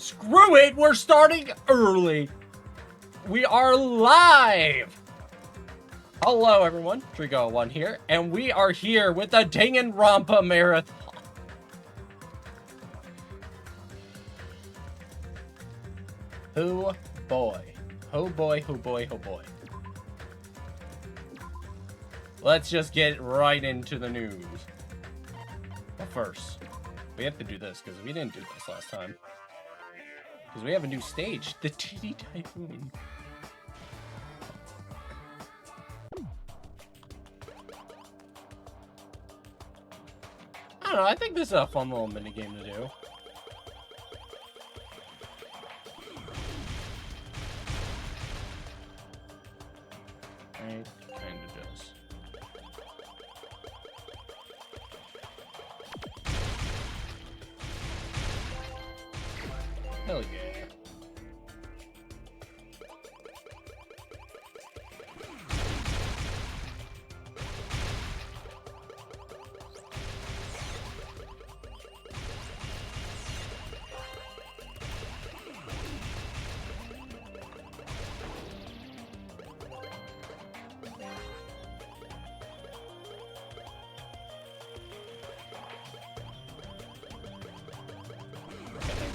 Screw it, we're starting early. We are live. Hello everyone, Trigo1 here, and we are here with the Danganronpa Marathon. Oh boy. Oh boy, oh boy, oh boy. Let's just get right into the news. But first, we have to do this because we didn't do this last time. Because we have a new stage, the TD Typhoon. I don't know, I think this is a fun little minigame to do. It kind of does. Hell yeah.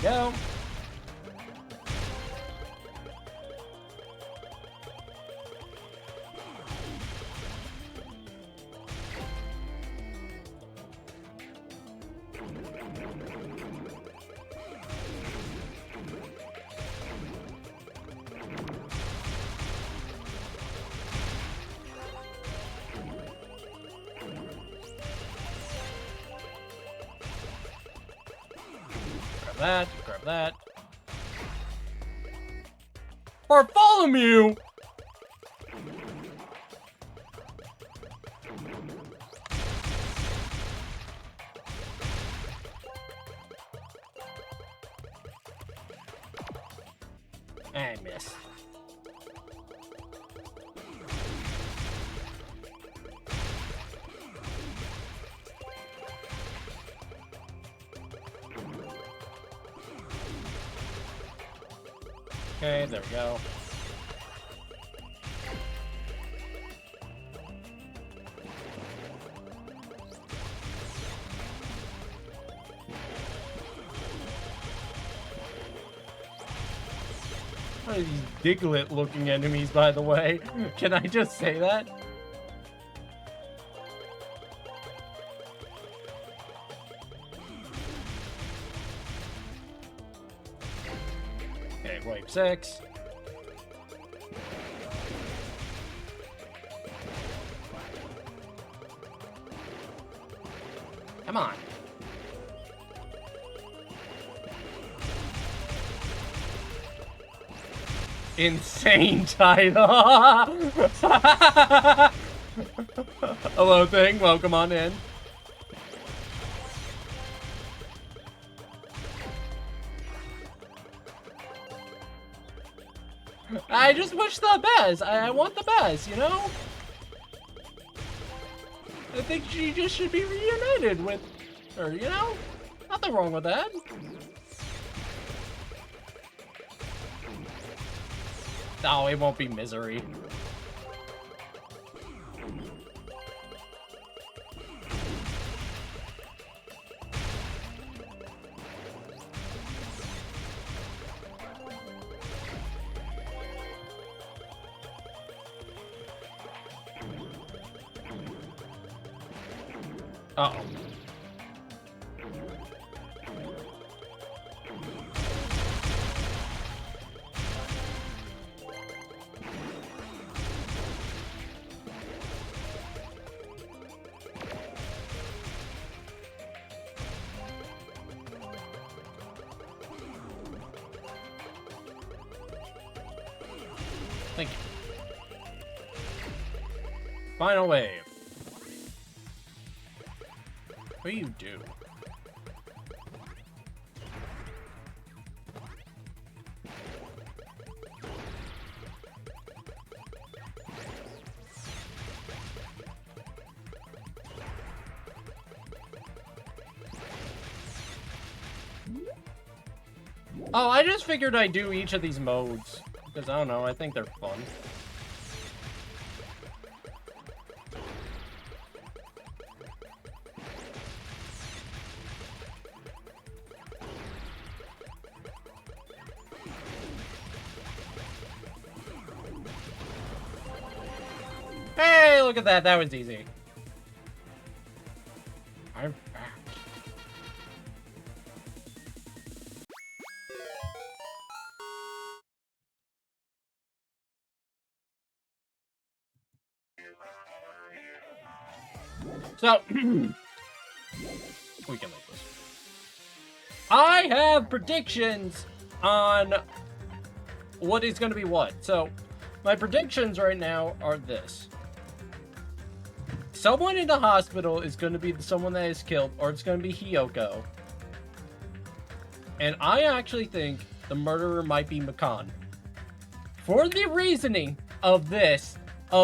Go. Grab that. Bartholomew! I missed. Okay, there we go. What are these Diglett-looking enemies, by the way? Can I just say that? Okay, wipe 6. Come on. Insane title. Hello thing, welcome on in. I just wish the best. I want the best, you know? I think she just should be reunited with her, you know? Nothing wrong with that. Oh, it won't be misery. Uh-oh. Thank you. Final wave. What do you do? Oh, I just figured I'd do each of these modes. Because, I don't know, I think they're fun. Hey, look at that. That was easy. I'm back. So, we can make this. I have predictions on what is going to be what. So, my predictions right now are this. Someone in the hospital is going to be someone that is killed, or it's going to be Hiyoko. And I actually think the murderer might be Makan. For the reasoning of this,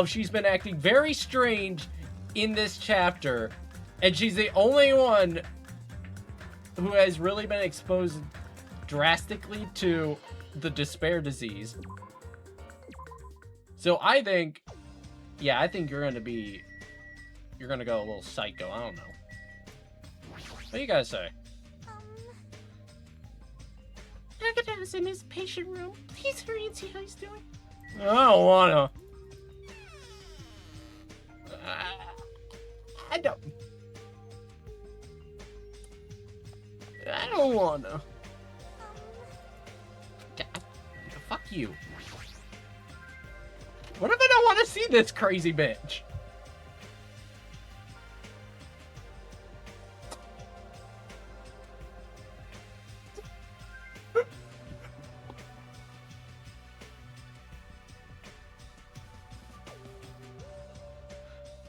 she's been acting very strange in this chapter, and she's the only one who has really been exposed drastically to the despair disease. So I think, yeah, I think you're gonna go a little psycho. I don't know. What do you guys say? Nagato's in his patient room. Please hurry and see how he's doing. I don't wanna. I don't wanna. Fuck you. What if I don't want to see this crazy bitch?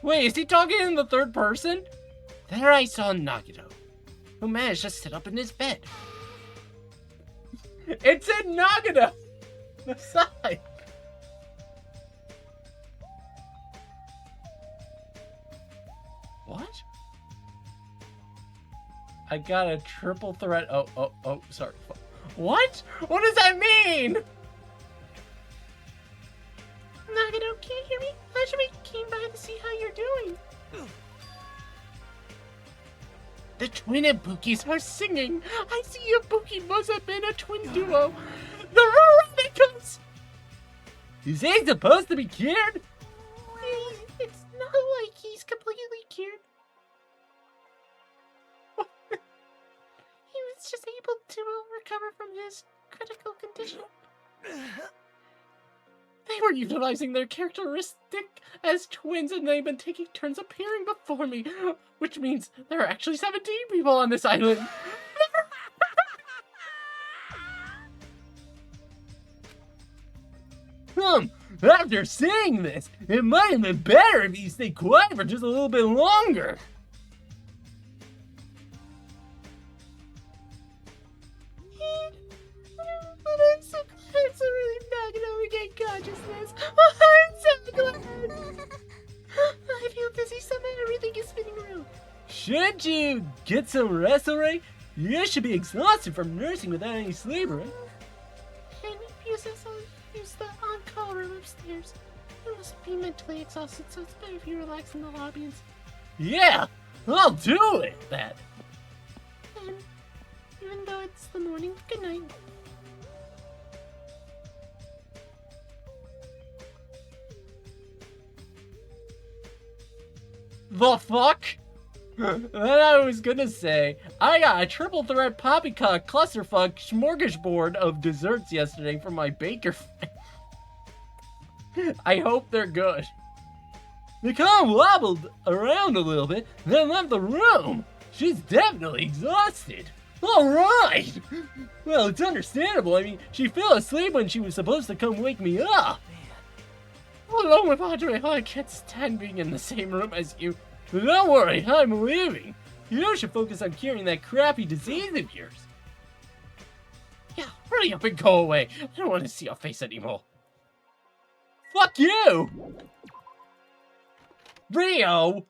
Wait, is he talking in the third person? There I saw Nagato, who managed to sit up in his bed. It said Nagato! The side! What? I got a triple threat. Oh, sorry. What? What does that mean? Nagato, can you hear me? Hajime came by to see how you're doing. The twin Ibukis are singing. I see Ibuki must have been a twin duo. The Radicals! Is he supposed to be cured? It's not like he's completely cured. He was just able to recover from his critical condition. They were utilizing their characteristic as twins, and they've been taking turns appearing before me, which means there are actually 17 people on this island. After saying this, it might have been better if you stayed quiet for just a little bit longer. But I'm so glad it's really not gonna regain consciousness. I'm so glad. I feel dizzy somehow. Everything is spinning around. Shouldn't you get some rest already? You should be exhausted from nursing without any sleep, right? And use the on-call room upstairs. You must be mentally exhausted, so it's better if you relax in the lobby and... Yeah, I'll do it. That. And even though it's the morning, good night. The fuck? Then I was gonna say, I got a triple threat poppycock clusterfuck smorgasbord of desserts yesterday from my baker friend. I hope they're good. They kind of wobbled around a little bit, then left the room. She's definitely exhausted. Alright! Well, it's understandable. I mean, she fell asleep when she was supposed to come wake me up. Along with Andre, I can't stand being in the same room as you. But don't worry, I'm leaving. You should focus on curing that crappy disease of yours. Yeah, hurry up and go away. I don't want to see your face anymore. Fuck you! Rio!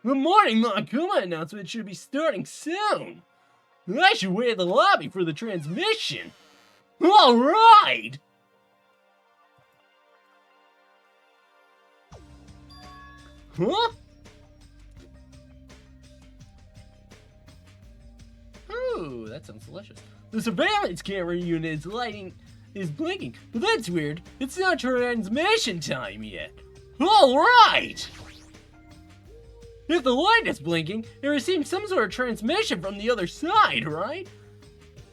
The morning Monokuma announcement should be starting soon. I should wait at the lobby for the transmission. Alright! Huh? Ooh, that sounds delicious. The surveillance camera unit is blinking, but that's weird. It's not transmission time yet. Alright! If the light is blinking, it receives some sort of transmission from the other side, right?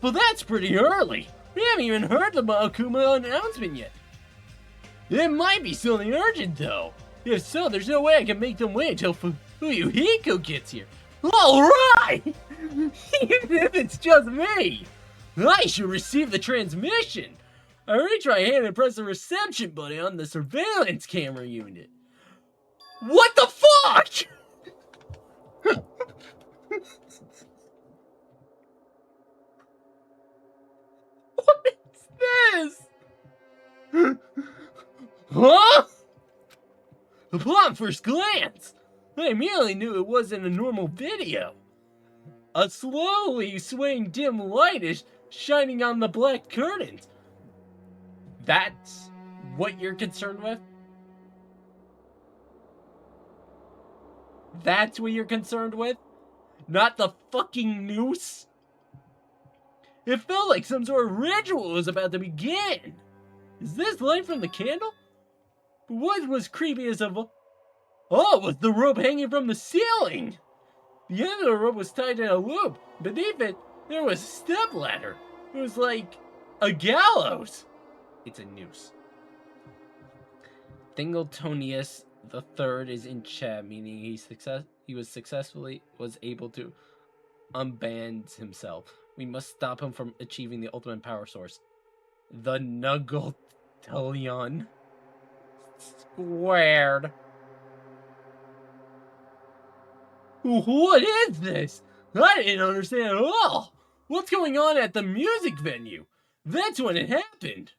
But that's pretty early. We haven't even heard the Monokuma announcement yet. It might be something urgent, though. If so, there's no way I can make them wait until Fuyuhiko gets here. Alright! Even if it's just me, I should receive the transmission. I reach my hand and press the reception button on the surveillance camera unit. What the fuck?! What is this? Huh? Upon first glance, I immediately knew it wasn't a normal video. A slowly swaying dim light is shining on the black curtains. That's what you're concerned with? That's what you're concerned with? Not the fucking noose? It felt like some sort of ritual was about to begin. Is this light from the candle? But what was creepy as of... Oh, it was the rope hanging from the ceiling! The end of the rope was tied in a loop. Beneath it, there was a stepladder. It was like a gallows. It's a noose. Thingletonius the Third is in chat, meaning he was able to unband himself. We must stop him from achieving the ultimate power source. The Nuggletalion. Squared. What is this? I didn't understand at all. What's going on at the music venue? That's when it happened.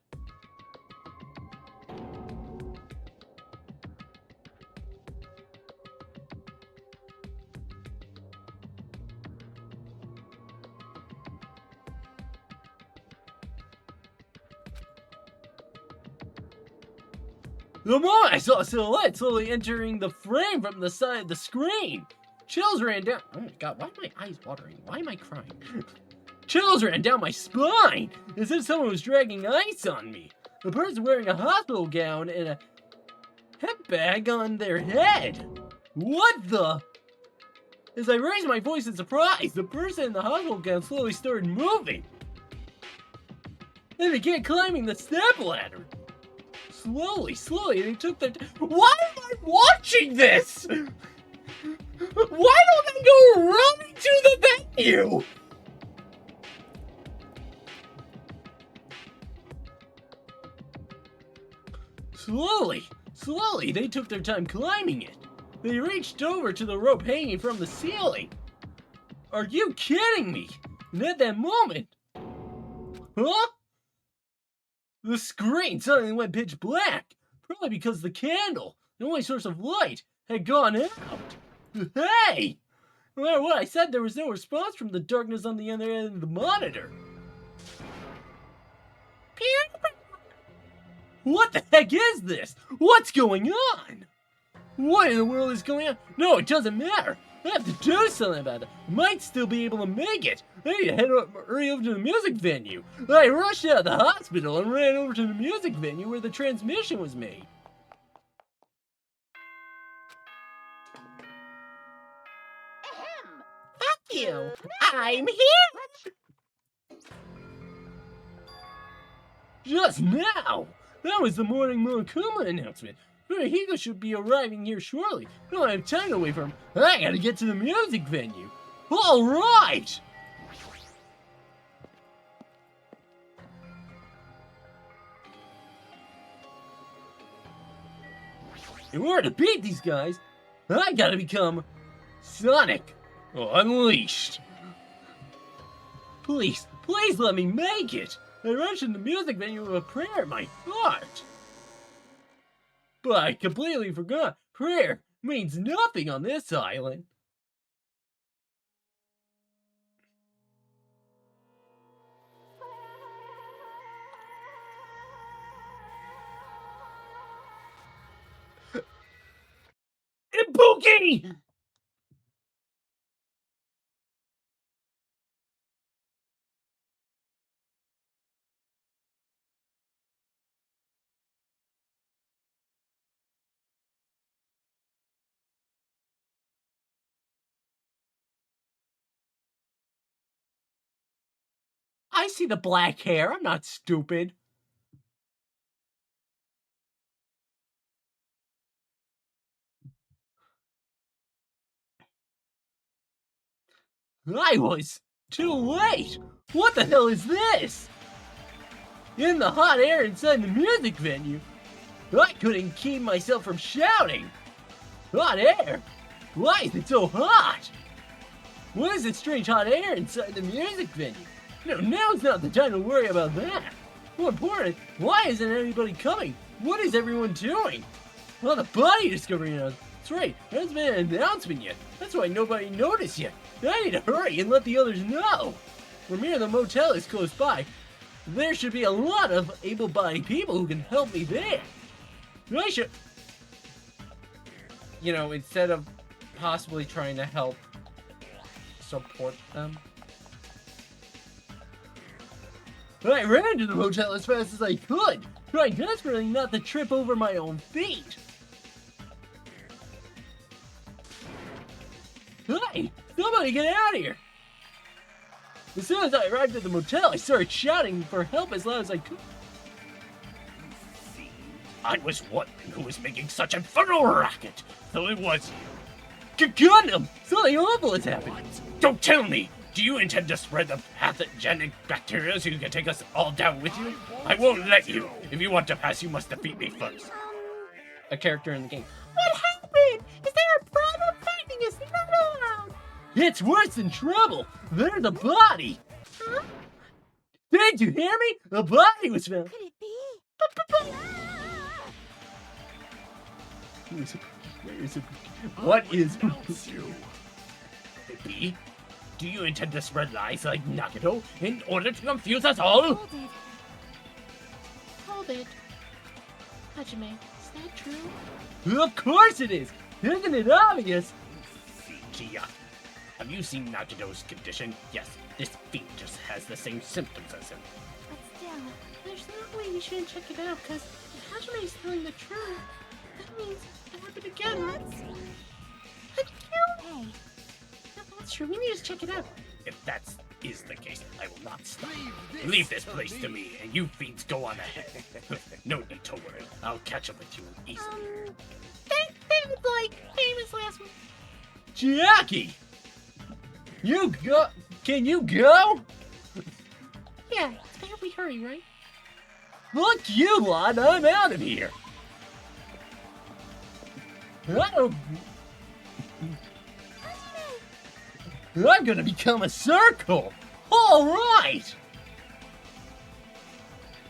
The moment I saw a silhouette slowly entering the frame from the side of the screen, chills ran down. Oh my god, why are my eyes watering? Why am I crying? Chills ran down my spine, as if someone was dragging ice on me. The person wearing a hospital gown and a headbag on their head. What the? As I raised my voice in surprise, the person in the hospital gown slowly started moving. They began climbing the stepladder. Slowly, they took their... Why am I watching this? Why don't I go running to the venue? Slowly, they took their time climbing it. They reached over to the rope hanging from the ceiling. Are you kidding me? And at that moment... Huh? The screen suddenly went pitch black, probably because the candle, the only source of light, had gone out. Hey! No matter what I said, there was no response from the darkness on the other end of the monitor. What the heck is this? What's going on? What in the world is going on? No, it doesn't matter. I have to do something about it. I might still be able to make it. I need to hurry over to the music venue. I rushed out of the hospital and ran over to the music venue where the transmission was made. Fuck you! I'm here! Just now! That was the morning Monokuma announcement. Fuyuhiko should be arriving here shortly. I don't have time to wait for him. I gotta get to the music venue. Alright! In order to beat these guys, I gotta become Sonic Unleashed. Please let me make it. I rushed in the music venue with a prayer in my heart. But I completely forgot. Prayer means nothing on this island. Ibuki! I see the black hair. I'm not stupid. I was too late. What the hell is this? In the hot air inside the music venue, I couldn't keep myself from shouting. Hot air? Why is it so hot? What is this strange hot air inside the music venue? No, now's not the time to worry about that. More important, why isn't anybody coming? What is everyone doing? Well, the body discovery now. That's right, there hasn't been an announcement yet. That's why nobody noticed yet. I need to hurry and let the others know. Remember, the motel is close by. There should be a lot of able-bodied people who can help me there. I should... You know, instead of possibly trying to help support them. I ran to the motel as fast as I could, trying desperately not to trip over my own feet. Hey, somebody get out of here! As soon as I arrived at the motel, I started shouting for help as loud as I could. I was wondering who was making such infernal racket, so it was Gundam! Something awful has happened! Don't tell me! Do you intend to spread the pathogenic bacteria so you can take us all down with you? I won't let you. If you want to pass, you must defeat me first. A character in the game. What happened? Is there a problem? Fighting is not allowed. It's worse than trouble! There's a body! Huh? Did you hear me? A body was found! Could it be? Where is it? Where is it? What is Baby, do you intend to spread lies like Nagato in order to confuse us all? Hold it. Hold it. Hajime, is that true? Of course it is! Isn't it obvious? Gia, have you seen Nagato's condition? Yes, this fiend just has the same symptoms as him. But still, there's no way we shouldn't check it out, because if Hajime is telling the truth, that means it happened again, right? Hey. No, that's true. We need to check it out. If that is the case, I will not stop. Leave this place to me, and you fiends go on ahead. No need to worry. I'll catch up with you easily. That was like famous last week. Jackie! You go... Can you go? Yeah, it's better we hurry, right? Look you lot, I'm out of here! I don't... I'm gonna become a circle! Alright!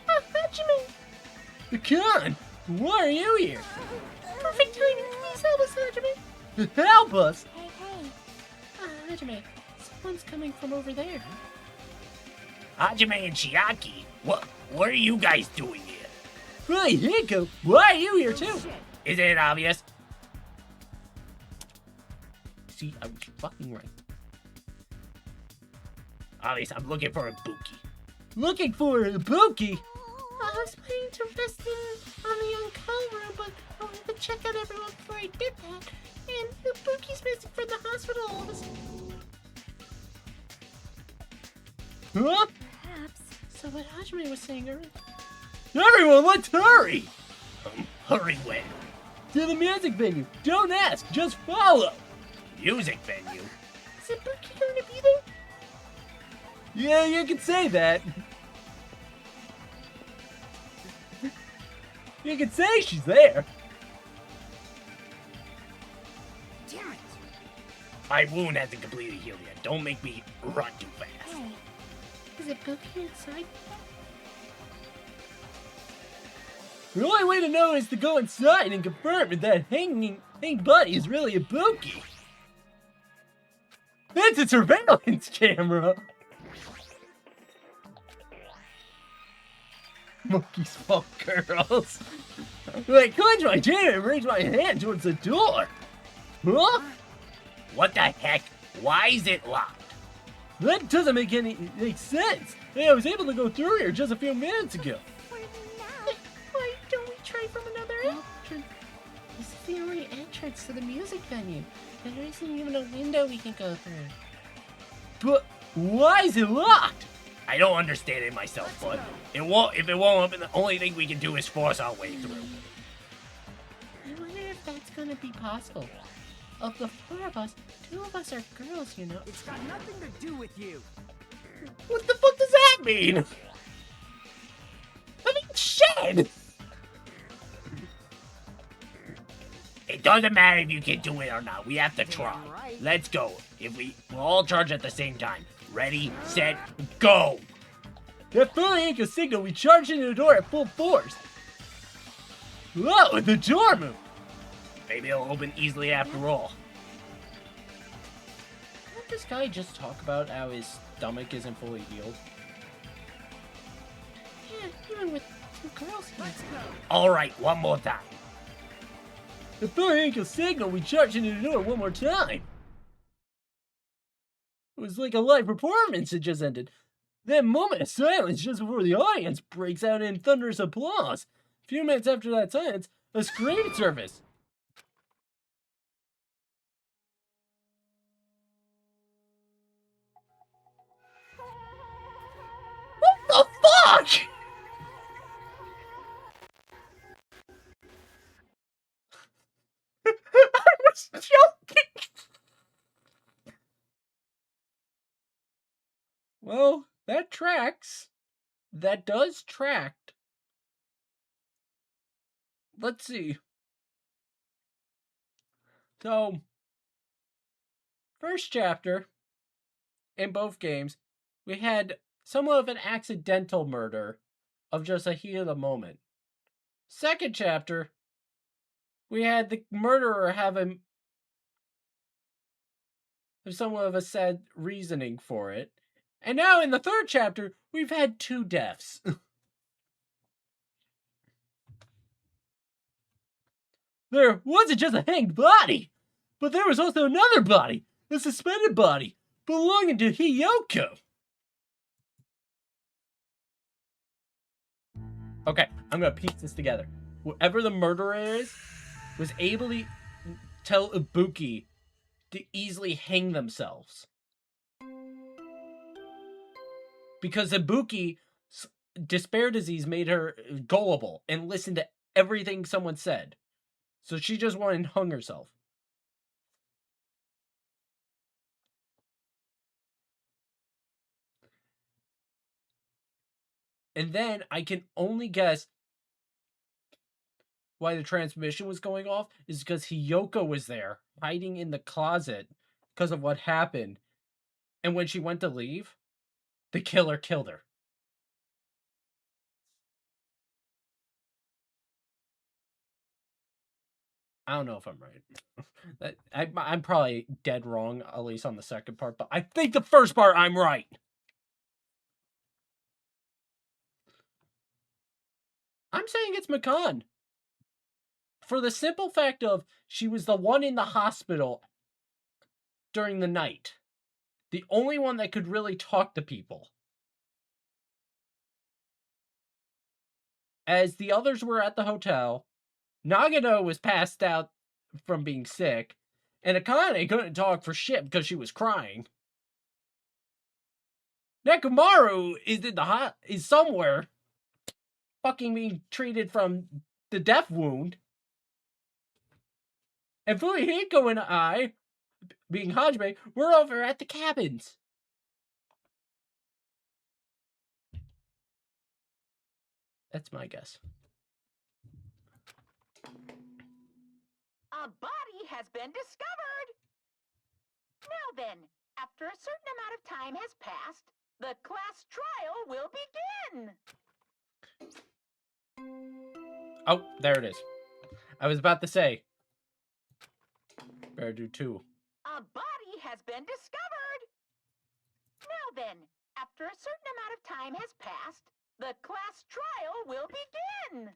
Hajime! Khan, why are you here? Perfect timing. Please help us, Hajime. Help us! Hey. Hajime, someone's coming from over there. Hajime and Chiaki, what are you guys doing here? Hey, Hiko, why are you here too? Isn't it obvious? See, I was fucking right. Obvious, I'm looking for a Buki. Looking for a Ibuki? I was planning to rest in on the on-call room, but I wanted to check out everyone before I did that. And Ibuki's missing from the hospital all of a sudden. Huh? Perhaps. So what Hajime was saying earlier. Everyone, let's hurry! Hurry when? To the music venue. Don't ask, just follow. Music venue? Is Ibuki going to be there? Yeah, you can say that. You can say she's there. Damn it. My wound hasn't completely healed yet. Don't make me run too fast. Hey. Is Ibuki inside? The only way to know is to go inside and confirm that hanging Hey, buddy, is really a bookie. That's a surveillance camera. Monkeys fuck girls. I clench my chin and raise my hand towards the door. Huh? What the heck? Why is it locked? That doesn't make sense. Hey, I was able to go through here just a few minutes ago. Why don't we try from another entrance? This is the only entrance to the music venue. There isn't even a window we can go through. But why is it locked? I don't understand it myself, but it won't. If it won't open, the only thing we can do is force our way through. I wonder if that's gonna be possible. Of the 4 of us, 2 of us are girls, you know. It's got nothing to do with you. What the fuck does that mean? I mean, shit! It doesn't matter if you can do it or not. We have to try. right. Let's go. We'll all charge at the same time. Ready, set, go! That fully ain't a signal. We charged into the door at full force. Whoa, the door moved. Maybe it'll open easily after all. Didn't this guy just talk about how his stomach isn't fully healed? Yeah, even with 2 girls here. All right, one more time. The fully ain't a signal. We charged into the door one more time. It was like a live performance had just ended. That moment of silence just before the audience breaks out in thunderous applause. A few minutes after that silence, a screen surfaced. What the fuck? I was joking. Well, that tracks. That does track. Let's see. So, first chapter in both games, we had somewhat of an accidental murder of just a heat of the moment. Second chapter, we had the murderer having somewhat of a sad reasoning for it. And now in the third chapter, we've had 2 deaths. There wasn't just a hanged body, but there was also another body, a suspended body, belonging to Hiyoko. Okay, I'm gonna piece this together. Whoever the murderer is was able to tell Ibuki to easily hang themselves. Because Ibuki's despair disease made her gullible and listened to everything someone said. So she just went and hung herself. And then I can only guess why the transmission was going off is because Hiyoko was there, hiding in the closet because of what happened. And when she went to leave, the killer killed her. I don't know if I'm right. I'm probably dead wrong, at least on the second part, but I think the first part I'm right. I'm saying it's Makan. For the simple fact of she was the one in the hospital during the night. The only one that could really talk to people. As the others were at the hotel, Nagano was passed out from being sick, and Akane couldn't talk for shit because she was crying. Nekomaru is somewhere fucking being treated from the death wound. And Fumihiko and I, being Hajime, we're over at the cabins. That's my guess. A body has been discovered! Now then, after a certain amount of time has passed, the class trial will begin! Oh, there it is. I was about to say, Better do 2. A body has been discovered! Now then, after a certain amount of time has passed, the class trial will begin!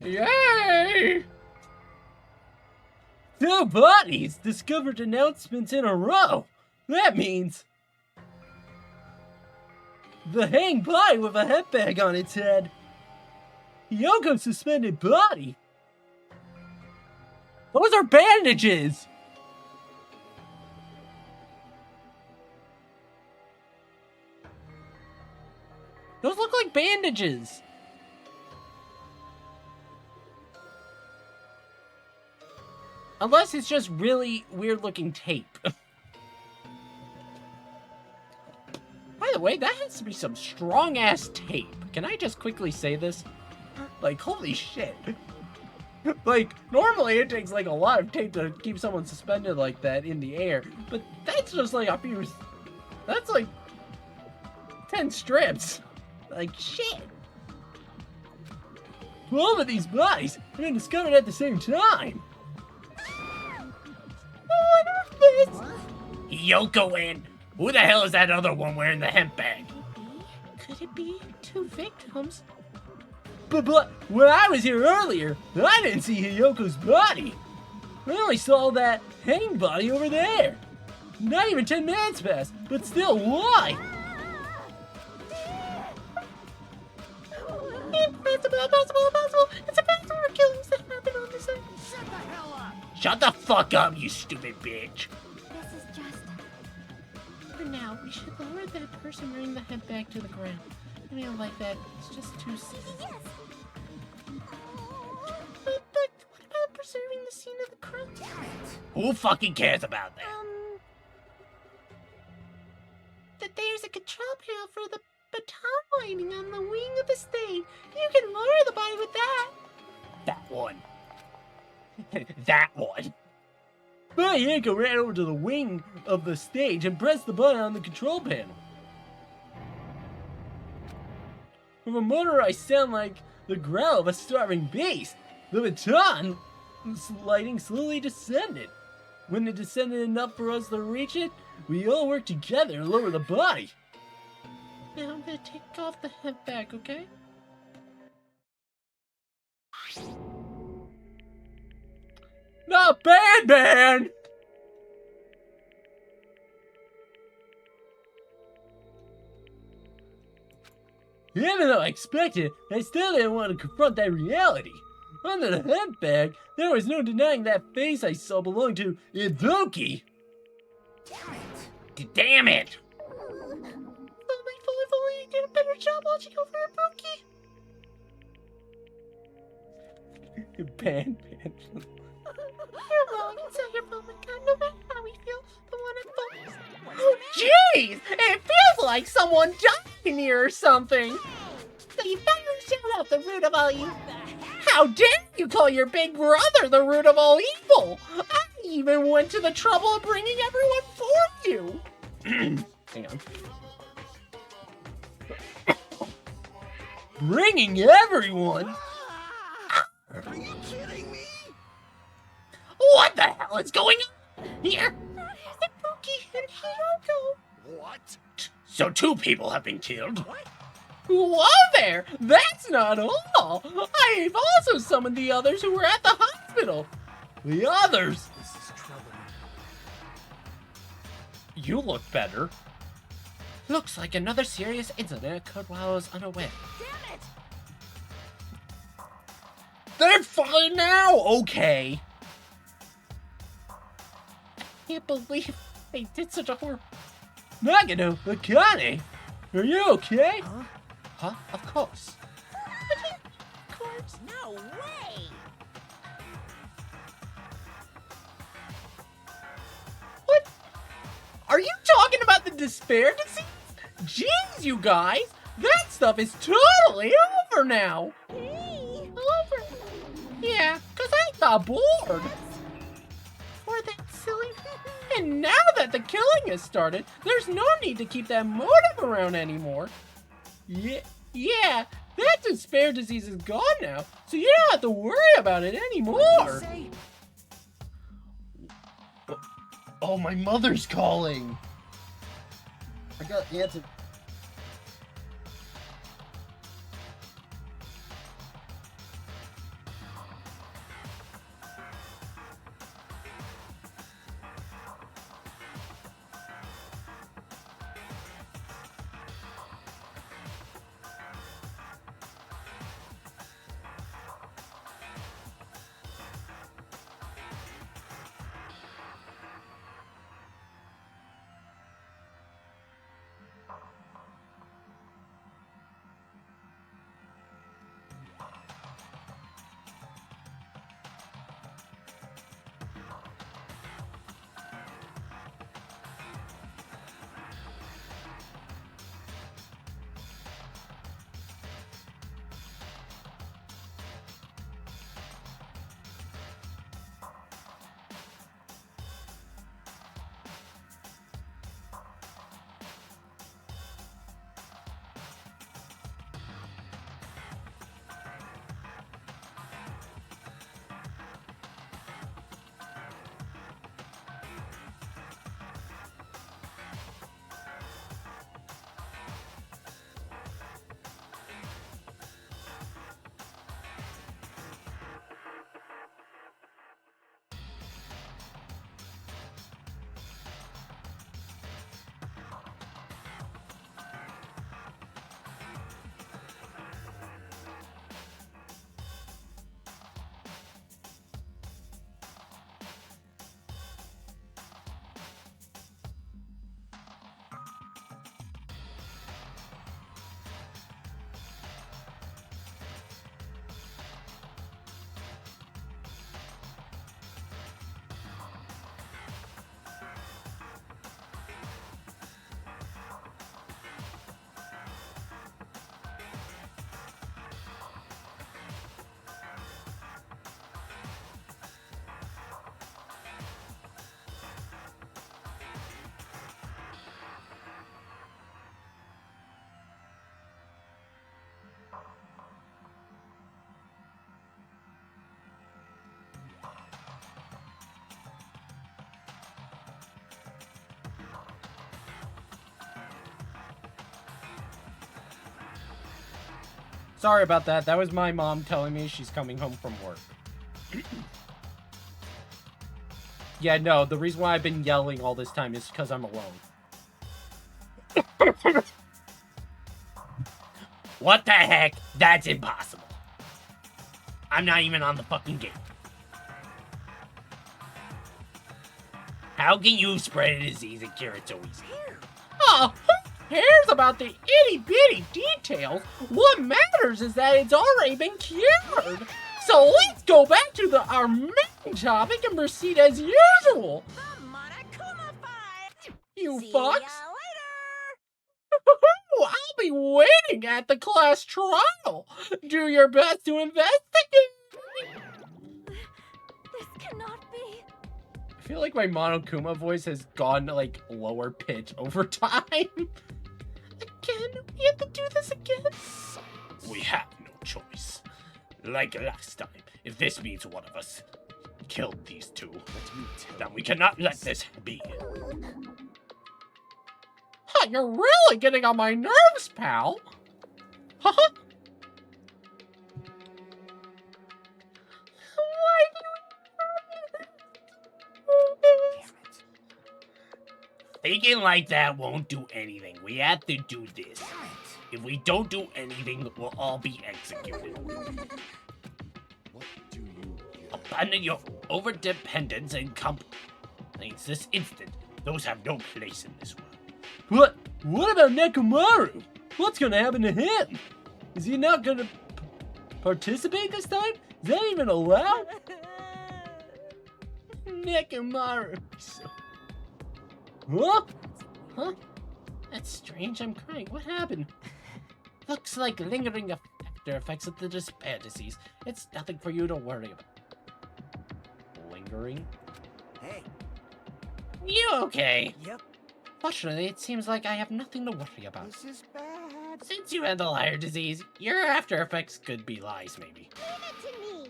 Yay! 2 bodies discovered announcements in a row. That means the hang body with a head bag on its head. Yoko's suspended body. Those are bandages. Those look like bandages. Unless it's just really weird looking tape. By the way, that has to be some strong ass tape. Can I just quickly say this? Like, holy shit. Like, normally it takes like a lot of tape to keep someone suspended like that in the air. But that's just like a few... That's like 10 strips. Like, shit. 12 of these bodies have been discovered at the same time. Yoko and who the hell is that other one wearing the hemp bag? Could it be 2 victims? But when I was here earlier, I didn't see Hiyoko's body. I only saw that hang body over there. Not even 10 minutes passed, but still, why? Impossible. It's a fact there are killings that happen on this earth. Shut the hell up! Shut the fuck up, you stupid bitch. This is just... For now, we should lower that person wearing the head back to the ground. I mean, like that, it's just too sad. Yes. But what about preserving the scene of the crime? Who fucking cares about that? That there's a control panel for the baton lighting on the wing of the stage. You can lower the body with that. That one. That one. But Hiyoko ran over to the wing of the stage and pressed the button on the control panel. With a motorized sound like the growl of a starving beast, the baton lighting slowly descended. When it descended enough for us to reach it, we all worked together to lower the body. Now I'm gonna take off the head bag, okay? Not bad, man! Even though I expected it, I still didn't want to confront that reality. Under the head bag, there was no denying that face I saw belonged to Ibuki. Damn it! If only you did a better job watching over Ibuki. Ban. You're wrong. It's not your fault. No matter how we feel, the one at fault. Oh, jeez! It feels like someone died here or something. So you better shout out the root of all evil. How dare you call your big brother the root of all evil? I even went to the trouble of bringing everyone for you. Hang on. Bringing everyone? Are you kidding me? What the hell is going on here? Ibuki and Hiyoko. What? So 2 people have been killed. Whoa there! That's not all! I've also summoned the others who were at the hospital. The others? This is trouble. You look better. Looks like another serious incident occurred while I was unaware. Damn it! They're fine now! Okay. I can't believe I did such a horrible... Nagano, Akane! Are you okay? Huh? Of course. Of course. No way! What? Are you talking about the despair disease? Jeez, you guys! That stuff is totally over now! Over. Yeah, 'cause I got bored. Or that silly... And now that the killing has started, there's no need to keep that motive around anymore. Yeah, that despair disease is gone now, so you don't have to worry about it anymore. Say, Oh, my mother's calling. I got the answer. Sorry about that. That was my mom telling me she's coming home from work. Yeah, no, the reason why I've been yelling all this time is because I'm alone. What the heck? That's impossible. I'm not even on the fucking game. How can you spread a disease and cure it so easy? Oh, who cares about the itty-bitty details? What matters is that it's already been cured. So let's go back to our main topic and proceed as usual. The Monokuma fight. You See fucks. ya I'll be waiting at the class trial. Do your best to investigate. This cannot be. I feel like my Monokuma voice has gone, like, lower pitch over time. Again? We have to do this again? We have no choice. Like last time, if this means one of us killed these two, then we cannot let this be. Huh, you're really getting on my nerves, pal. Haha. Thinking like that won't do anything. We have to do this. If we don't do anything, we'll all be executed. What do you get? Abandon your overdependence and complaints this instant. Those have no place in this world. What about Nekomaru? What's gonna happen to him? Is he not gonna participate this time? Is that even allowed? Nekomaru. Huh? Huh? That's strange. I'm crying. What happened? Looks like lingering after effects of the despair disease. It's nothing for you to worry about. Lingering? Hey. You okay? Yep. Fortunately, it seems like I have nothing to worry about. This is bad. Since you had the liar disease, your after effects could be lies, maybe. Leave it to me.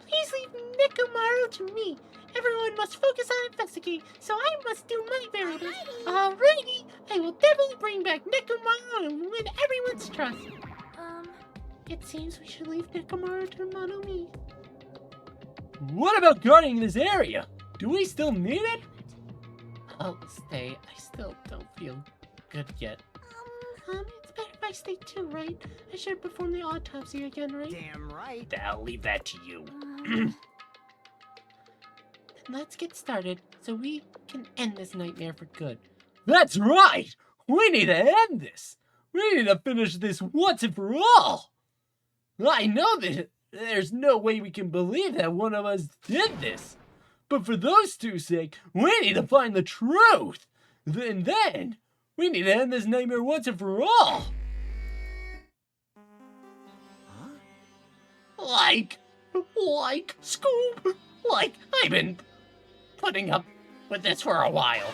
Please leave Nekomaru to me. Everyone must focus on investigating, so I must do my very best. Alrighty, I will definitely bring back Nekomaru and win everyone's trust. It seems we should leave Nekomaru to Monomi. What about guarding this area? Do we still need it? I'll stay. I still don't feel good yet. It's better if I stay too, right? I should perform the autopsy again, right? Damn right. I'll leave that to you. Then let's get started so we can end this nightmare for good. That's right! We need to end this! We need to finish this once and for all! I know that there's no way we can believe that one of us did this. But for those two's sake, we need to find the truth! Then, we need to end this nightmare once and for all! Like, Scoop, I've been putting up with this for a while.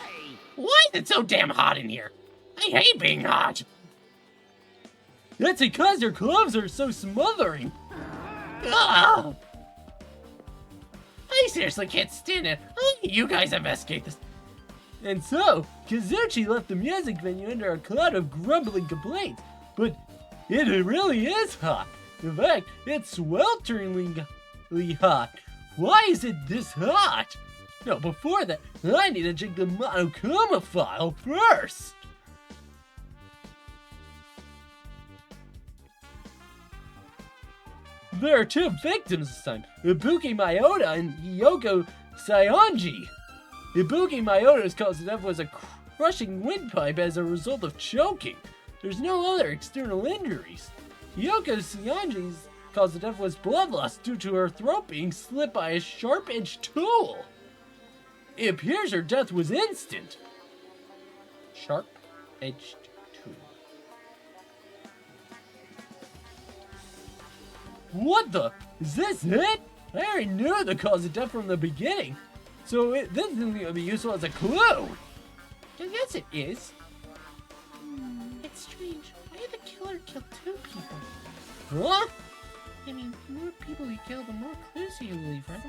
Why is it so damn hot in here? I hate being hot. That's because your clothes are so smothering. Ugh. I seriously can't stand it. You guys investigate this. And so, Kazuchi left the music venue under a cloud of grumbling complaints. But it really is hot. In fact, it's swelteringly hot. Why is it this hot? No, before that, I need to check the Monokuma file first. There are two victims this time, Ibuki Mayota and Hiyoko Saionji. Ibuki Mayota's cause of death was a crushing windpipe as a result of choking. There's no other external injuries. Hiyoko Saionji's cause of death was blood loss due to her throat being slit by a sharp-edged tool. It appears her death was instant. Sharp-edged tool. What the? Is this it? I already knew the cause of death from the beginning. So this is going to be useful as a clue. I guess it is. It's strange. Why did the killer kill two people? Huh? I mean, the more people you kill, the more clues you leave, right?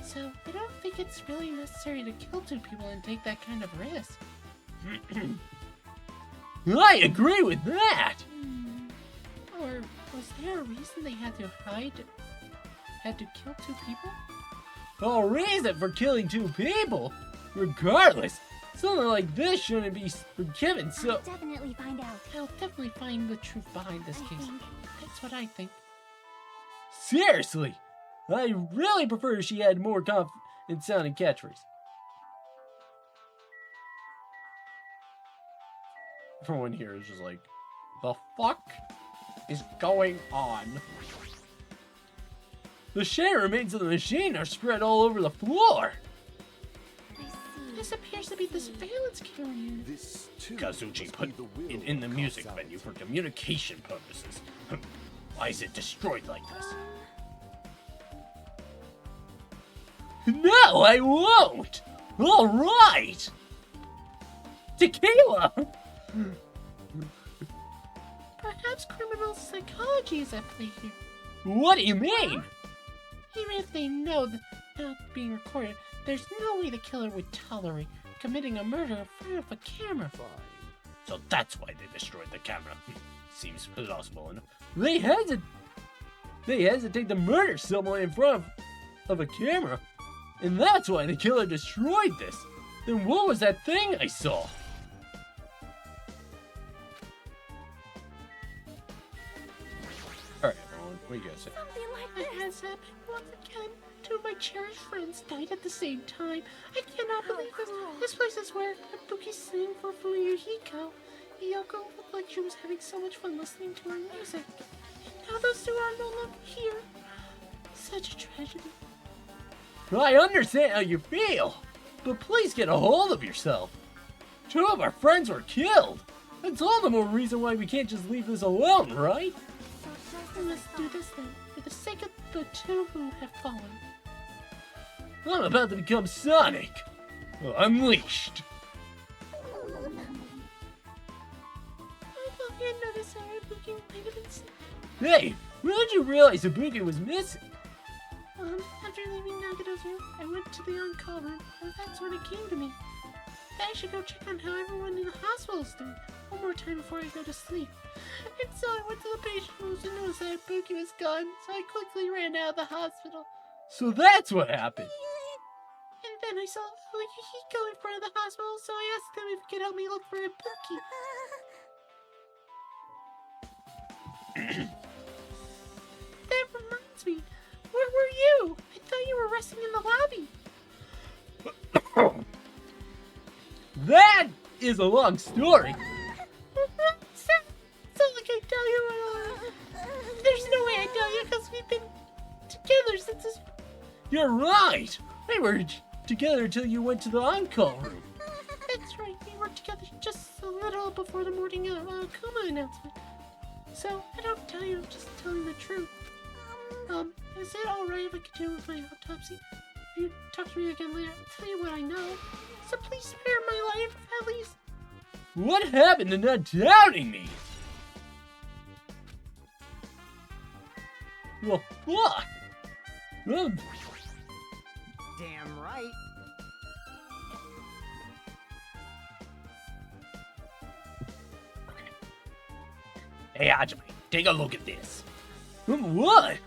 So, I don't think it's really necessary to kill two people and take that kind of risk. I agree with that. Or was there a reason they had to kill two people? A reason for killing two people? Regardless, something like this shouldn't be forgiven, so... Definitely find out. I'll definitely find the truth behind this case. That's what I think. Seriously, I really prefer if she had more confident sounding catchphrase. Everyone here is just like, the fuck is going on? The shattered remains of the machine are spread all over the floor. This appears to be the surveillance camera unit. This too Kazuchi must put be the will it in the of music Kazao. venue for communication purposes. Why is it destroyed like this? No, I won't. All right. Tequila. Perhaps criminal psychology is at play here. What do you mean? Even if they know that not being recorded, there's no way the killer would tolerate committing a murder in front of a camera. So that's why they destroyed the camera. Seems plausible enough. They hesitate to murder someone in front of a camera. And that's why the killer destroyed this. Then what was that thing I saw? Alright, everyone, what do you guys say? Something like It this. has happened once again. Two of my cherished friends died at the same time. I cannot How believe this. cruel. This place is where Ibuki sang for Fuyuhiko. Hiyoko looked like she was having so much fun listening to her music. And now those two are no longer here. Such a tragedy. I understand how you feel, but please get a hold of yourself. Two of our friends were killed. That's all the more reason why we can't just leave this alone, right? So just We as I must do thought. this then, for the sake of the two who have fallen. I'm about to become Sonic. Unleashed. I thought we had noticed that Ibuki might have been sick. Hey, when did you realize Ibuki was missing? After leaving Nagato's room, I went to the on-call room, and that's when it came to me. That I should go check on how everyone in the hospital is doing one more time before I go to sleep. And so I went to the patient rooms and noticed that Buki was gone, so I quickly ran out of the hospital. So that's what happened. And then I saw Hiko in front of the hospital, so I asked them if he could help me look for a Buki. That reminds me, where were you? I thought you were resting in the lobby. That is a long story. So like I tell you, there's no way I tell you because we've been together since this. You're right. We were together until you went to the on-call room. That's right, we were together just a little before the morning Kuma announcement. So I don't tell you, I'm just telling the truth. Is it alright if I continue with my autopsy? If you talk to me again later, I'll tell you what I know. So please spare my life, at least. What happened to not doubting me? Well, fuck. Damn right. Hey, Hajime, take a look at this. What?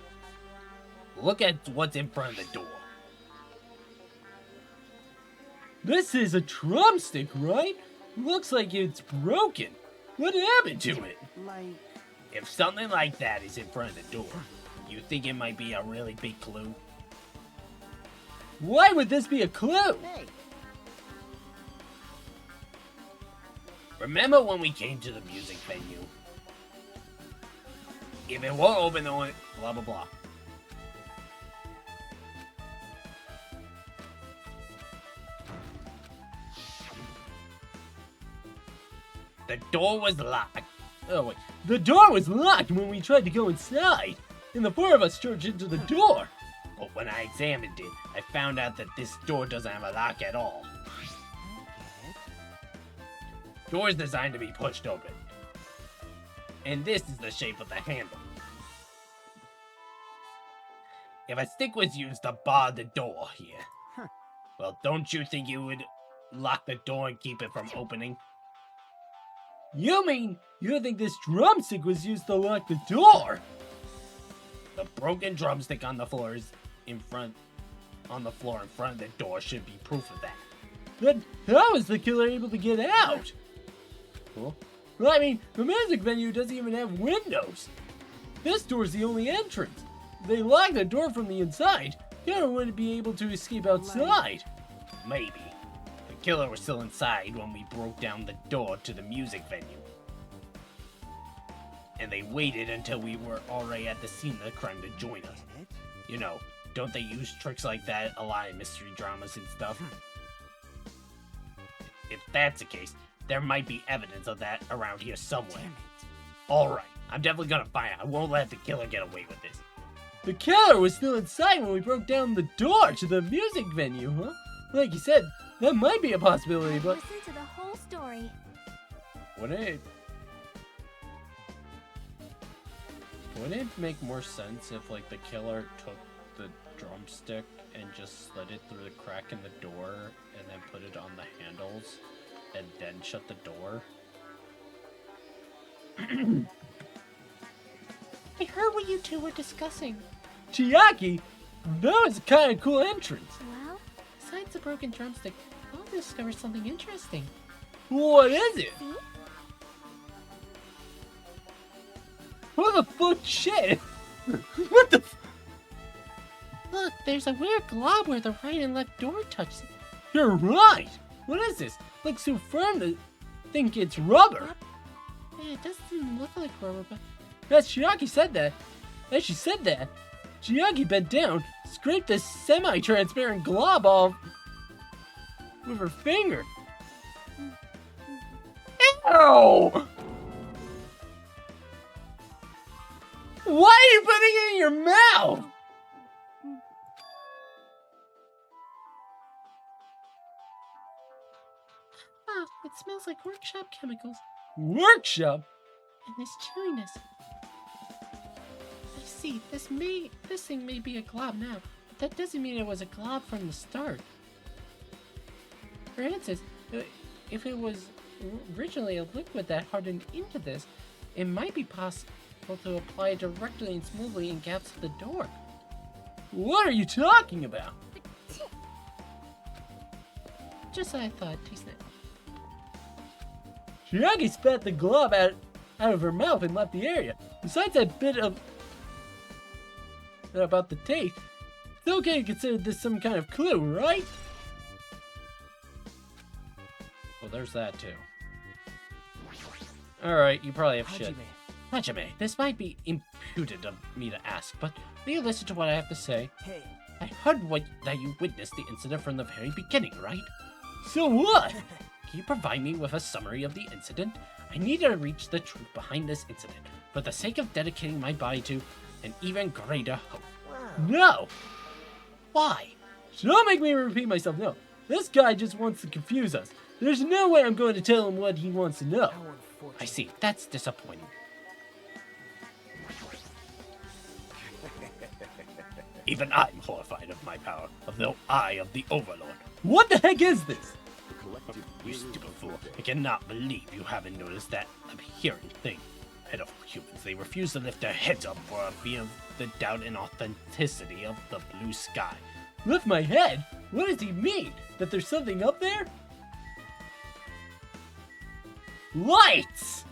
Look at what's in front of the door. This is a drumstick, right? Looks like it's broken. What happened to it? Like, If something like that is in front of the door, you think it might be a really big clue? Why would this be a clue? hey, Remember when we came to the music venue? If it won't open, blah blah blah. The door was locked. Oh wait, the door was locked when we tried to go inside, and the four of us charged into the door. But when I examined it, I found out that this door doesn't have a lock at all. Door is designed to be pushed open. And this is the shape of the handle. If a stick was used to bar the door here, well, don't you think you would lock the door and keep it from opening? You mean you think this drumstick was used to lock the door? The broken drumstick on the floor in front of the door should be proof of that. Then how was the killer able to get out? Well, I mean, the music venue doesn't even have windows. This door's the only entrance. If they locked the door from the inside, the killer wouldn't be able to escape outside. Maybe. The killer was still inside when we broke down the door to the music venue. And they waited until we were already at the scene of the crime to join us. You know, don't they use tricks like that a lot in mystery dramas and stuff? If that's the case, there might be evidence of that around here somewhere. Alright, I'm definitely gonna find it. I won't let the killer get away with this. The killer was still inside when we broke down the door to the music venue, huh? Like you said, that might be a possibility, but Listen to the whole story. wouldn't it make more sense if, like, the killer took the drumstick and just slid it through the crack in the door and then put it on the handles and then shut the door? I heard what you two were discussing. Chiaki, that was a kind of cool entrance. Well, Besides the broken drumstick, I also discovered something interesting. What is it? see? What the fuck shit? What the Look, there's a weird glob where the right and left door touch. You're right. What is this? Looks so firm to think it's rubber. Yeah, it doesn't look like rubber, but As Chiaki said that, Chiaki bent down, scraped the semi-transparent glob off with her finger. Ow! Why are you putting it in your mouth? it smells like workshop chemicals Workshop? and this chewiness. I see, this thing may be a glob now, that doesn't mean it was a glob from the start. For instance, if it was originally a liquid that hardened into this, it might be possible to apply it directly and smoothly encapsulate the door. What are you talking about? Just like I thought, taste it. Chiaki spat the glob out of her mouth and left the area. Besides that bit of about the taste, it's okay to consider this some kind of clue, right? Well, there's that too. Alright, you probably have shit. Hajime, this might be impudent of me to ask, but will you listen to what I have to say? Hey. I heard that you witnessed the incident from the very beginning, right? So what? Can you provide me with a summary of the incident? I need to reach the truth behind this incident, for the sake of dedicating my body to an even greater hope. Wow. No! Why? Don't make me repeat myself, no. This guy just wants to confuse us. There's no way I'm going to tell him what he wants to know. How unfortunate. I see, that's disappointing. Even I'm horrified of my power, of the eye of the Overlord. What the heck is this? The collective You stupid fool. I cannot believe you haven't noticed that abhorrent thing. Pitiful humans, they refuse to lift their heads up for a fear of the doubt and authenticity of the blue sky. Lift my head? What does he mean? That there's something up there? Lights!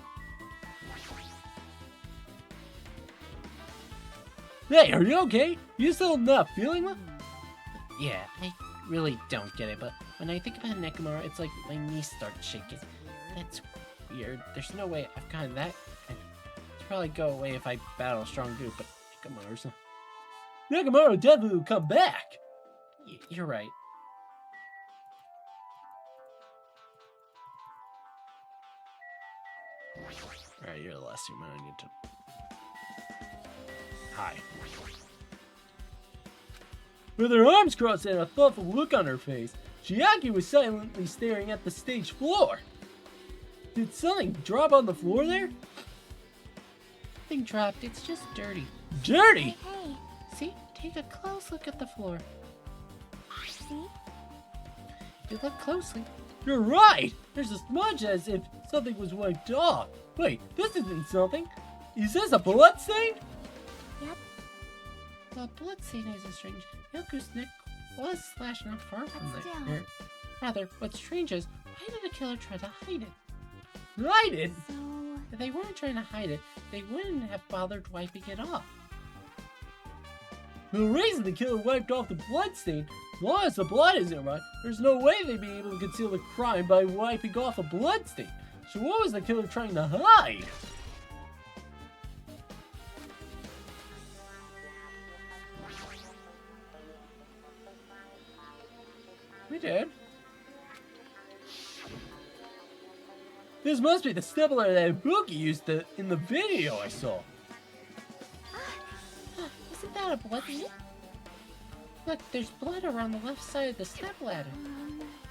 Hey, are you okay? You still not feeling well? Yeah, I really don't get it, but when I think about Nekomaro, it's like my knees start shaking. That's weird. There's no way I've gotten that. It'd probably go away if I battle a strong group, but Nekomaro's not. Nakamura definitely will come back. You're right. Alright, you're the last human I need to. Hi. With her arms crossed and a thoughtful look on her face, Chiaki was silently staring at the stage floor. Did something drop on the floor there? Nothing dropped, it's just dirty. Dirty! Hey, See? Take a close look at the floor. see? If you look closely, You're right! There's a smudge as if something was wiped off. Wait, this isn't something. Is this a blood stain? the bloodstain isn't strange. Yoko's neck was slashed not far from But there. still. Rather, what's strange is, why did the killer try to hide it? Hide it? So, If they weren't trying to hide it, they wouldn't have bothered wiping it off. The reason the killer wiped off the blood stain, as long as the blood isn't right, there's no way they'd be able to conceal the crime by wiping off a blood stain. So what was the killer trying to hide? We did. This must be the stepladder that Ibuki used in the video I saw. Isn't that a blood stain? Look, there's blood around the left side of the stepladder.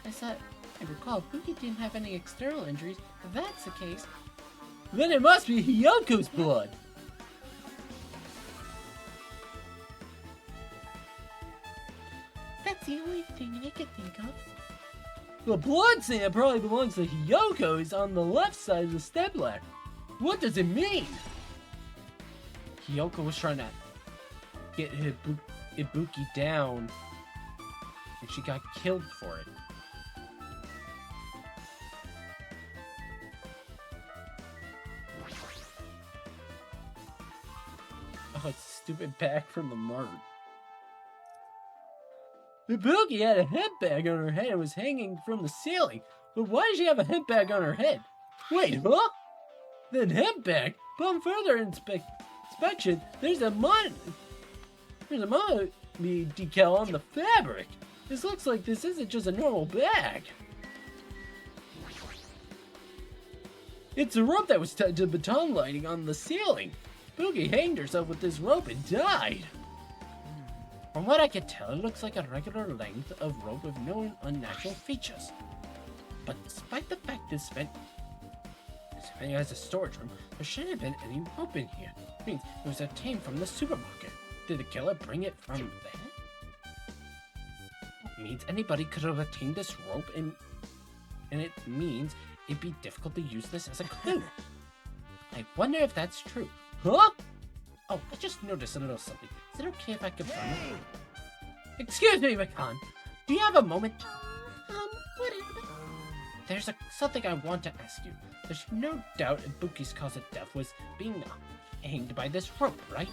I recall Ibuki didn't have any external injuries. If that's the case, Then it must be Hiyoko's blood. that's the only thing I could think of. The blood stain that probably belongs to Hiyoko is on the left side of the stepladder. What does it mean? Hiyoko was trying to get Ibuki down, and she got killed for it. Oh, it's a stupid bag from the mart. Ibuki had a head bag on her head and was hanging from the ceiling. But why does she have a head bag on her head? Wait, huh? Then head bag? Upon further inspection, there's a Monomi decal on the fabric. This looks like this isn't just a normal bag. It's a rope that was tied to baton lighting on the ceiling. Ibuki hanged herself with this rope and died. From what I can tell, it looks like a regular length of rope with no unnatural features. But despite the fact this vent has a storage room, there shouldn't have been any rope in here. It means it was obtained from the supermarket. Did the killer bring it from there? means anybody could have obtained this rope, and it means it'd be difficult to use this as a clue. I wonder if that's true. Huh? Oh, I just noticed a little something. Is it okay if I confirm it? Excuse me, Makan. Do you have a moment? Whatever. There's something I want to ask you. There's no doubt Ibuki's cause of death was being hanged by this rope, right?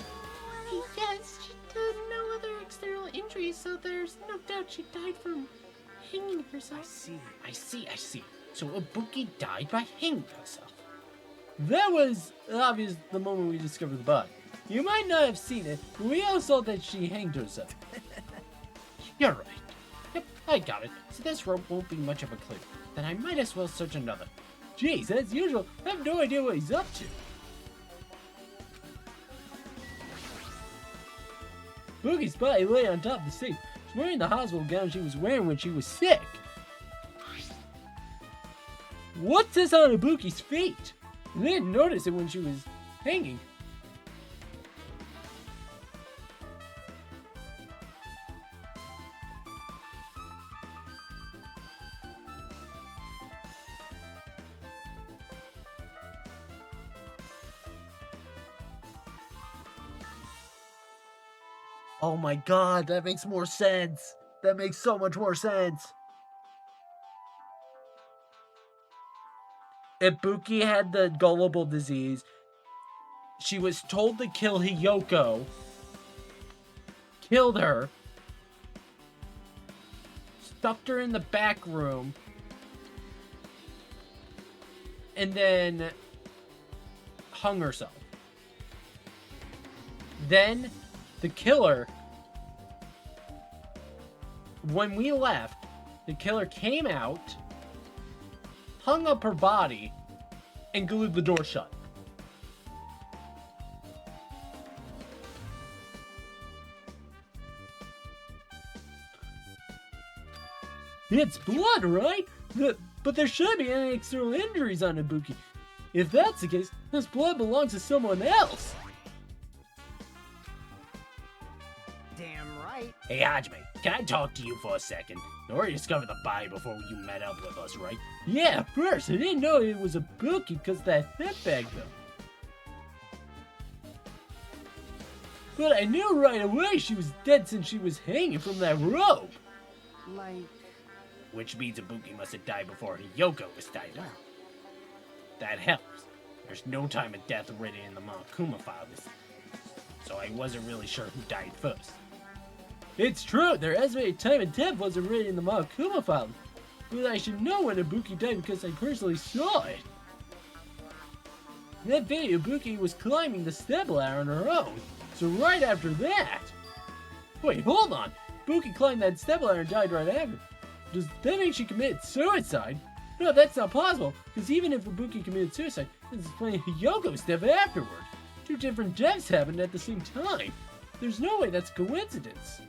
Yes, she had no other external injuries, so there's no doubt she died from hanging herself. I see. So Ibuki died by hanging herself. That was obvious the moment we discovered the body. You might not have seen it, but we all saw that she hanged herself. You're right. Yep, I got it. So this rope won't be much of a clue. Then I might as well search another. Jeez, as usual, I have no idea what he's up to. Boogie's body lay on top of the safe. She's wearing the hospital gown she was wearing when she was sick. What's this on Ibukie's feet? I didn't notice it when she was hanging. Oh my god, that makes more sense. That makes so much more sense. Ibuki had the gullible disease. She was told to kill Hiyoko. Killed her. Stuffed her in the back room. And then hung herself. Then the killer, when we left, the killer came out, hung up her body, and glued the door shut. It's blood, right? But there shouldn't be any external injuries on Ibuki. If that's the case, this blood belongs to someone else. Damn right. Hey, Hajime, can I talk to you for a second? You already discovered the body before you met up with us, right? Yeah, of course. I didn't know it was a Ibuki because of that hip bag, though. But I knew right away she was dead since she was hanging from that rope. Like, Which means Ibuki must have died before Hiyoko was tied up. That helps. There's no time of death written in the Monokuma files, so I wasn't really sure who died first. It's true, their estimated time of death wasn't written in the Monokuma file, but I should know when Ibuki died because I personally saw it. In that video, Ibuki was climbing the step ladder on her own, so right after that... Wait, hold on! Ibuki climbed that step ladder and died right after. Does that mean she committed suicide? No, that's not possible, because even if Ibuki committed suicide, this is playing Hiyoko's death afterward. Two different deaths happened at the same time. There's no way that's coincidence.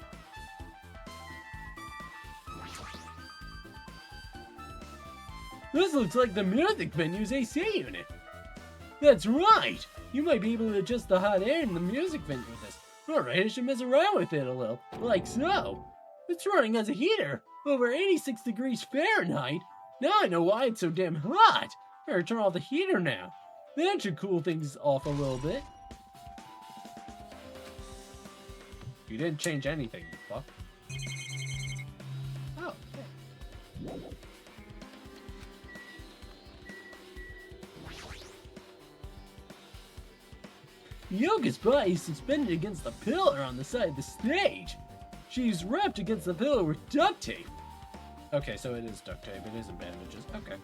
This looks like the music venue's AC unit. That's right! You might be able to adjust the hot air in the music venue with this. Alright, I should mess around with it a little. Like so. It's running as a heater. Over 86 degrees Fahrenheit. Now I know why it's so damn hot. Better turn off the heater now. That should cool things off a little bit. You didn't change anything, you fuck. Oh, okay. Yoga's body is suspended against the pillar on the side of the stage. She's wrapped against the pillar with duct tape. Okay, so it is duct tape, it isn't bandages. Okay.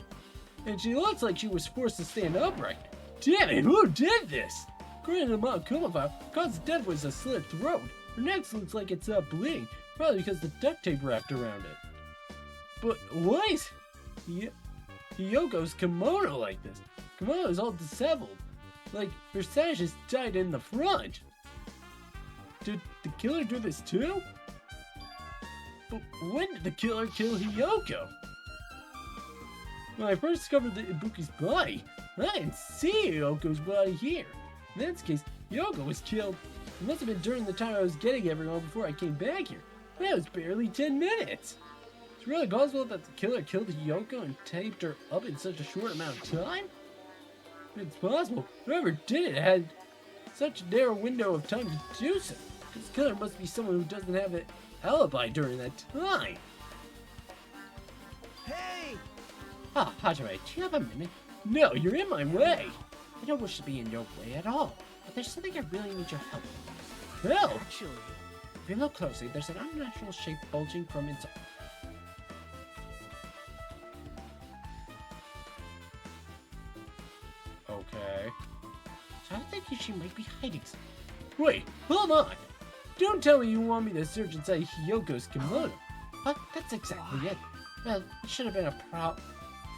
And she looks like she was forced to stand upright. Damn it, who did this? According to the Monokuma file, cause of death was a slit throat. Her neck looks like it's bleeding, probably because the duct tape wrapped around it. But why is Hiyoko's kimono like this? Kimono is all disheveled. Like, her sash is tied in the front. Did the killer do this too? But when did the killer kill Hiyoko? When I first discovered Ibuki's body, I didn't see Hiyoko's body here. In that case, Hiyoko was killed. It must have been during the time I was getting everyone before I came back here. That was barely 10 minutes. It's really possible that the killer killed Hiyoko and taped her up in such a short amount of time? It's possible. Whoever did it had such a narrow window of time to do so. This killer must be someone who doesn't have an alibi during that time. Hey! Ah, Hajime, do you have a minute? No, you're in my way. I don't wish to be in your way at all, but there's something I really need your help with. Help! Actually, If you look closely, there's an unnatural shape bulging from inside. Okay. So I think she might be hiding something. Wait, hold on. Don't tell me you want me to search inside Hiyoko's kimono. But that's exactly it. Well, it should have been a problem.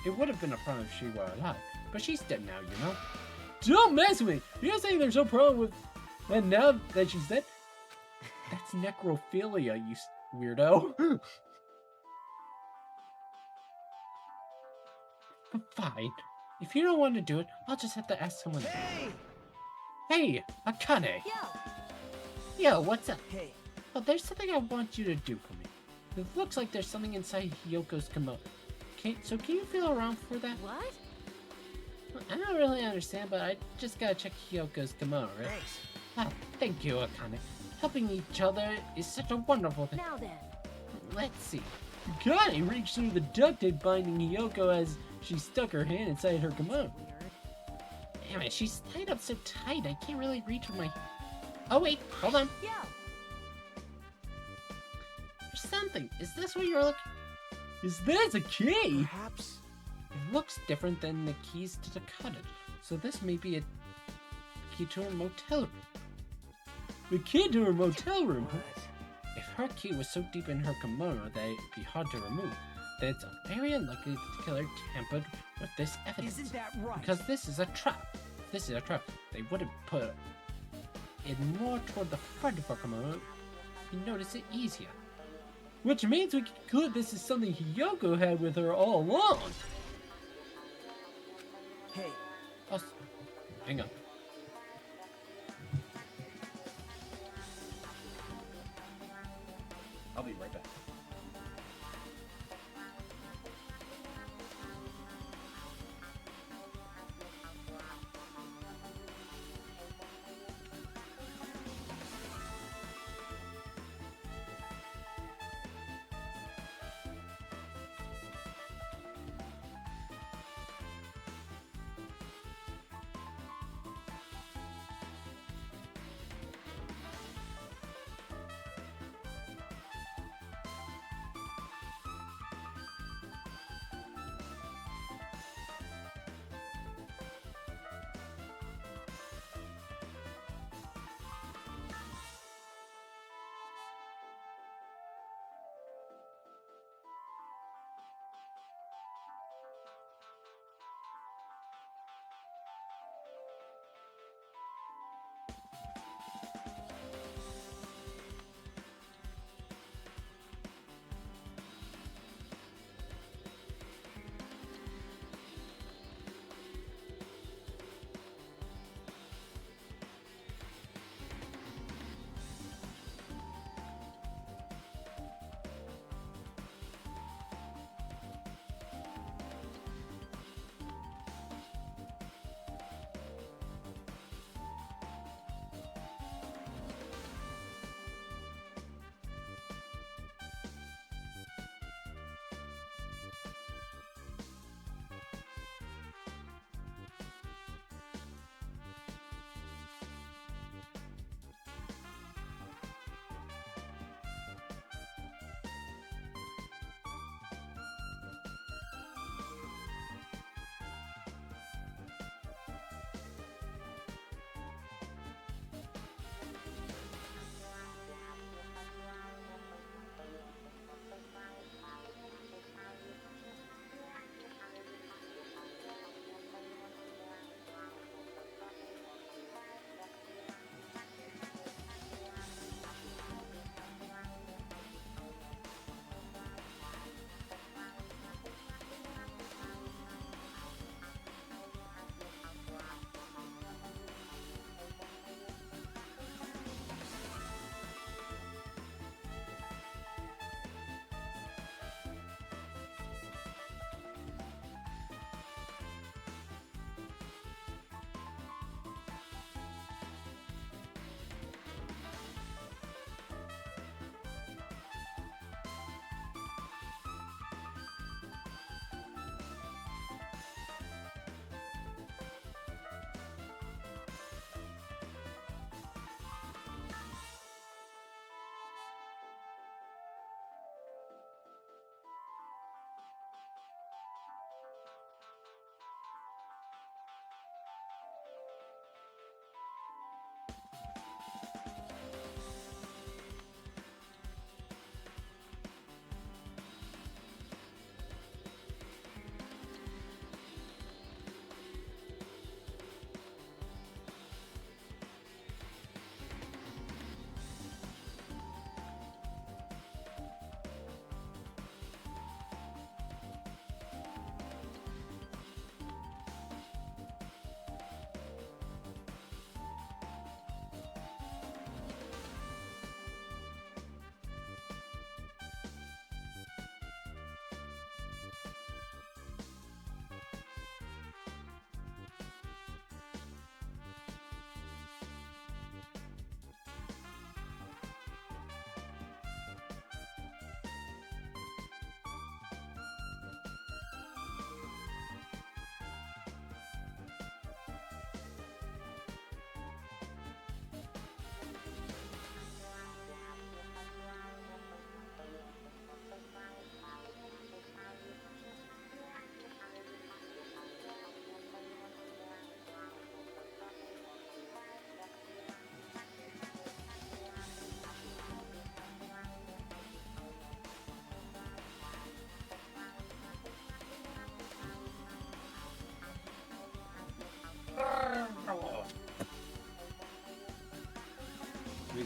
It would have been a problem if she were alive, but she's dead now, you know? Don't mess with me. You're saying there's no problem with... And now that she's dead... That's necrophilia, you weirdo. Fine. If you don't want to do it, I'll just have to ask someone else. hey! Hey, Akane. Yo, Yo, what's up? Hey, Well, there's something I want you to do for me. It looks like there's something inside Hiyoko's kimono. So can you feel around for that? what? I don't really understand, but I just gotta check Hiyoko's kimono, right? thanks. Ah, thank you, Akane. Helping each other is such a wonderful thing. Now then. Let's see. Kani reached through the duct tape binding Hiyoko as she stuck her hand inside her kimono. Weird. Damn it, she's tied up so tight, I can't really reach with my... Oh wait, hold on. Yo, There's something. Is this what you're looking... Is this a key? Perhaps. It looks different than the keys to the cottage. So this may be a key to a motel room. The key to her motel room. What? If her key was so deep in her kimono that it'd be hard to remove, then it's very unlikely that the killer tampered with this evidence. Isn't that right? Because this is a trap. If this is a trap, they wouldn't put it more toward the front of her kimono. You notice it easier. Which means we can conclude this is something Hiyoko had with her all along. Hey, Oh, hang on. I'll be right back.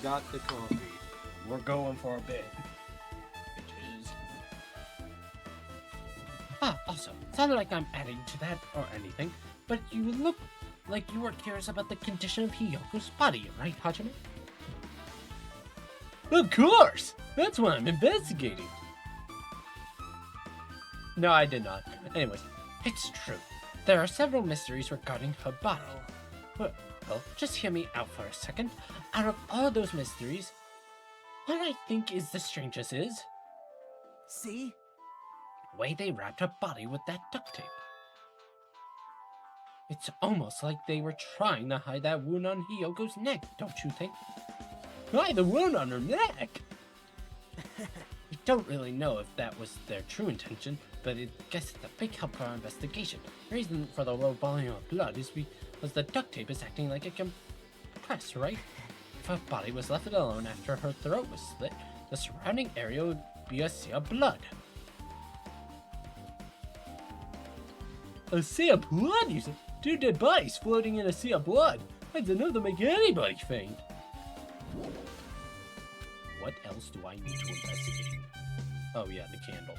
got the coffee. We're going for a bit. Bitches. Also, it's not like I'm adding to that or anything, but you look like you were curious about the condition of Hiyoko's body, right, Hajime? Of course! That's why I'm investigating. No, I did not. Anyways, It's true. There are several mysteries regarding her body. Well, just hear me out for a second. Out of all those mysteries, what I think is the strangest is See? the way they wrapped her body with that duct tape. It's almost like they were trying to hide that wound on Hiyoko's neck, don't you think? Hide the wound on her neck? We don't really know if that was their true intention, but I guess it's a big help for our investigation. The reason for the low volume of blood is because the duct tape is acting like a compressor, right? If her body was left alone after her throat was slit, the surrounding area would be a sea of blood. A sea of blood, you said? 2 dead bodies floating in a sea of blood. That's enough to make anybody faint. What else do I need to investigate? Oh yeah, the candle.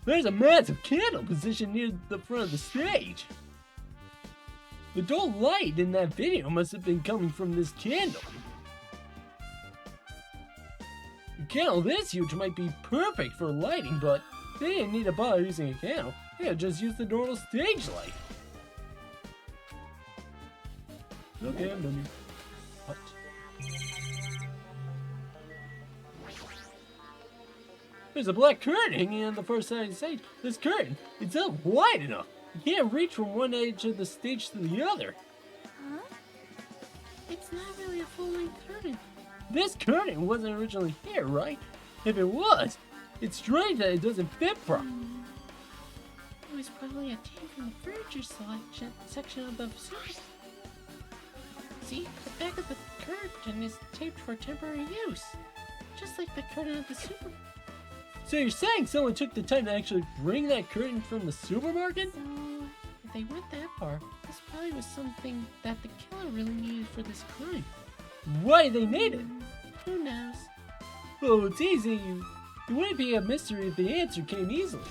There's a massive candle positioned near the front of the stage. The dull light in that video must have been coming from this candle. A candle this huge might be perfect for lighting, but they didn't need to bother using a candle. They could just use the normal stage light. Okay, I'm done here. What? There's a black curtain hanging on the first side of the stage. This curtain, it's not wide enough. You can't reach from one edge of the stage to the other. Huh? It's not really a full-length curtain. This curtain wasn't originally here, right? If it was, it's strange that it doesn't fit properly. It was probably a tape from the furniture section of the circus. See, the back of the curtain is taped for temporary use, just like the curtain of the supermarket. So you're saying someone took the time to actually bring that curtain from the supermarket? So, if they went that far, this probably was something that the killer really needed for this crime. Why they need it? Who knows? Well, it's easy. It wouldn't be a mystery if the answer came easily.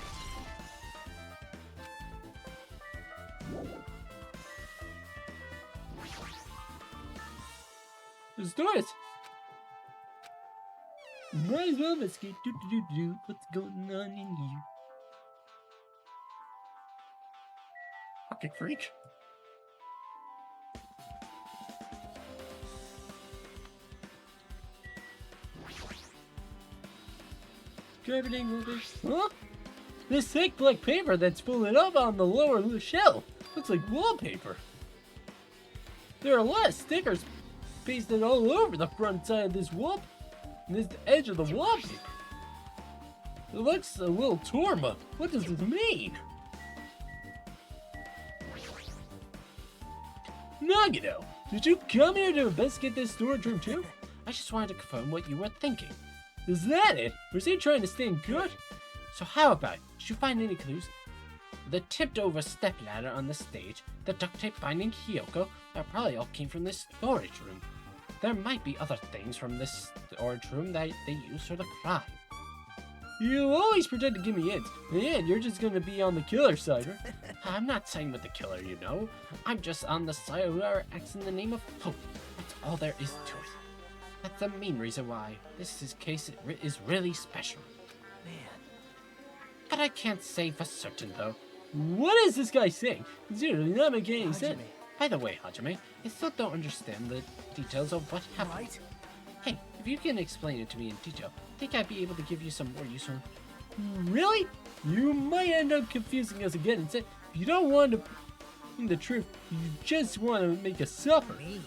Let's do it! Might as well investigate what's going on in here. fucking freak. Everything over. Huh? This thick black paper that's folded up on the lower shelf looks like wallpaper. There are a lot of stickers pasted all over the front side of this edge of the wallpaper. It looks a little torn, but what does this mean? Nagito, did you come here to investigate this storage room too? I just wanted to confirm what you were thinking. Is that it? Was he trying to stand good? So how about it? Did you find any clues? The tipped over stepladder on the stage, the duct tape binding Hiyoko, that probably all came from this storage room. There might be other things from this storage room that they used for the crime. You always pretend to give me hints, and you're just gonna be on the killer side, right? I'm not siding with the killer, you know. I'm just on the side of whoever acts in the name of hope. That's all there is to it. That's the main reason why this case is really special. Man. But I can't say for certain, though. What is this guy saying? It's usually not making any sense. By the way, Hajime, I still don't understand the details of what happened. Right? Hey, if you can explain it to me in detail, I think I'd be able to give you some more useful... Really? You might end up confusing us again and say, if you don't want to know the truth, you just want to make us suffer. Me.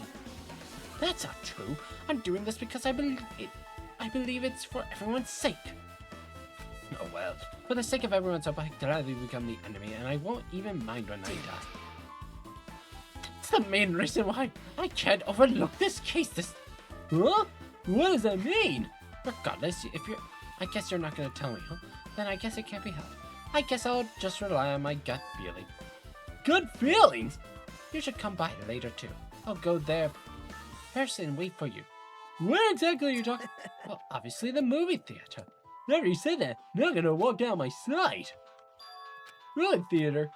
That's not true. I'm doing this because I believe it's for everyone's sake. Oh well, for the sake of everyone's hope, I gladly become the enemy, and I won't even mind when I die. That's the main reason why I can't overlook this case. Huh? What does that mean? Regardless, I guess you're not gonna tell me, huh? Then I guess it can't be helped. I guess I'll just rely on my gut feeling. Gut feelings? You should come by later too. I'll go there person and wait for you. Where exactly are you talking? Well, obviously the movie theater. Now you say that, now I'm gonna walk down my side. Really, theater?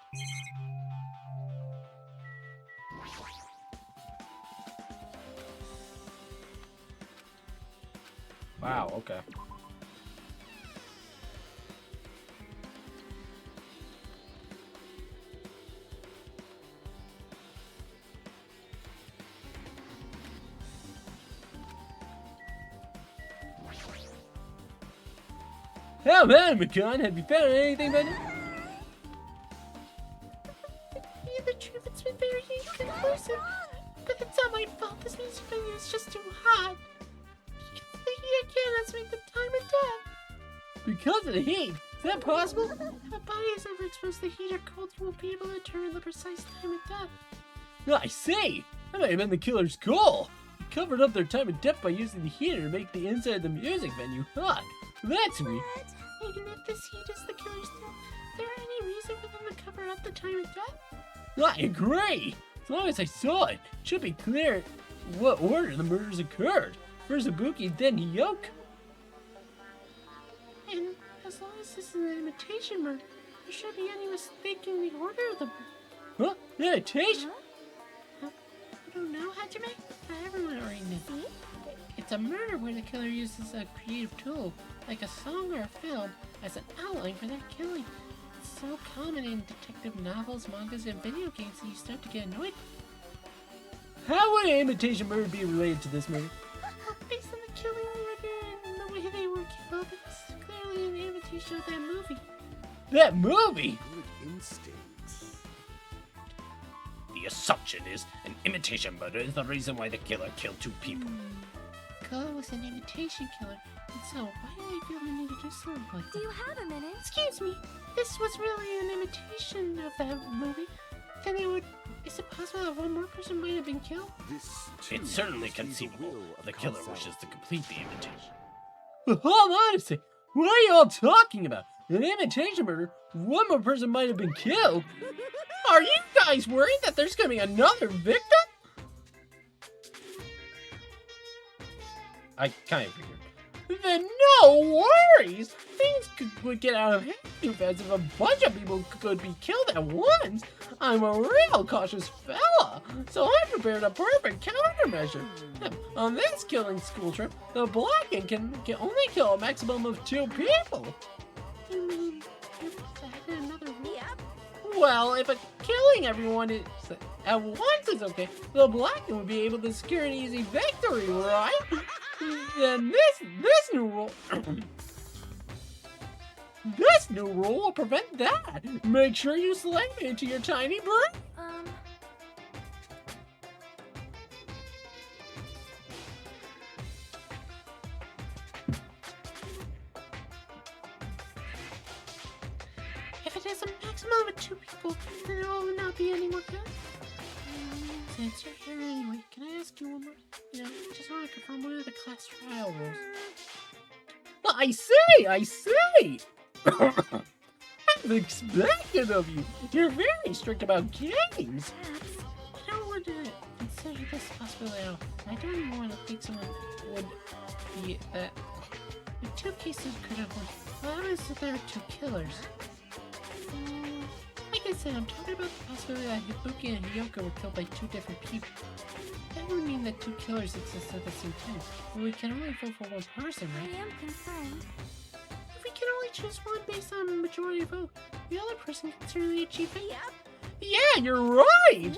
Wow, okay. How about it, McCon? Have you found anything by now? Yeah, the truth, it's been very inconclusive. But it's not my fault. This music venue is just too hot. Because the heat can't estimate the time of death. Because of the heat. Is that possible? If a body is ever exposed to heat or cold, you won't be able to determine the precise time of death. No, I see. That might have been the killer's goal. He covered up their time of death by using the heater to make the inside of the music venue hot. That's weird. Even if this heat is the killer's death, is there any reason for them to cover up the time of death? I agree. As long as I saw it, it should be clear what order the murders occurred. First Ibuki, then Hiyoko. And as long as this is an imitation murder, there shouldn't be any mistaking the order of the murder. Huh? Imitation? I don't know, Hajime. Everyone already knows. It's a murder where the killer uses a creative tool, like a song or a film, as an outline for their killing. It's so common in detective novels, mangas, and video games that you start to get annoyed. How would an imitation murder be related to this murder? Well, based on the killing order and the way they were killed, it's clearly an imitation of that movie. That movie? Good instincts. The assumption is an imitation murder is the reason why the killer killed 2 people. Killer was an imitation killer, and so why do they feel the need to do something like that? Do you have a minute? Excuse me, this was really an imitation of that movie. Then it would. Is it possible that one more person might have been killed? This too It's certainly must be the conceivable will of the killer causality. wishes to complete the imitation. Hold on a sec. What are you all talking about? An imitation murder? One more person might have been killed. Are you guys worried that there's gonna be another victim? I kind of figured. Then no worries! Things would get out of hand too fast if a bunch of people could be killed at once. I'm a real cautious fella, so I prepared a perfect countermeasure. On this killing school trip, the Blacken can only kill a maximum of 2 people. You mean if I had another rule? Yep. Well, if killing everyone is at once is okay, the Blacken would be able to secure an easy victory, right? Then this new rule this new rule will prevent that. Make sure you select me into your tiny brain. If it is a maximum of 2 people, then there will not be any more killing. Since you're here anyway, can I ask you one more? I just want to confirm what are the class trial rules? I say! I've expected of you. You're very strict about games. I don't want to consider this possibility at all. I don't even want to think someone would be that. If 2 cases could have won, what happens if there are 2 killers? Like I said, I'm talking about the possibility that Ibuki and Hiyoko were killed by 2 different people. That would mean that 2 killers exist at the same time. But we can only vote for 1 person, right? I am concerned. If we can only choose one based on majority vote, the other person can certainly achieve it. Yep. Yeah, you're right.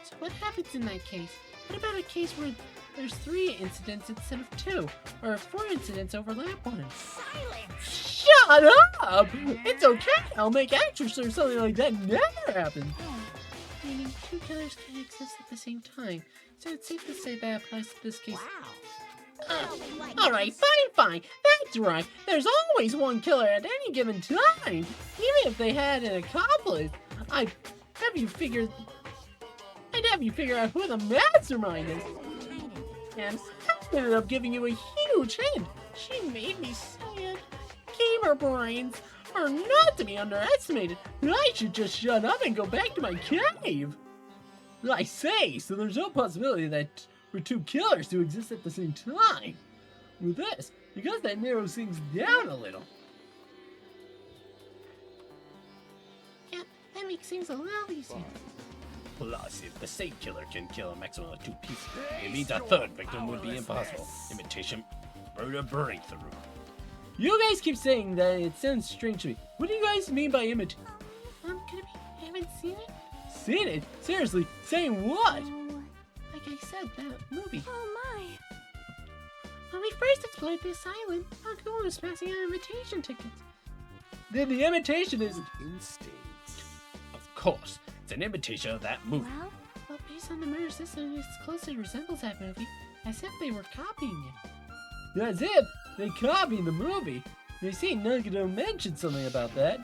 So what happens in that case? What about a case where there's 3 incidents instead of 2? Or 4 incidents overlap one? Silence. Shut up! It's okay. I'll make extra sure something like that never happens. Meaning 2 killers can exist at the same time. So it's safe to say that applies to this case. Alright, fine. That's right. There's always 1 killer at any given time. Even if they had an accomplice. I'd have you figure out who the mastermind is. And I ended up giving you a huge hint. She made me say it. Gamer brains are not to be underestimated. I should just shut up and go back to my cave. I say, so there's no possibility that for two killers to exist at the same time. With this, because that narrows things down a little. Yeah, that makes things a little easier. Plus, if the same killer can kill a maximum of 2 people, it means a third victim would be impossible. Imitation murder breakthrough. You guys keep saying that, it sounds strange to me. What do you guys mean by imitate? Could it be I haven't seen it? Seen it? Seriously, saying what? Oh, Like I said, that movie. oh my. When we first explored this island, Uncle was passing out invitation tickets. Then the imitation is... Instinct. Of course, it's an imitation of that movie. Well, based on the murder system, it closely resembles that movie, as if they were copying it. As if they copied the movie. You see, Nagano mentioned something about that.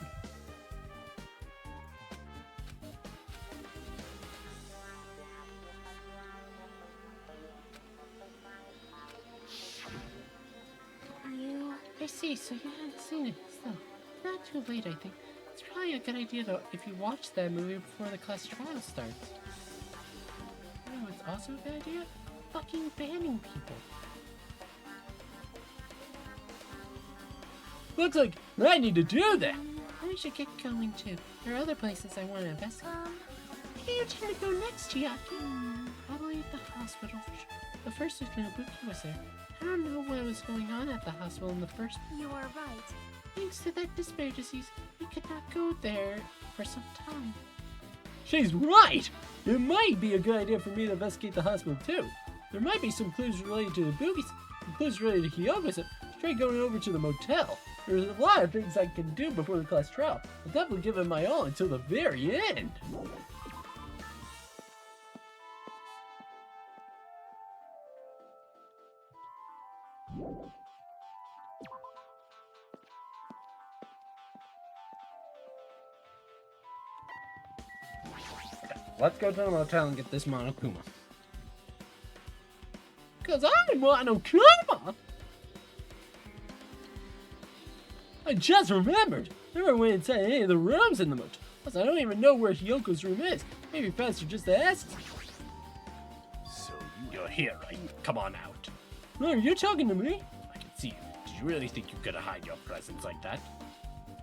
You. I see, so you haven't seen it. Still, not too late, I think. It's probably a good idea, though, if you watch that movie before the class trial starts. You know what's also a good idea? Fucking banning people. Looks like I need to do that. We should get going, too. There are other places I want to investigate. Where you tend to go next, Chiaki? Probably at the hospital for sure. The first is Nobuki was there. I don't know what was going on at the hospital in the first place. You are right. Thanks to that despair disease, we could not go there for some time. She's right. It might be a good idea for me to investigate the hospital too. There might be some clues related to the boobies, some clues related to Hyogo, so try going over to the motel. There's a lot of things I can do before the class trial. I'll definitely give it my all until the very end. Let's go to the motel and get this Monokuma. Cause I'm Monokuma! I just remembered! Never went inside any of the rooms in the motel. Plus, I don't even know where Hyoko's room is. Maybe faster just to ask. So You're here, right? Come on out. Are you talking to me? I can see you. Did you really think you could hide your presence like that?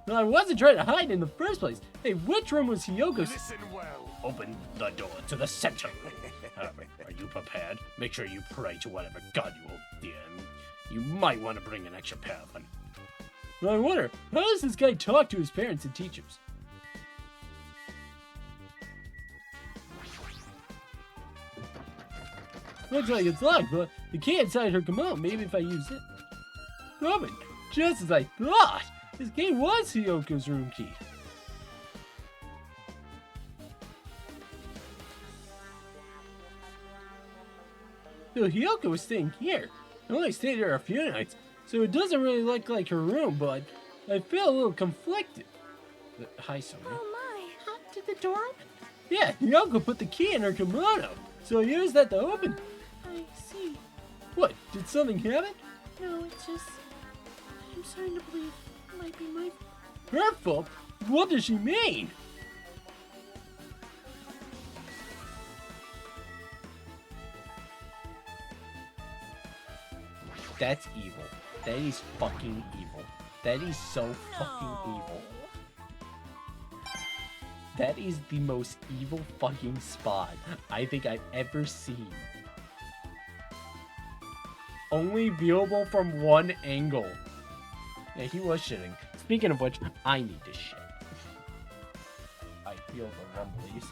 No, I wasn't trying to hide in the first place. Hey, which room was Hyoko's? listen well. Open the door to the center room. Are you prepared? Make sure you pray to whatever god you hold dear. You might want to bring an extra pair of them. I wonder, how does this guy talk to his parents and teachers? Looks like it's locked, but the key inside her kimono. Maybe if I use it. Open, just as I thought. This key was Hyoko's room key. So Hyoko was staying here. I only stayed here a few nights, so it doesn't really look like her room, but I feel a little conflicted. Hi, Sonia. Oh my. Huh? Did the door open? Yeah, Hyoko put the key in her kimono, so I used that to open. I see. What, did something happen? No, it's just... I'm starting to believe it might be my... Her fault? What does she mean? That's evil. That is fucking evil. That is so fucking evil. That is the most evil fucking spot I think I've ever seen. Only viewable from one angle. Yeah, he was shitting. Speaking of which, I need to shit. I feel the rumblies.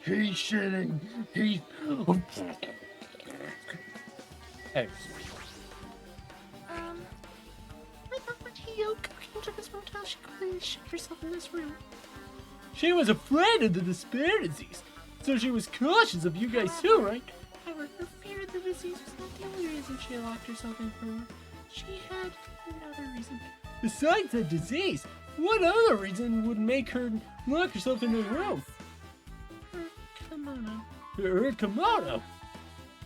He's shitting. He's... Hey, I thought when Hiyoko came to this motel, she completely shit herself in this room. She was afraid of the despair disease, so she was cautious of you guys too, right? However, her fear of the disease was not the only reason she locked herself in her room. She had another reason. Besides the disease, what other reason would make her lock herself in her room? Her kimono. Her kimono.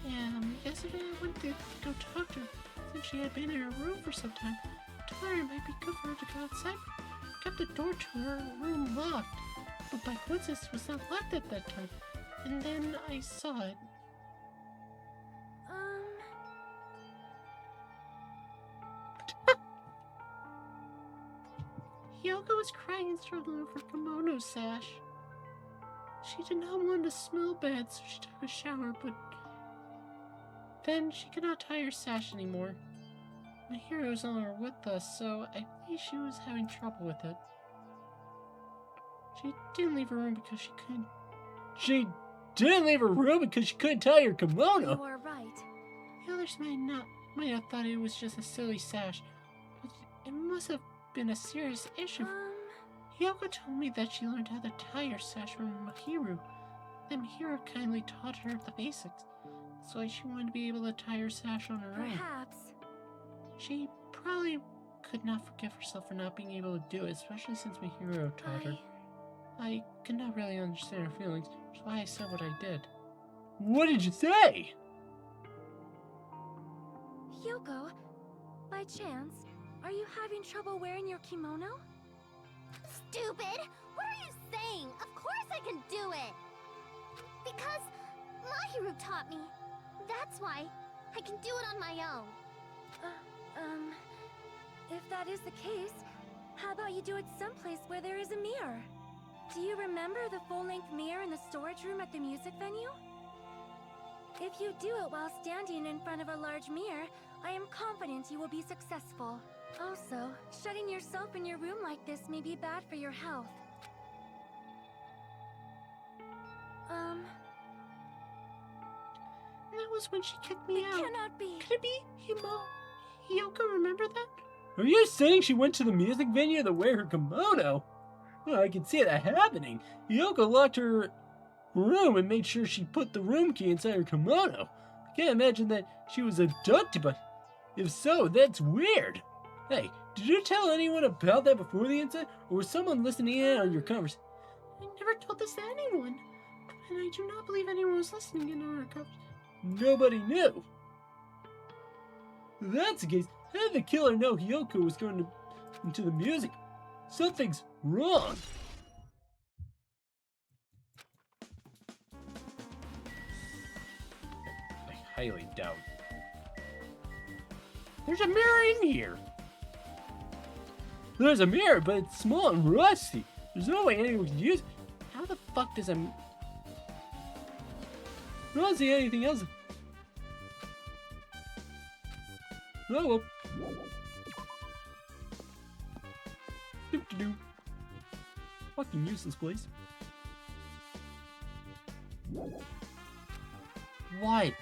Yeah, yesterday I went to go talk to her since she had been in her room for some time. I told her it might be good for her to go outside. I kept the door to her room locked, but by coincidence it was not locked at that time. And then I saw it. Hyoko was crying and struggling with her kimono sash. She did not want to smell bad, so she took a shower, but then she could not tie her sash anymore. My hero is no longer with us, so I believe she was having trouble with it. She didn't leave her room because she couldn't. She didn't leave her room because she couldn't tie her kimono. You are right. The others might have thought it was just a silly sash, but it must have been a serious issue. Hyoko told me that she learned how to tie her sash from Mahiru. Then Mahiru kindly taught her the basics, so she wanted to be able to tie her sash on her own. Perhaps. She probably could not forgive herself for not being able to do it, especially since Mahiru taught her. I could not really understand her feelings, which is why I said what I did. What did you say? Hyoko, by chance, are you having trouble wearing your kimono? Stupid! What are you saying? Of course I can do it! Because Mahiru taught me. That's why I can do it on my own. If that is the case, how about you do it someplace where there is a mirror? Do you remember the full-length mirror in the storage room at the music venue? If you do it while standing in front of a large mirror, I am confident you will be successful. Also, shutting yourself in your room like this may be bad for your health. That was when she kicked me out. Cannot be. Could it be Hyoko, remember that? Are you saying she went to the music venue to wear her kimono? Well, I can see that happening. Hyoko locked her room and made sure she put the room key inside her kimono. I can't imagine that she was abducted, but if so, that's weird. Hey, did you tell anyone about that before the incident, or was someone listening in on your conversation? I never told this to anyone, and I do not believe anyone was listening in on our conversation. Nobody knew. If that's the case, how did the killer know Hyoko was going into the music? Something's wrong. I highly doubt. There's a mirror in here. There's a mirror, but it's small and rusty. There's no way anyone could use it. How the fuck does a... I don't see anything else. Oh well. Doop-de-doo. Fucking useless place. What?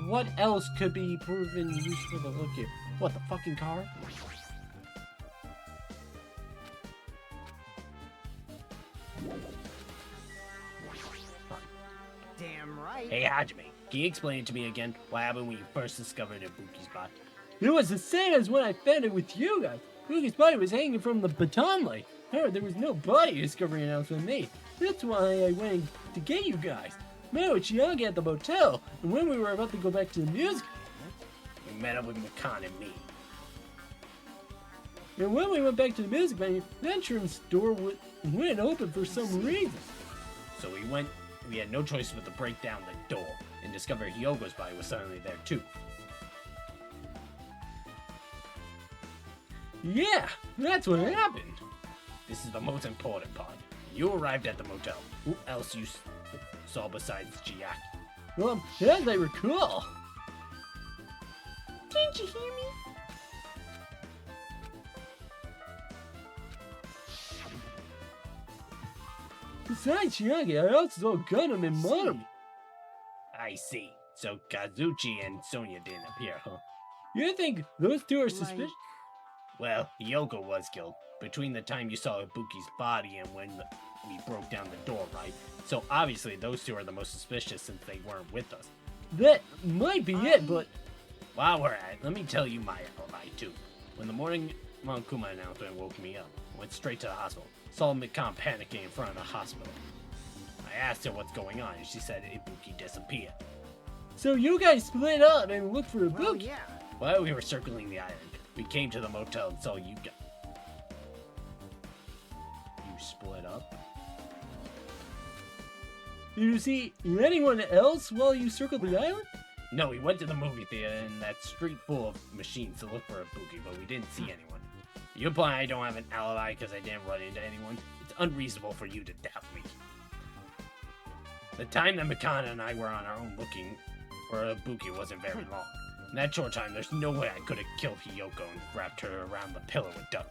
What else could be proven useful to look at? What, the fucking car? Damn right. Hey, Hajime, can you explain it to me again? What happened when you first discovered Ibuki's body? It was the same as when I found it with you guys. Boogie's body was hanging from the baton light. However, there was no body discovery announcement made. That's why I went to get you guys. Met with Chiaki at the motel, and when we were about to go back to the music, You met up with Makan and me. and when we went back to the music venue, the entrance door wouldn't open for some reason. So we had no choice but to break down the door and discover Hyogo's body was suddenly there too. Yeah, that's what happened. This is the most important part. You arrived at the motel. Who else you saw besides Chiaki? As I recall. Didn't you hear me? Besides Chiaki, I also saw Gundam and Mono. I see. So Kazuchi and Sonia didn't appear, huh? You think those two are suspicious? Well, Yoko was killed between the time you saw Ibuki's body and when we broke down the door, right? So obviously those two are the most suspicious since they weren't with us. That might be it, but While we're at it, let me tell you my alibi too. When the morning Monkuma announcement woke me up, I went straight to the hospital. Saw Mikon panicking in front of the hospital. I asked her what's going on and she said Ibuki disappeared. so you guys split up and looked for a Well, book. yeah. While we were circling the island, we came to the motel and saw you guys. You split up? Did you see anyone else while you circled the island? No, we went to the movie theater in that street full of machines to look for Ibuki, but we didn't see anyone. You imply I don't have an alibi because I didn't run into anyone? It's unreasonable for you to doubt me. The time that Mikana and I were on our own looking for Ibuki wasn't very long. In that short time, there's no way I could have killed Hiyoko and wrapped her around the pillar with duct.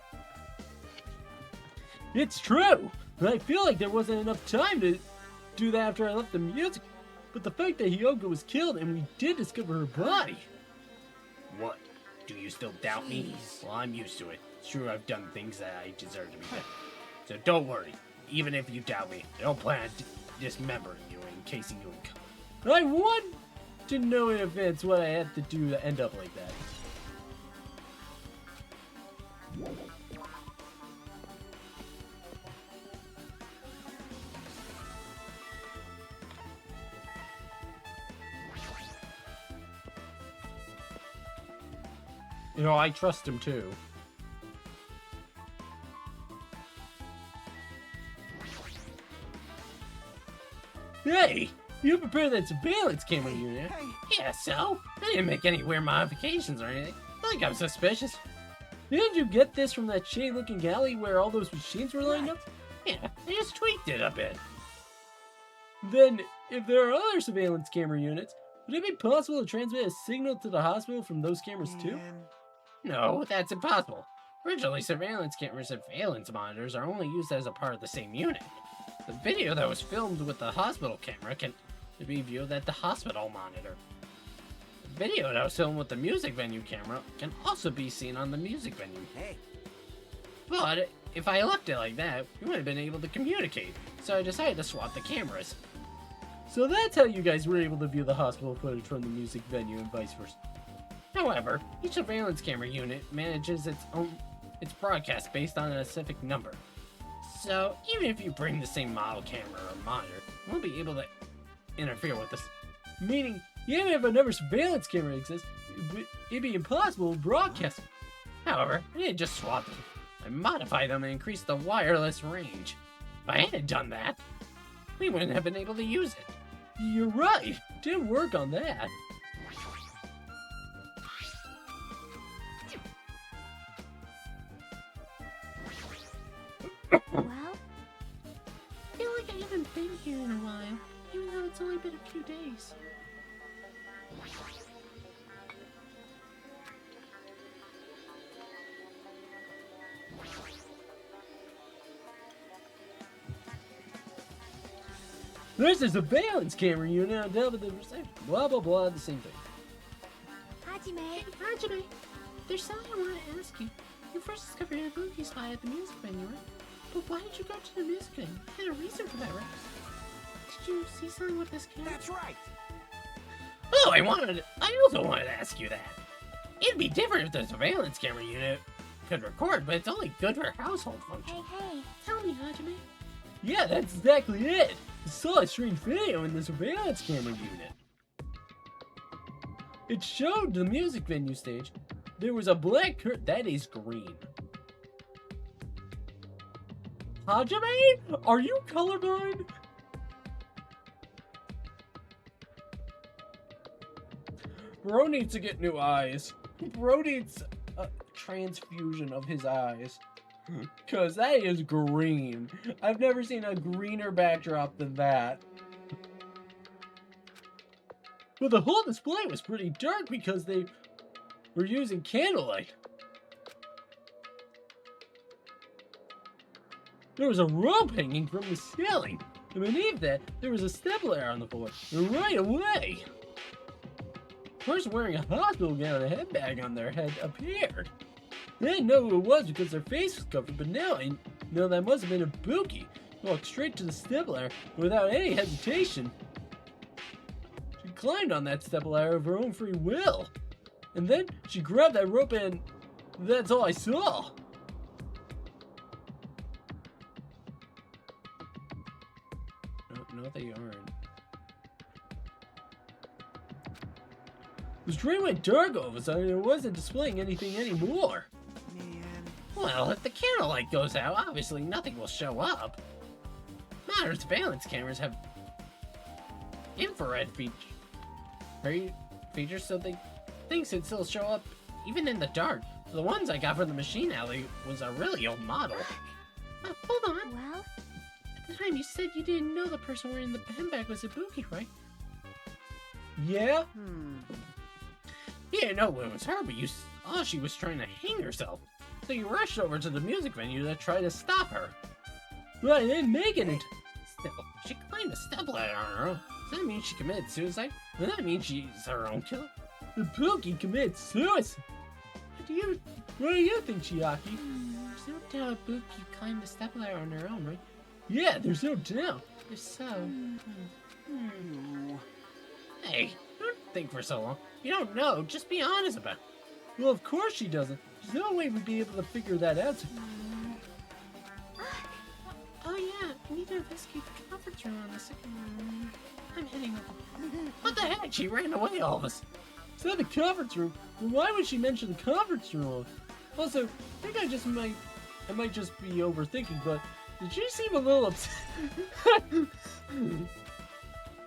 It's true! But I feel like there wasn't enough time to do that after I left the music. But the fact that Hiyoko was killed and we did discover her body. What? Do you still doubt me? Well, I'm used to it. Sure, I've done things that I deserve to be done. So don't worry. Even if you doubt me, I don't plan on dismembering you and encasing you in cotton. I want to know in advance what I had to do to end up like that. You know, I trust him too. Hey! You prepared that surveillance camera unit. Hey, Yeah, so? I didn't make any weird modifications or anything. Not like I'm suspicious. Didn't you get this from that shady-looking alley where all those machines were lined up? Yeah, I just tweaked it a bit. Then, if there are other surveillance camera units, would it be possible to transmit a signal to the hospital from those cameras too? man. No, that's impossible. Originally, surveillance cameras and surveillance monitors are only used as a part of the same unit. The video that was filmed with the hospital camera can be viewed at the hospital monitor. The video that was filmed with the music venue camera can also be seen on the music venue. Hey, But if I left it like that, we wouldn't have been able to communicate, so I decided to swap the cameras. So that's how you guys were able to view the hospital footage from the music venue and vice versa. However, each surveillance camera unit manages its broadcast based on a specific number. So even if you bring the same model camera or monitor, you won't be able to interfere with this. Meaning, even if another surveillance camera exists, it'd be impossible to broadcast. However, I didn't just swap them. I modified them and increased the wireless range. If I hadn't done that, we wouldn't have been able to use it. You're right. Didn't work on that. Well, I feel like I haven't been here in a while, even though it's only been a few days. There's a surveillance camera unit on top of the reception. Blah, blah, blah, the same thing. Hajime, Hey, Hajime, there's something I want to ask you. You first discovered Ibuki's spy at the music venue, right? But why did you go to the music venue? You had a reason for that, right? Did you see something with this camera? that's right. Oh, I also wanted to ask you that. It'd be different if the surveillance camera unit could record, but it's only good for household function. hey, Tell me, Hajime. Yeah, that's exactly it. I saw a strange video in the surveillance camera unit. It showed the music venue stage. There was a black curtain. That is green. Hajime? Are you colorblind? Bro needs to get new eyes. Bro needs a transfusion of his eyes. Cause that is green. I've never seen a greener backdrop than that. But the whole display was pretty dark because they were using candlelight. There was a rope hanging from the ceiling. And beneath that, there was a stepladder on the floor. And right away, a person wearing a hospital gown and a headbag on their head appeared. I didn't know who it was because their face was covered, but now I know that must have been Ibuki. She walked straight to the stepladder without any hesitation. She climbed on that stepladder of her own free will. And then she grabbed that rope and that's all I saw. No, they aren't. The screen went dark all of a sudden and it wasn't displaying anything anymore. Man. Well, if the candlelight goes out, obviously nothing will show up. Modern surveillance cameras have infrared features, so things can still show up even in the dark. The ones I got from the machine alley was a really old model. Hold on. Well, At the time you said you didn't know the person wearing the handbag was Ibuki, right? Yeah? You didn't know it was her, but you saw she was trying to hang herself. So you rushed over to the music venue to try to stop her. But I didn't make it. Still, she climbed a stepladder on her own. Does that mean she committed suicide? Does that mean she's her own killer? Ibuki committed suicide. What do you think, Chiaki? There's no doubt Ibuki climbed the stepladder on her own, right? Yeah, there's no doubt. If so... Hey, don't think for so long. You don't know, just be honest about it. Well, of course she doesn't. There's no way we'd be able to figure that out. Oh yeah, we need to investigate the conference room on the second room. I'm heading over. What the heck? She ran away all of us. Said the conference room. Well, why would she mention the conference room? Also, I think I might just be overthinking, but did she seem a little upset?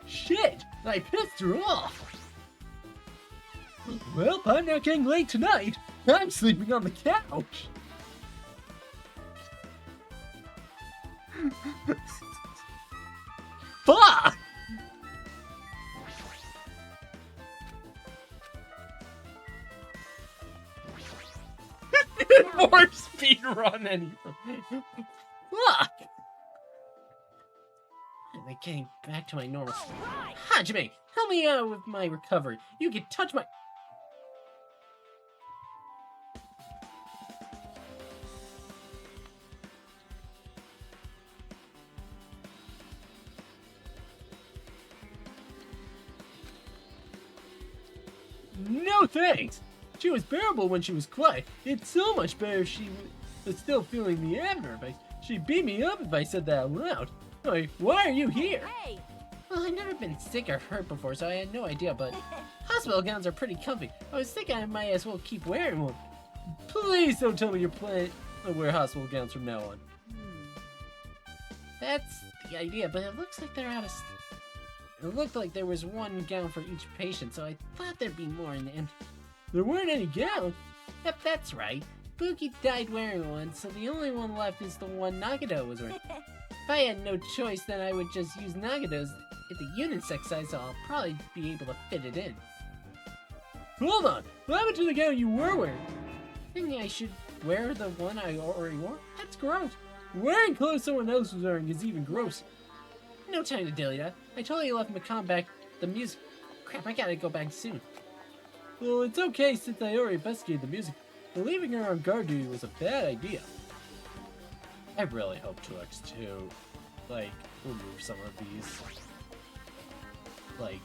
Shit! I pissed her off! Well, I'm not getting late tonight. I'm sleeping on the couch. Fuck! More speed run anything. Fuck! I'm getting back to my normal. Hajime, help me out with my recovery. You can touch my. No thanks! She was bearable when she was quiet. It's so much better if she was still feeling the aftereffects. She'd beat me up if I said that out loud. Like, why are you here? hey! Well, I've never been sick or hurt before, so I had no idea, but hospital gowns are pretty comfy. I was thinking I might as well keep wearing one. Please don't tell me you're planning to wear hospital gowns from now on. That's the idea, but it looks like they're out of. It looked like there was one gown for each patient, so I thought there'd be more in the end. There weren't any gowns. Yep, that's right. Buki died wearing one, so the only one left is the one Nagito was wearing. If I had no choice, then I would just use Nagito's at the unisex size, so I'll probably be able to fit it in. Hold on. What happened to the gown you were wearing? Thinking I should wear the one I already wore? That's gross. Wearing clothes someone else was wearing is even grosser. No time to dilly that. I totally left Macon back the music. Crap, I gotta go back soon. Well, it's okay since I already investigated the music. But leaving her on guard duty was a bad idea. I really hope 2X2, like, remove some of these, like,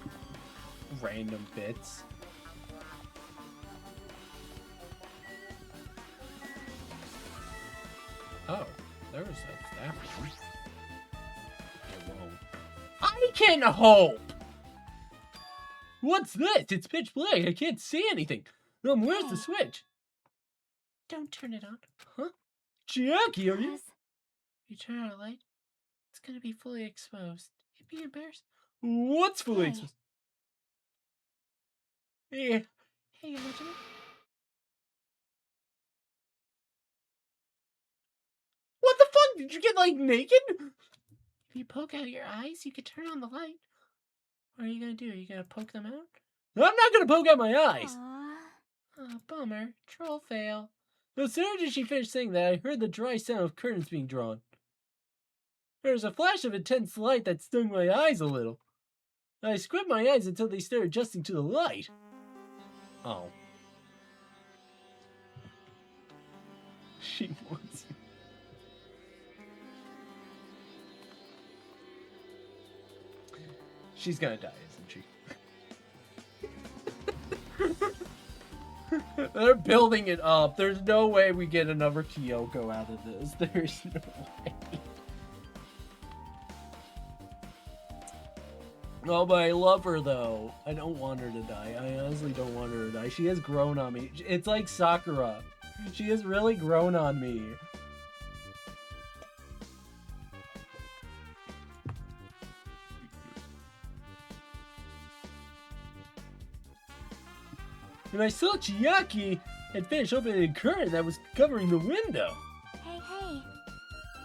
random bits. Oh, there's that one. It won't. I can hope! What's this? It's pitch black. I can't see anything. Where's the switch? Don't turn it on. Huh? Chiaki, are you? Yes. You turn on a light, it's gonna be fully exposed. You'd be embarrassed. What's fully Hey. exposed? Yeah. Hey, imagine it. What the fuck? Did you get, like, naked? If you poke out your eyes, you could turn on the light. What are you gonna do? Are you gonna poke them out? I'm not gonna poke out my eyes. Aw. Oh, bummer. Troll fail. No sooner did she finish saying that, I heard the dry sound of curtains being drawn. There was a flash of intense light that stung my eyes a little. I squint my eyes until they start adjusting to the light. Oh. She wants you. She's gonna die, isn't she? They're building it up. There's no way we get another Kyoko out of this. There's no way. Oh, but I love her, though. I don't want her to die. I honestly don't want her to die. She has grown on me. It's like Sakura. She has really grown on me. And I saw Chiaki had finished opening the curtain that was covering the window. Hey, hey.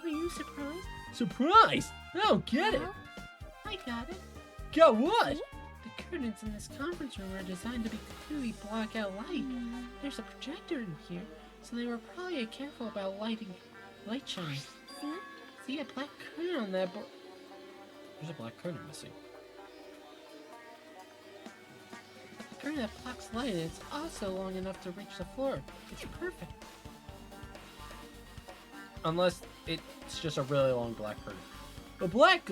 Are you surprised? Surprise! I don't get it. I got it. Got what? The curtains in this conference room are designed to be completely block out light. There's a projector in here, so they were probably careful about light shining. See a black curtain on that board? There's a black curtain missing. The curtain that blocks light, and it's also long enough to reach the floor. It's perfect. Unless it's just a really long black curtain. A black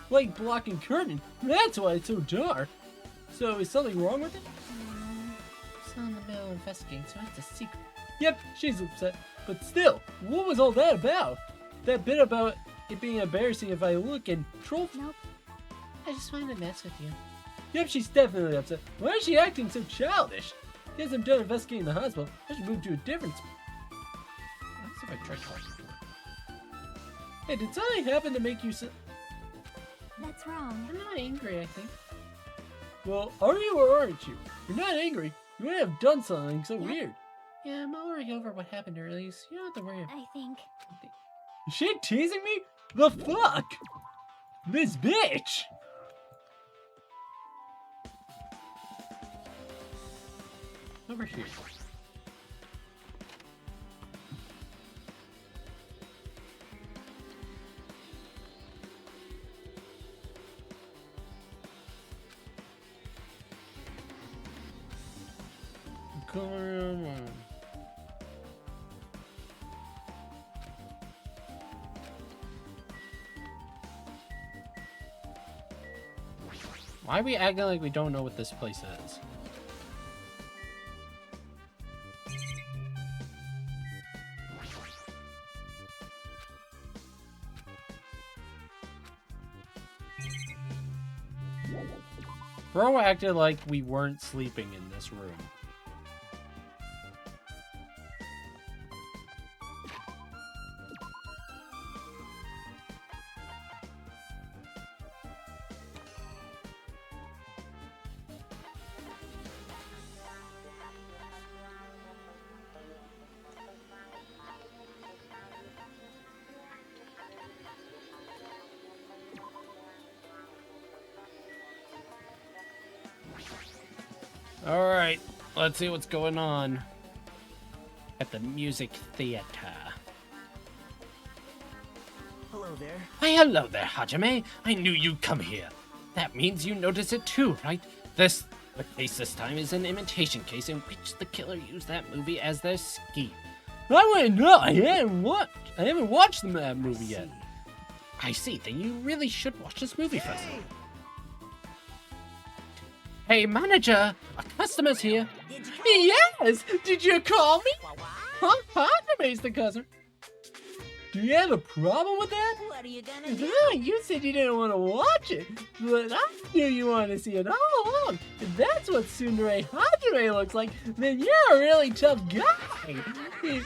light blocking curtain? That's why it's so dark. So is something wrong with it? Still in the middle of investigating, so it's a secret. Yep, she's upset. But still, what was all that about? That bit about it being embarrassing if I look and troll. Nope. I just wanted to mess with you. Yep, she's definitely upset. Why is she acting so childish? Guess I'm done investigating the hospital. I should move to a different spot. Let's see if I try talking to her. Hey, did something happen to make you so... That's wrong. I'm not angry, I think. Well, are you or aren't you? You're not angry. You would have done something so weird. Yeah, I'm already over what happened earlier, so you don't have to worry about I think. Is she teasing me? The fuck? This bitch! Over here. Come on. Why are we acting like we don't know what this place is? Bro acted like we weren't sleeping in this room. Alright, let's see what's going on at the music theater. Hello there. Why, hello there, Hajime. I knew you'd come here. That means you notice it too, right? The case this time is an imitation case in which the killer used that movie as their scheme. I wouldn't know. I haven't watched that movie yet. I see. Then you really should watch this movie first. Hey, manager! A customer's here. Yes! Did you call me? Huh? Hajime's the customer. Do you have a problem with that? What are you gonna do? No, you said you didn't want to watch it, but I knew you wanted to see it all along. If that's what Tsundere Hajime looks like, then you're a really tough guy. You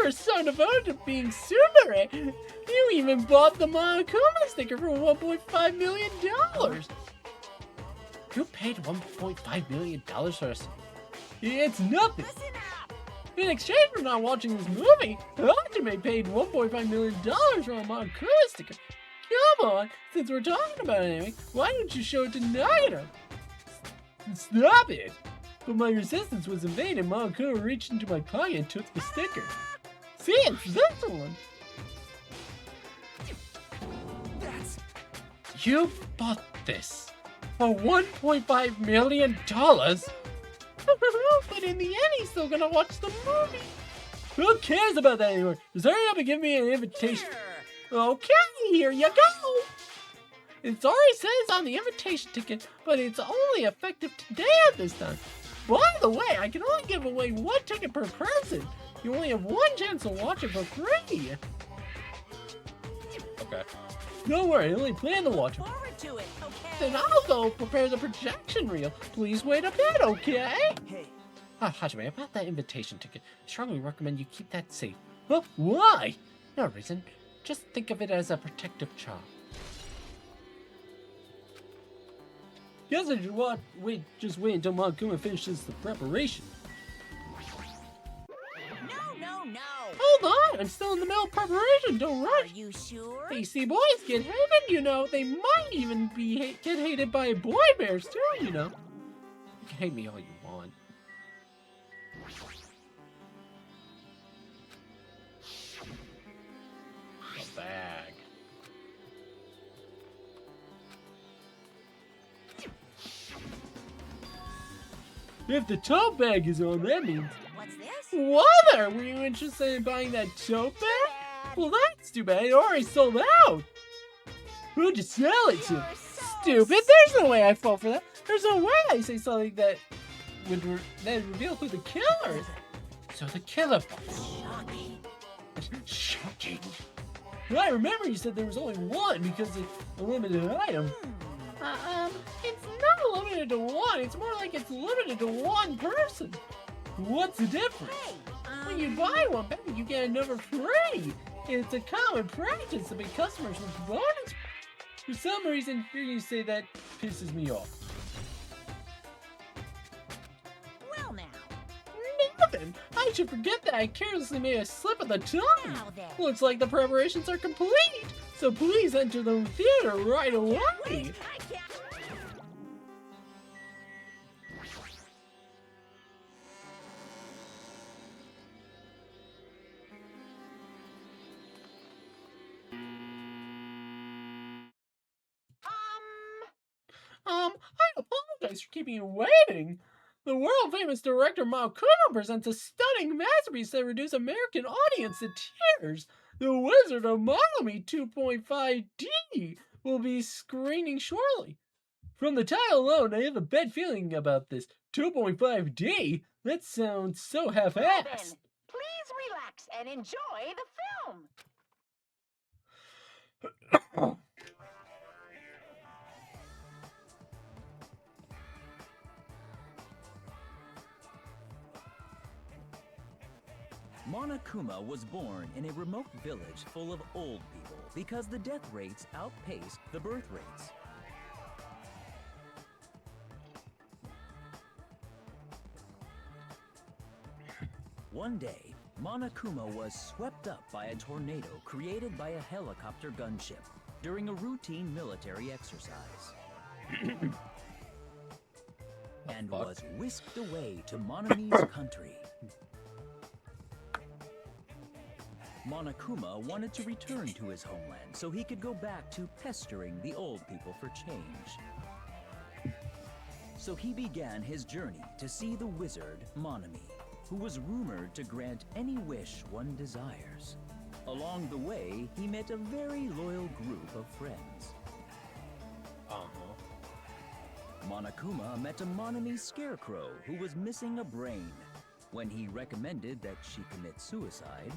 were so devoted to being Tsundere, you even bought the Monokuma sticker for $1.5 million. You paid $1.5 million for us. It's nothing. In exchange for not watching this movie, Hajime paid $1.5 million for a Monokuma sticker. Come on, since we're talking about it anyway, why don't you show it to Nagano? Stop it! But my resistance was in vain and Monokuma reached into my pocket and took the sticker. See, it's this one. You bought this for $1.5 million? But in the end, he's still gonna watch the movie. Who cares about that anymore? Just hurry up and give me an invitation. Okay, here you go. It already says on the invitation ticket, but it's only effective today at this time. By the way, I can only give away one ticket per person. You only have one chance to watch it for free. Okay. Don't worry, I only plan to watch it. Forward to it, okay? Then I'll go prepare the projection reel. Please wait a bit, okay? Hey, Hajime, about that invitation ticket, I strongly recommend you keep that safe. Huh? Why? No reason. Just think of it as a protective charm. Guess I should just wait until Monokuma finishes the preparation. No. Hold on, I'm still in the middle of preparation. Don't Are rush. you sure? Hasty boys get hated, you know. They might even be get hated by boy bears too, you know. You can hate me all you want. A bag. If the tote bag is on, that means... What's this? What there? Were you interested in buying that tote bag? Well, that's too bad. It already sold out. Who'd you sell it to? You're so Stupid. There's no way I fall for that. There's no way I say something that would reveal who the killer is. So the killer shocking. Shocking. Well, I remember you said there was only one because it's a limited item. It's not limited to one. It's more like it's limited to one person. What's the difference? Hey, When you buy one bag, you get another free. It's a common practice to make customers with bonus. For some reason, hearing you say that pisses me off. well now. Nothing. I should forget that I carelessly made a slip of the tongue. Now then. Looks like the preparations are complete. So please enter the theater right away. I can't. I apologize for keeping you waiting. The world-famous director Monokuma presents a stunning masterpiece that reduced American audience to tears. The Wizard of Monomi 2.5D will be screening shortly. From the title alone, I have a bad feeling about this. 2.5D? That sounds so Now then, half-assed. please relax and enjoy the film. Monokuma was born in a remote village full of old people because the death rates outpaced the birth rates. One day, Monokuma was swept up by a tornado created by a helicopter gunship during a routine military exercise. And was whisked away to Monomi's country. Monokuma wanted to return to his homeland so he could go back to pestering the old people for change. So he began his journey to see the wizard Monomi, who was rumored to grant any wish one desires. Along the way, he met a very loyal group of friends. Monokuma met a Monomi scarecrow who was missing a brain. When he recommended that she commit suicide,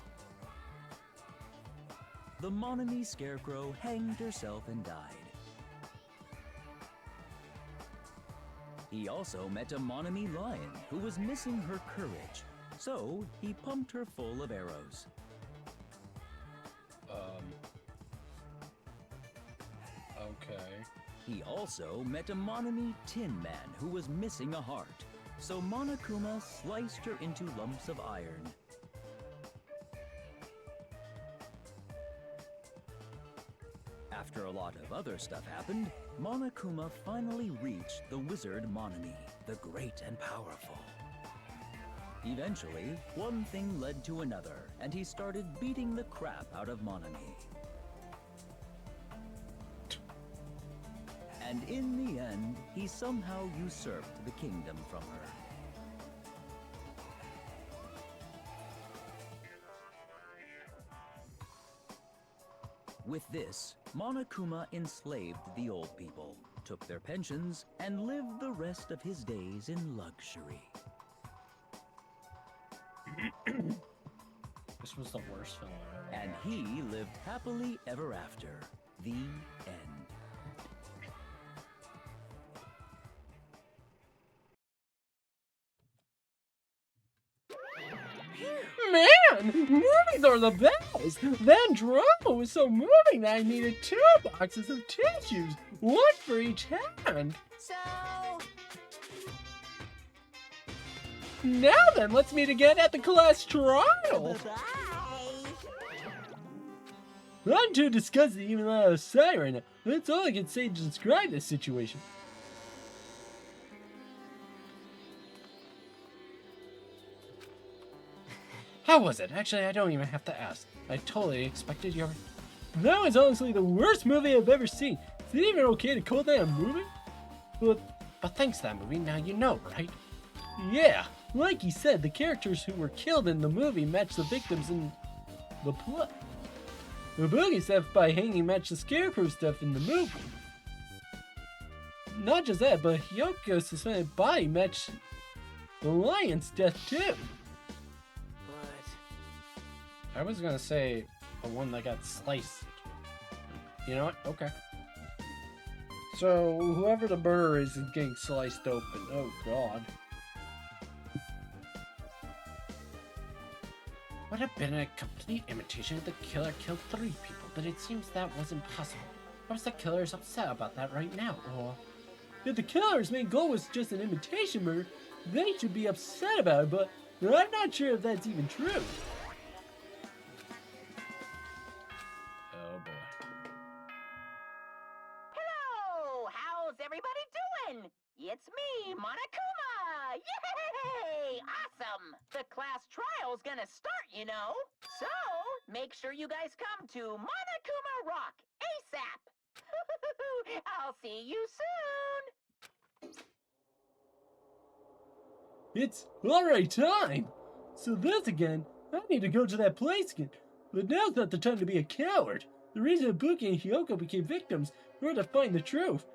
the Monomi scarecrow hanged herself and died. He also met a Monomi lion who was missing her courage, so he pumped her full of arrows. Okay. He also met a Monomi tin man who was missing a heart, so Monokuma sliced her into lumps of iron. After a lot of other stuff happened, Monokuma finally reached the wizard Monomi, the great and powerful. Eventually, one thing led to another, and he started beating the crap out of Monomi. And in the end, he somehow usurped the kingdom from her. With this, Monokuma enslaved the old people, took their pensions, and lived the rest of his days in luxury. This was the worst film I've ever And watched. he lived happily ever after. The end. Man, movies are the best. That drama was so moving that I needed 2 boxes of tissues, one for each hand. So, Now then, let's meet again at the class trial. bye. I'm too disgusted to even let out a sigh right now. That's all I can say to describe this situation. How was it? Actually, I don't even have to ask. I totally expected your... That was honestly the worst movie I've ever seen. Is it even okay to call that a movie? But thanks to that movie, now you know, right? Yeah, like he said, the characters who were killed in the movie match the victims in the play. The boogie stuff by hanging matched the scarecrow stuff in the movie. Not just that, but Hyoko's suspended body matched the lion's death too. I was gonna say the one that got sliced. You know what? Okay. So whoever the murderer is getting sliced open. Oh god. Would have been a complete imitation if the killer killed 3 people, but it seems that wasn't possible. Perhaps the killer is upset about that right now, or... If the killer's main goal was just an imitation murder, they should be upset about it, but I'm not sure if that's even true. Oh boy. Hello! How's everybody doing? It's me, Monokuma! Yay! Awesome! The class trial's gonna start, you know. So, make sure you guys come to Monokuma Rock ASAP! I'll see you soon! It's alright time! So this again, I need to go to that place again. But now's not the time to be a coward. The reason Ibuki and Hyoko became victims were to find the truth.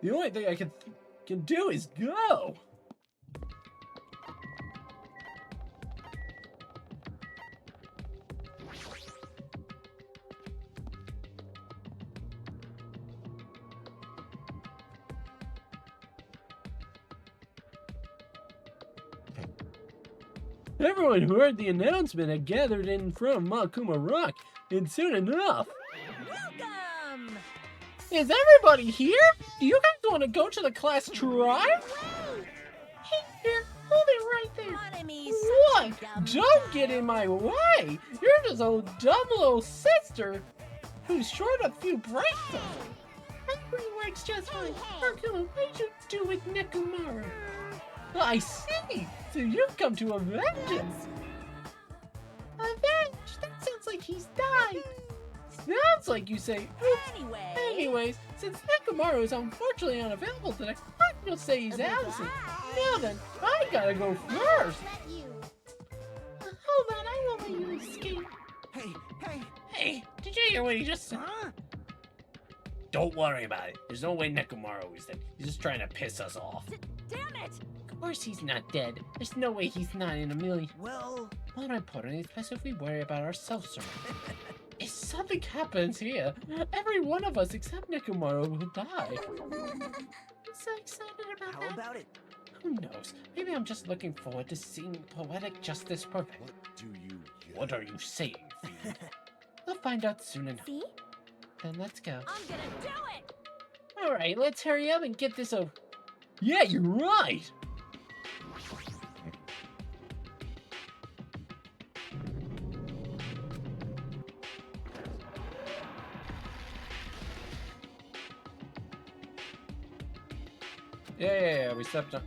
The only thing I can do is go! Everyone who heard the announcement had gathered in front of Monokuma Rock, and soon enough... Welcome! Is everybody here? Do you guys want to go to the class trial? Hey there, hold it right there. Monomy's What? Don't get in my way! You're just a dumb little sister who's short a few breaks off. Hungry works just fine. Monokuma, what did you do with Nekomaru? I see! So you've come to vengeance! Avenge? That sounds like he's died. Sounds like you say, oops. Anyway... Anyways, since Nekomaru is unfortunately unavailable today, I'm gonna say he's absent. Now then, I gotta go first! Let you. Hold on, I won't let you escape. Hey, did you hear what he just said? Don't worry about it. There's no way Nekomaru is dead. He's just trying to piss us off. Damn it! Of course he's not dead. There's no way he's not in a million. Well, More importantly, it's best if we worry about ourselves, sir. If something happens here, every one of us except Nekomaru will die. I'm so excited about how that. about it? Who knows? Maybe I'm just looking forward to seeing poetic justice perfect. What do you get? What are you saying, Fiend? We'll find out soon enough. See? Then let's go. I'm gonna do it! Alright, let's hurry up and get this over. Yeah, you're right! Yeah, we stepped up.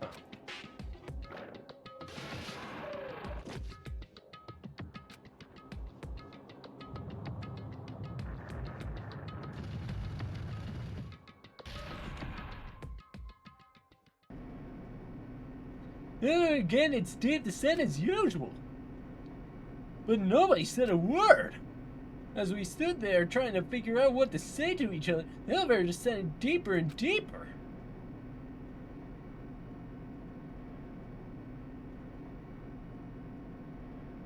Oh. And again, it stayed the same as usual. But nobody said a word. As we stood there trying to figure out what to say to each other, the elevator descended deeper and deeper.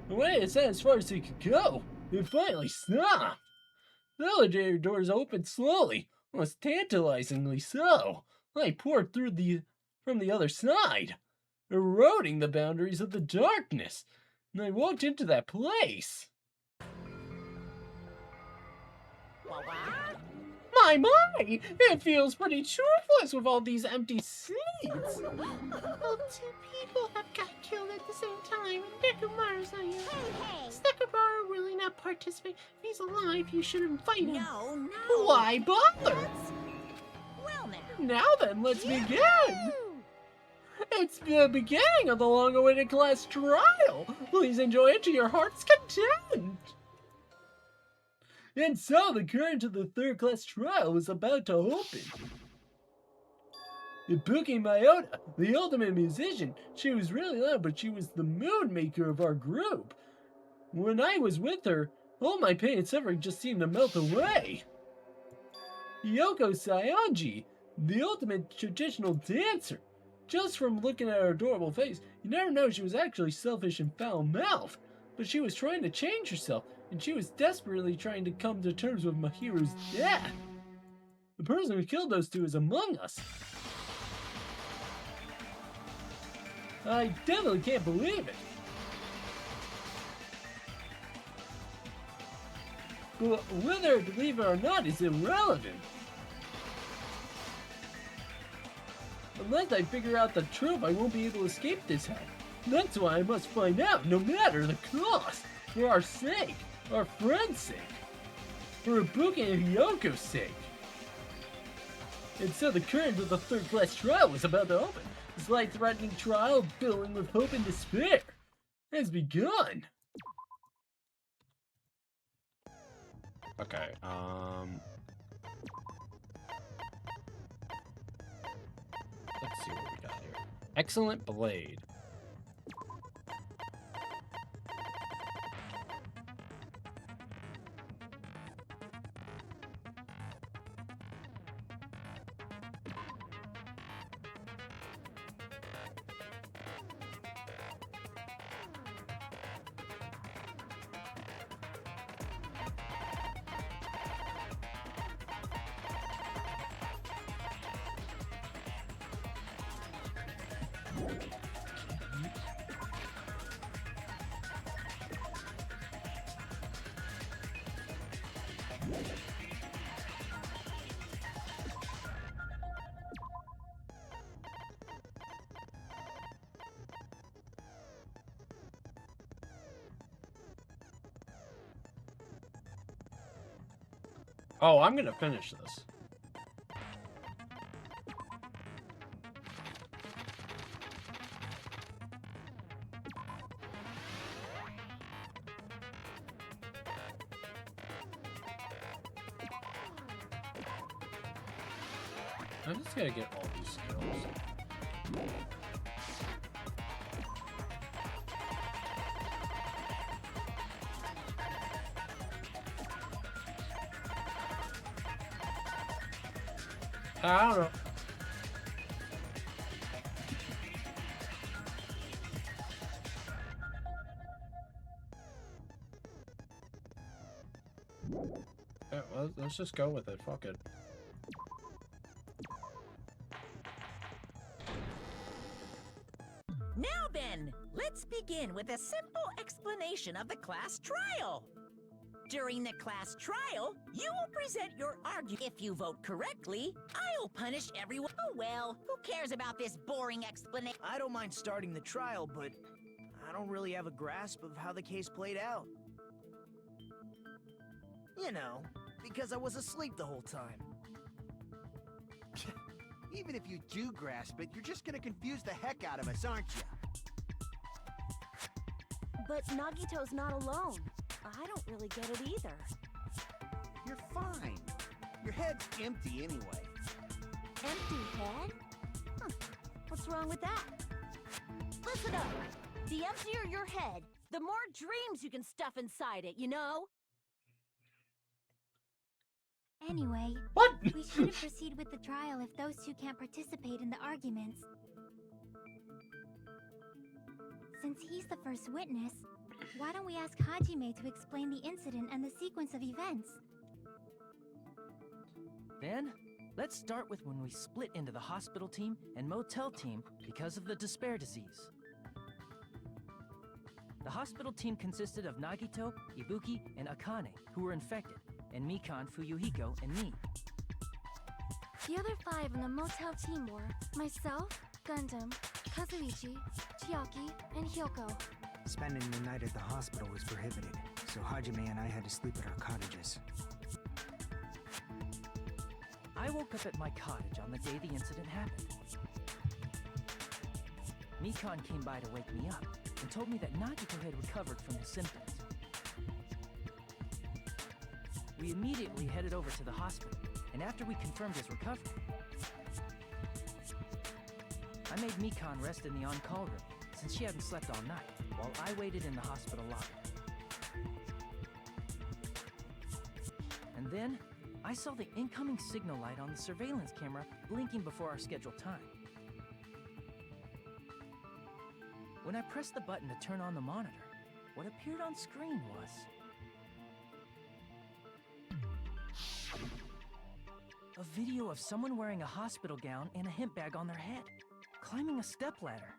And when it descended as far as it could go, it finally stopped. The elevator doors opened slowly, almost tantalizingly so. Light poured through from the other side, eroding the boundaries of the darkness. And I walked into that place. My, it feels pretty toothless with all these empty seats. Well, 2 people have got killed at the same time, and Nekomaru's not here. Hey! Nekomaru really not participate. If he's alive, you should invite him. No. Why bother? Well, now. Now then, let's begin. It's the beginning of the long-awaited class trial. Please enjoy it to your heart's content. And so the curtain to the third class trial was about to open. Ibuki Mayota, the ultimate musician, she was really loud, but she was the mood maker of our group. When I was with her, all my pain and suffering just seemed to melt away. Yoko Saionji, the ultimate traditional dancer. Just from looking at her adorable face, you never know she was actually selfish and foul-mouthed. But she was trying to change herself, and she was desperately trying to come to terms with Mahiru's death. The person who killed those 2 is among us. I definitely can't believe it. But whether I believe it or not is irrelevant. Unless I figure out the truth, I won't be able to escape this hell. That's why I must find out, no matter the cost. For our sake, our friend's sake, for Ibuki and Hyoko's sake. And so the curtain of the third class trial was about to open. This life-threatening trial, billowing with hope and despair, has begun. Okay, let's see what we got here. Excellent blade. Oh, I'm gonna finish this. I'm just gonna get all these skills. I don't know. Yeah, well, let's just go with it. Fuck it. Now then, let's begin with a simple explanation of the class trial. During the class trial, you will present your argument. If you vote correctly, I'll punish everyone. Oh well, who cares about this boring explanation? I don't mind starting the trial, but I don't really have a grasp of how the case played out. You know, because I was asleep the whole time. Even if you do grasp it, you're just gonna confuse the heck out of us, aren't you? But Nagito's not alone. I don't really get it either. You're fine. Your head's empty anyway. Empty head? Huh. What's wrong with that? Listen up. The emptier your head, the more dreams you can stuff inside it, you know? Anyway, What? we shouldn't proceed with the trial if those two can't participate in the arguments. Since he's the first witness, why don't we ask Hajime to explain the incident and the sequence of events? Then, let's start with when we split into the hospital team and motel team because of the despair disease. The hospital team consisted of Nagito, Ibuki, and Akane, who were infected, and Mikan, Fuyuhiko, and me. The other 5 on the motel team were myself, Gundam, Kazuichi, Chiaki, and Hyoko. Spending the night at the hospital was prohibited, so Hajime and I had to sleep at our cottages. I woke up at my cottage on the day the incident happened. Mikan came by to wake me up and told me that Nagito had recovered from his symptoms. We immediately headed over to the hospital, and after we confirmed his recovery, I made Mikan rest in the on-call room, since she hadn't slept all night, while I waited in the hospital lobby. And then, I saw the incoming signal light on the surveillance camera blinking before our scheduled time. When I pressed the button to turn on the monitor, what appeared on screen was... a video of someone wearing a hospital gown and a hemp bag on their head, climbing a stepladder.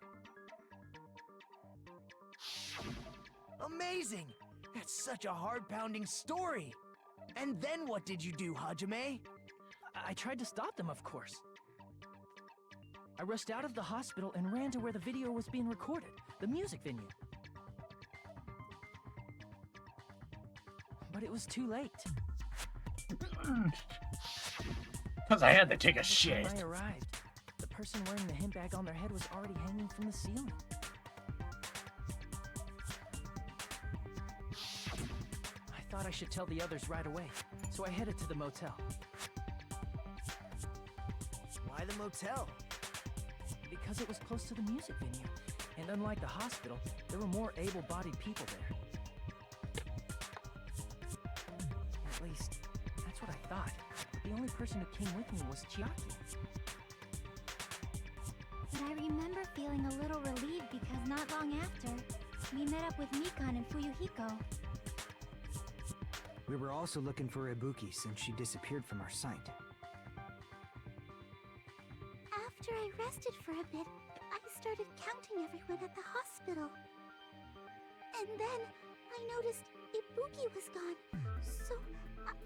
Amazing! That's such a heart-pounding story! And then what did you do, Hajime? I tried to stop them, of course. I rushed out of the hospital and ran to where the video was being recorded, the music venue. But it was too late. Because I had to take a By the shit. time I arrived, the person wearing the hemp bag on their head was already hanging from the ceiling. I thought I should tell the others right away, so I headed to the motel. Why the motel? Because it was close to the music venue, and unlike the hospital, there were more able-bodied people there. At least, that's what I thought. But the only person who came with me was Chiaki. But I remember feeling a little relieved because not long after, we met up with Mikan and Fuyuhiko. We were also looking for Ibuki since she disappeared from our sight. After I rested for a bit, I started counting everyone at the hospital. And then I noticed Ibuki was gone. So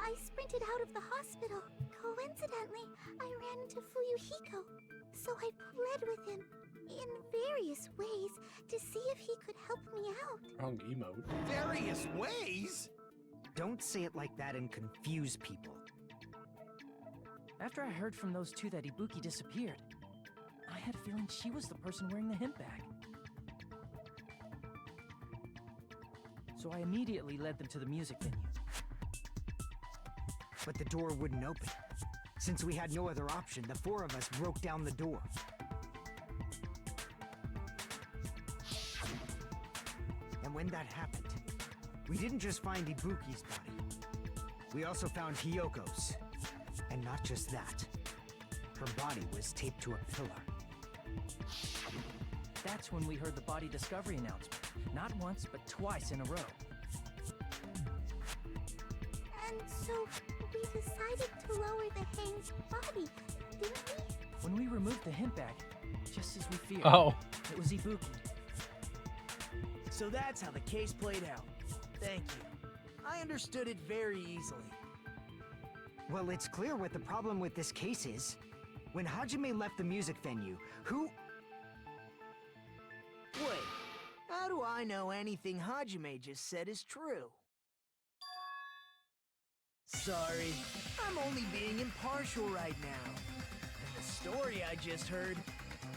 I sprinted out of the hospital. Coincidentally, I ran into Fuyuhiko. So I pled with him in various ways to see if he could help me out. Wrong emote. Various ways? Don't say it like that and confuse people. After I heard from those two that Ibuki disappeared, I had a feeling she was the person wearing the hemp bag. So I immediately led them to the music venue. But the door wouldn't open. Since we had no other option, the 4 of us broke down the door. And when that happened, we didn't just find Ibuki's body. We also found Hyoko's. And not just that. Her body was taped to a pillar. That's when we heard the body discovery announcement. Not once, but twice in a row. And so we decided to lower the hanged body, didn't we? When we removed the hemp bag, just as we feared, Oh. it was Ibuki. So that's how the case played out. Thank you. I understood it very easily. Well, it's clear what the problem with this case is. When Hajime left the music venue, who... Wait, how do I know anything Hajime just said is true? Sorry, I'm only being impartial right now. And the story I just heard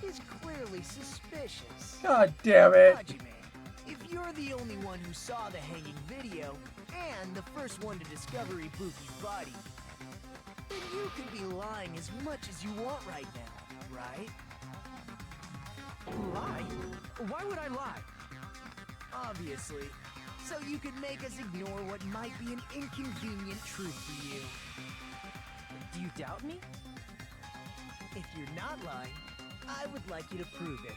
is clearly suspicious. God damn it. Hajime, if you're the only one who saw the hanging video, and the first one to discover Ibuki's body, then you could be lying as much as you want right now, right? Lie? Why would I lie? Obviously. So you can make us ignore what might be an inconvenient truth for you. Do you doubt me? If you're not lying, I would like you to prove it.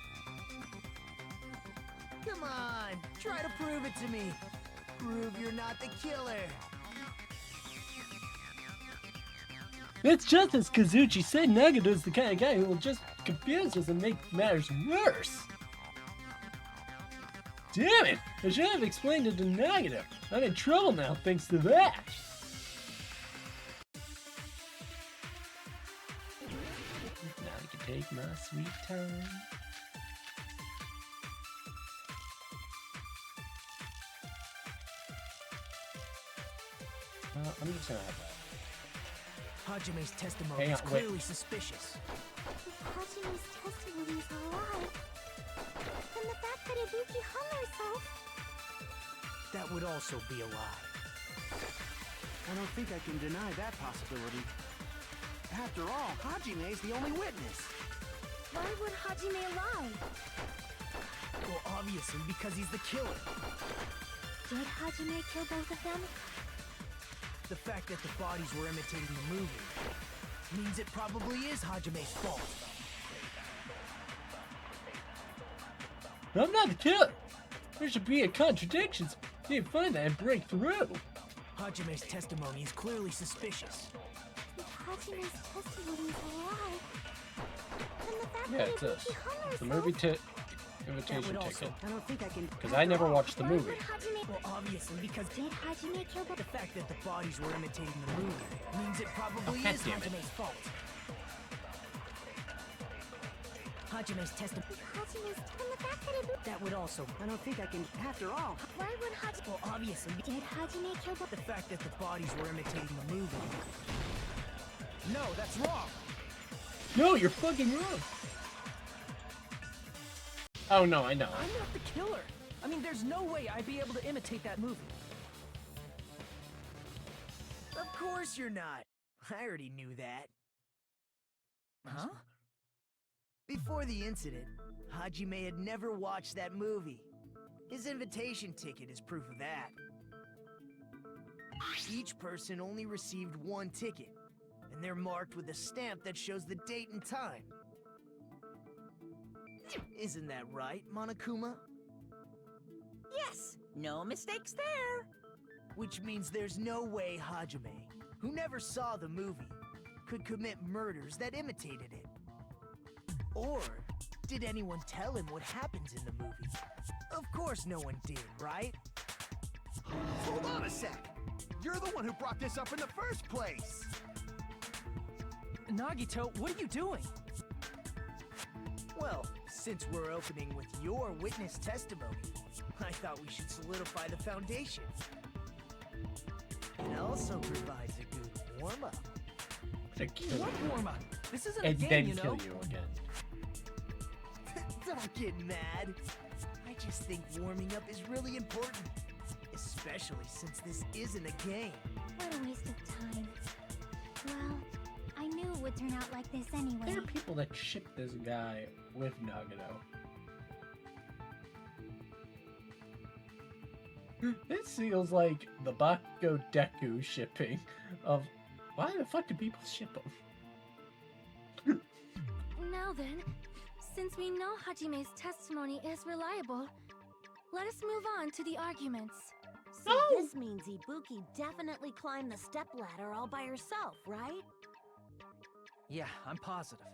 Come on, try to prove it to me. Prove you're not the killer. It's just as Kazuchi said, Nagato's the kind of guy who will just confuse us and make matters worse. Damn it! I should have explained it to Nagato. I'm in trouble now thanks to that. Now I can take my sweet time. I'm just gonna have that. Hajime's testimony is clearly suspicious. If Hajime's testimony is a lie, then the fact that Ibuki hung herself... That would also be a lie. I don't think I can deny that possibility. After all, Hajime is the only witness. Why would Hajime lie? Well, obviously, because he's the killer. Did Hajime kill both of them? The fact that the bodies were imitating the movie means it probably is Hajime's fault. I'm not the killer. There should be a contradiction. You can find that and break through. Hajime's testimony is clearly suspicious. If Hajime's testimony is a lie, then the fact Yeah, that it's this. Ibuki hung herself... The movie invitation ticket. I don't think I can. Because I never watched the movie. Well, obviously, because Did Hajime kill both... the fact that the bodies were imitating the movie means it probably God is damn it. Hajime's fault. Hajime's testimony. Hajime's... And the fact that Ibuki... That would also. I don't think I can. After all, Why would Hajime... Well, obviously, Did Hajime kill both... the fact that the bodies were imitating the movie. No, that's wrong. No, you're fucking wrong. Oh no, I know. I'm not the killer. I mean, there's no way I'd be able to imitate that movie. Of course you're not. I already knew that. Huh? Before the incident, Hajime had never watched that movie. His invitation ticket is proof of that. Each person only received one ticket, and they're marked with a stamp that shows the date and time. Isn't that right, Monokuma? Yes, no mistakes there. Which means there's no way Hajime, who never saw the movie, could commit murders that imitated it. Or did anyone tell him what happens in the movie? Of course no one did, right? hold on a sec. You're the one who brought this up in the first place. Nagito, what are you doing? Well, since we're opening with your witness testimony, I thought we should solidify the foundation. It also provides a good warm-up. To kill What you. warm-up? This isn't a And game, then you know? kill you again. Don't get mad. I just think warming up is really important. Especially since this isn't a game. What a waste of time. Well, I knew it would turn out like this anyway. There are people that ship this guy with Nagato. This feels like the Bako Deku shipping of why the fuck do people ship them? Now then, since we know Hajime's testimony is reliable, let us move on to the arguments. So this means Ibuki definitely climbed the stepladder all by herself, right? Yeah, I'm positive.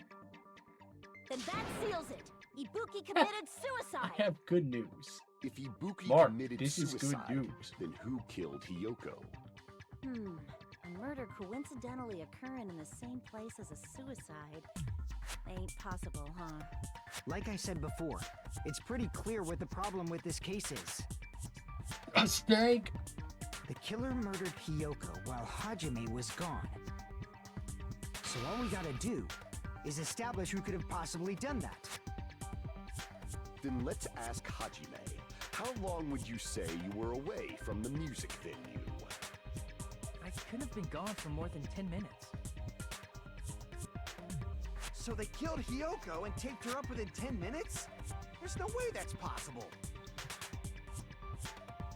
Then that seals it. Ibuki committed suicide. I have good news. If Ibuki Mark, committed this is good suicide, news. then who killed Hiyoko? A murder coincidentally occurring in the same place as a suicide ain't possible, huh? Like I said before, it's pretty clear what the problem with this case is. A snake? The killer murdered Hiyoko while Hajime was gone. So all we gotta do is establish who could have possibly done that. Then let's ask Hajime. How long would you say you were away from the music venue? I couldn't have been gone for more than 10 minutes. So they killed Hiyoko and taped her up within 10 minutes? There's no way that's possible.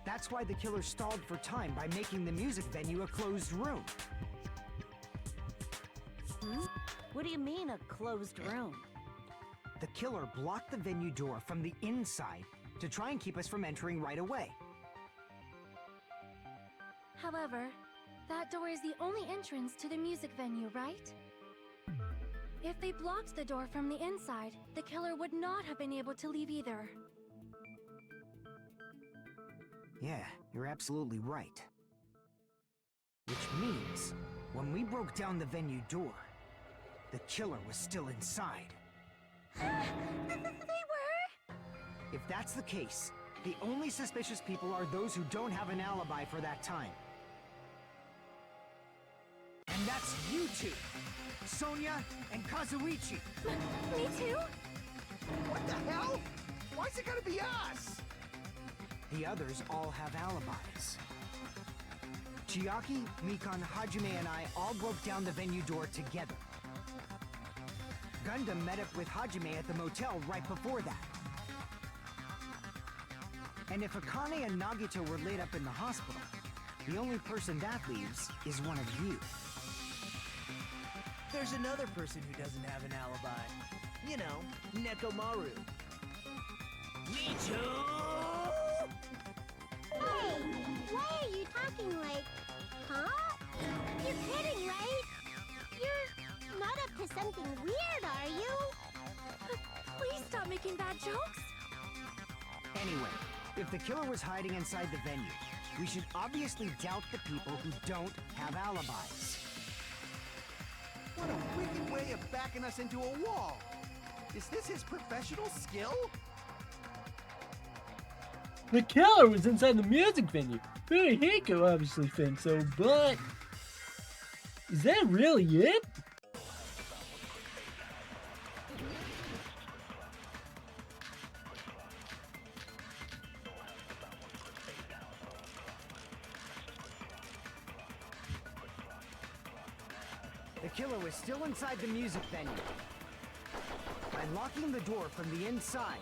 That's why the killer stalled for time by making the music venue a closed room. Hmm? What do you mean, a closed room? The killer blocked the venue door from the inside to try and keep us from entering right away. However, that door is the only entrance to the music venue, right? If they blocked the door from the inside, the killer would not have been able to leave either. Yeah, you're absolutely right. Which means, when we broke down the venue door, the killer was still inside. They were? If that's the case, the only suspicious people are those who don't have an alibi for that time. And that's you two, Sonia and Kazuichi. Me too? What the hell? Why's it gotta be us? The others all have alibis. Chiaki, Mikan, Hajime, and I all broke down the venue door together. Gundam met up with Hajime at the motel right before that. And if Akane and Nagito were laid up in the hospital, the only person that leaves is one of you. There's another person who doesn't have an alibi. You know, Nekomaru. Me too! Hey, why are you talking like, huh? You're kidding, right? You're not up to something weird, are you? Please stop making bad jokes. Anyway, if the killer was hiding inside the venue, we should obviously doubt the people who don't have alibis. What a wicked way of backing us into a wall. Is this his professional skill? The killer was inside the music venue. Hiko obviously thinks so, but is that really it? The killer was still inside the music venue. By locking the door from the inside,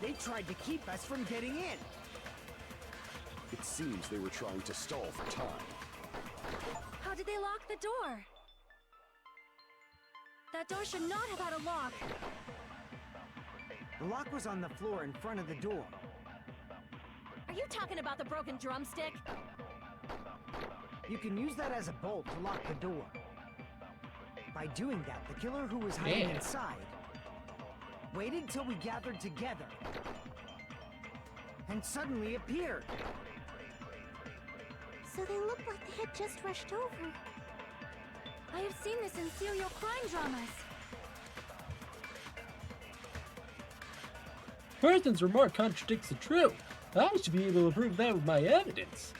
they tried to keep us from getting in. It seems they were trying to stall for time. How did they lock the door? That door should not have had a lock. The lock was on the floor in front of the door. Are you talking about the broken drumstick? You can use that as a bolt to lock the door. By doing that, the killer who was hiding inside waited till we gathered together and suddenly appeared. So they looked like they had just rushed over. I have seen this in serial crime dramas. Person's remark contradicts the truth. I should be able to prove that with my evidence.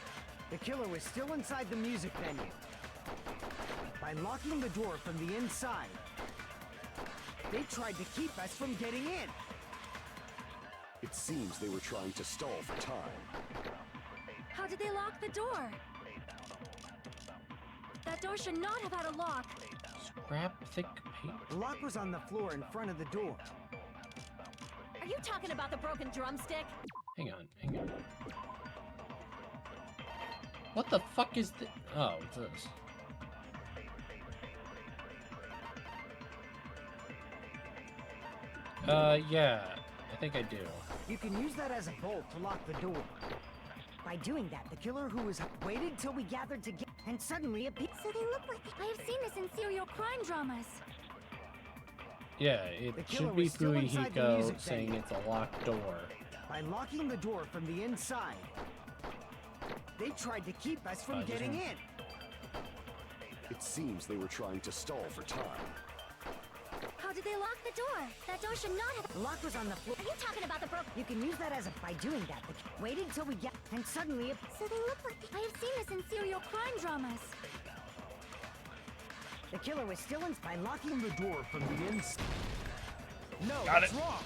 The killer was still inside the music venue. By locking the door from the inside, they tried to keep us from getting in. It seems they were trying to stall for time. How did they lock the door? That door should not have had a lock. Scrap thick paper. The lock was on the floor in front of the door. Are you talking about the broken drumstick? Hang on, hang on. What the fuck is this? Oh, it's this. Yeah, I think I do. You can use that as a bolt to lock the door. By doing that, the killer who was waited till we gathered together and suddenly appeared. So they look like I have seen this in serial crime dramas. Yeah, it should be Fuyuhiko saying it's a locked door. By locking the door from the inside, they tried to keep us from getting in. It seems they were trying to stall for time. How did they lock the door? That door should not have. The lock was on the floor. Are you talking about the broken? You can use that as a. By doing that, the waited till we get and suddenly. So they look like. I have seen this in serial crime dramas. The killer was still in. By locking the door from the inside. No, Got that's it. wrong.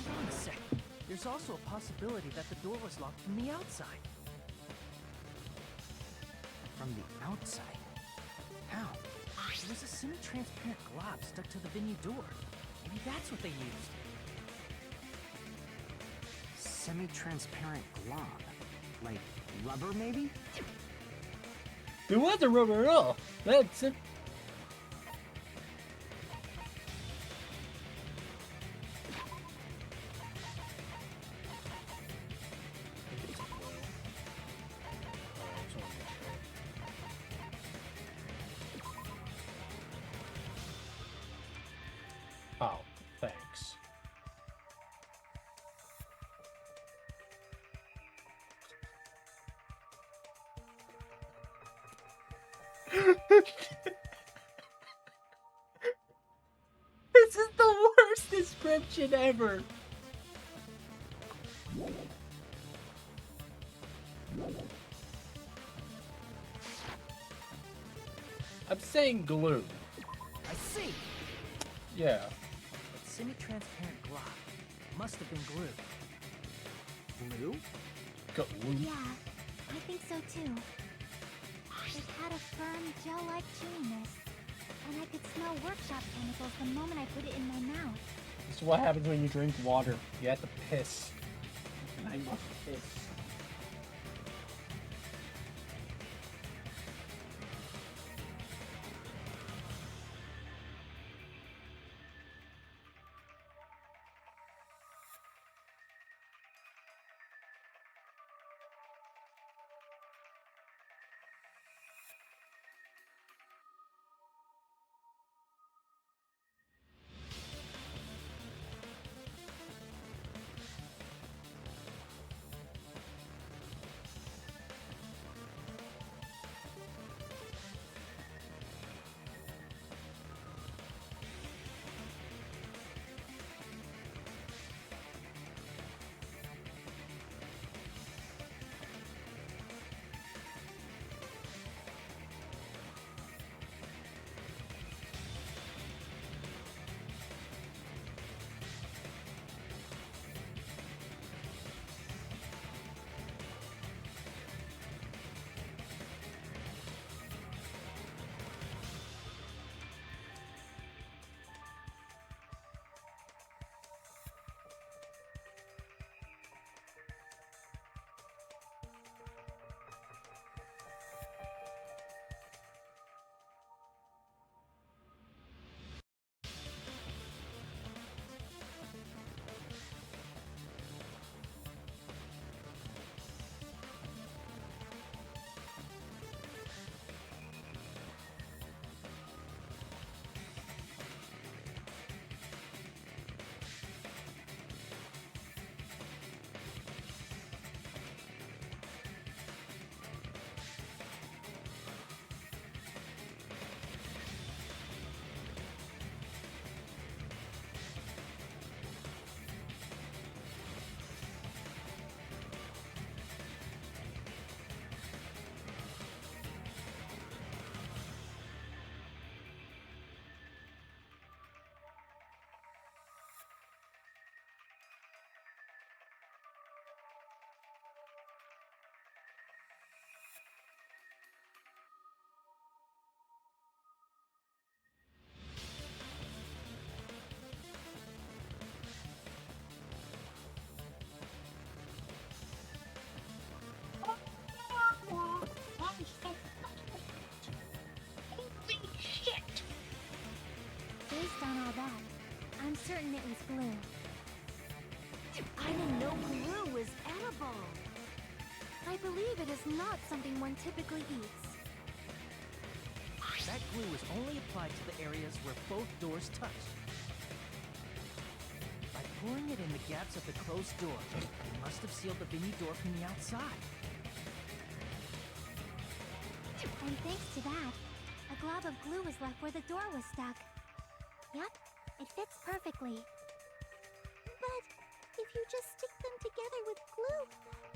Hold on a second. There's also a possibility that the door was locked from the outside. from the outside. How? There was a semi-transparent glob stuck to the venue door. Maybe that's what they used. Semi-transparent glob. Like rubber, maybe? There wasn't rubber at all. That's it. Oh, thanks. This is the worst description ever. I'm saying glue. I see. Yeah. That semi-transparent glob must have been glue. Glue? Glue. Yeah, I think so too. It had a firm, gel-like chewiness, and I could smell workshop chemicals the moment I put it in my mouth. This is what happens when you drink water. You have to piss. And I must piss. Based on all that, I'm certain it was glue. I didn't know glue was edible. I believe it is not something one typically eats. That glue is only applied to the areas where both doors touch. By pouring it in the gaps of the closed door, it must have sealed the venue door from the outside. And thanks to that, a glob of glue was left where the door was stuck. Yep, it fits perfectly. But if you just stick them together with glue,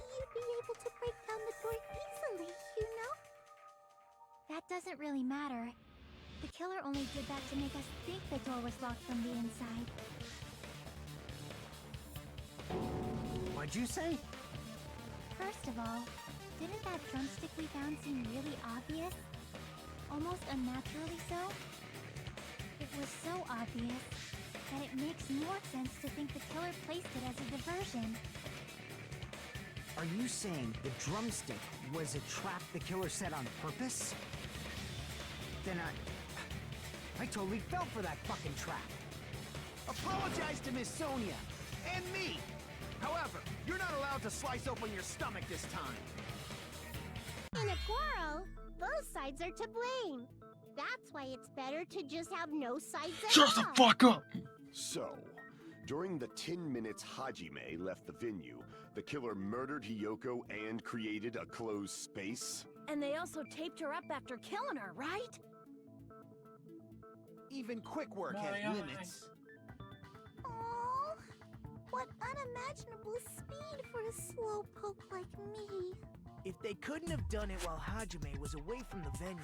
you'd be able to break down the door easily, you know? That doesn't really matter. The killer only did that to make us think the door was locked from the inside. What'd you say? First of all, didn't that drumstick we found seem really obvious? Almost unnaturally so? It was so obvious that it makes more sense to think the killer placed it as a diversion. Are you saying the drumstick was a trap the killer set on purpose? Then I totally fell for that fucking trap. Apologize to Miss Sonia and me. However, you're not allowed to slice open your stomach this time. In a quarrel, both sides are to blame. That's why it's better to just have no sides at all. Shut the fuck up! So, during the 10 minutes Hajime left the venue, the killer murdered Hiyoko and created a closed space? And they also taped her up after killing her, right? Even quick work has limits. Oh, what unimaginable speed for a slowpoke like me. If they couldn't have done it while Hajime was away from the venue,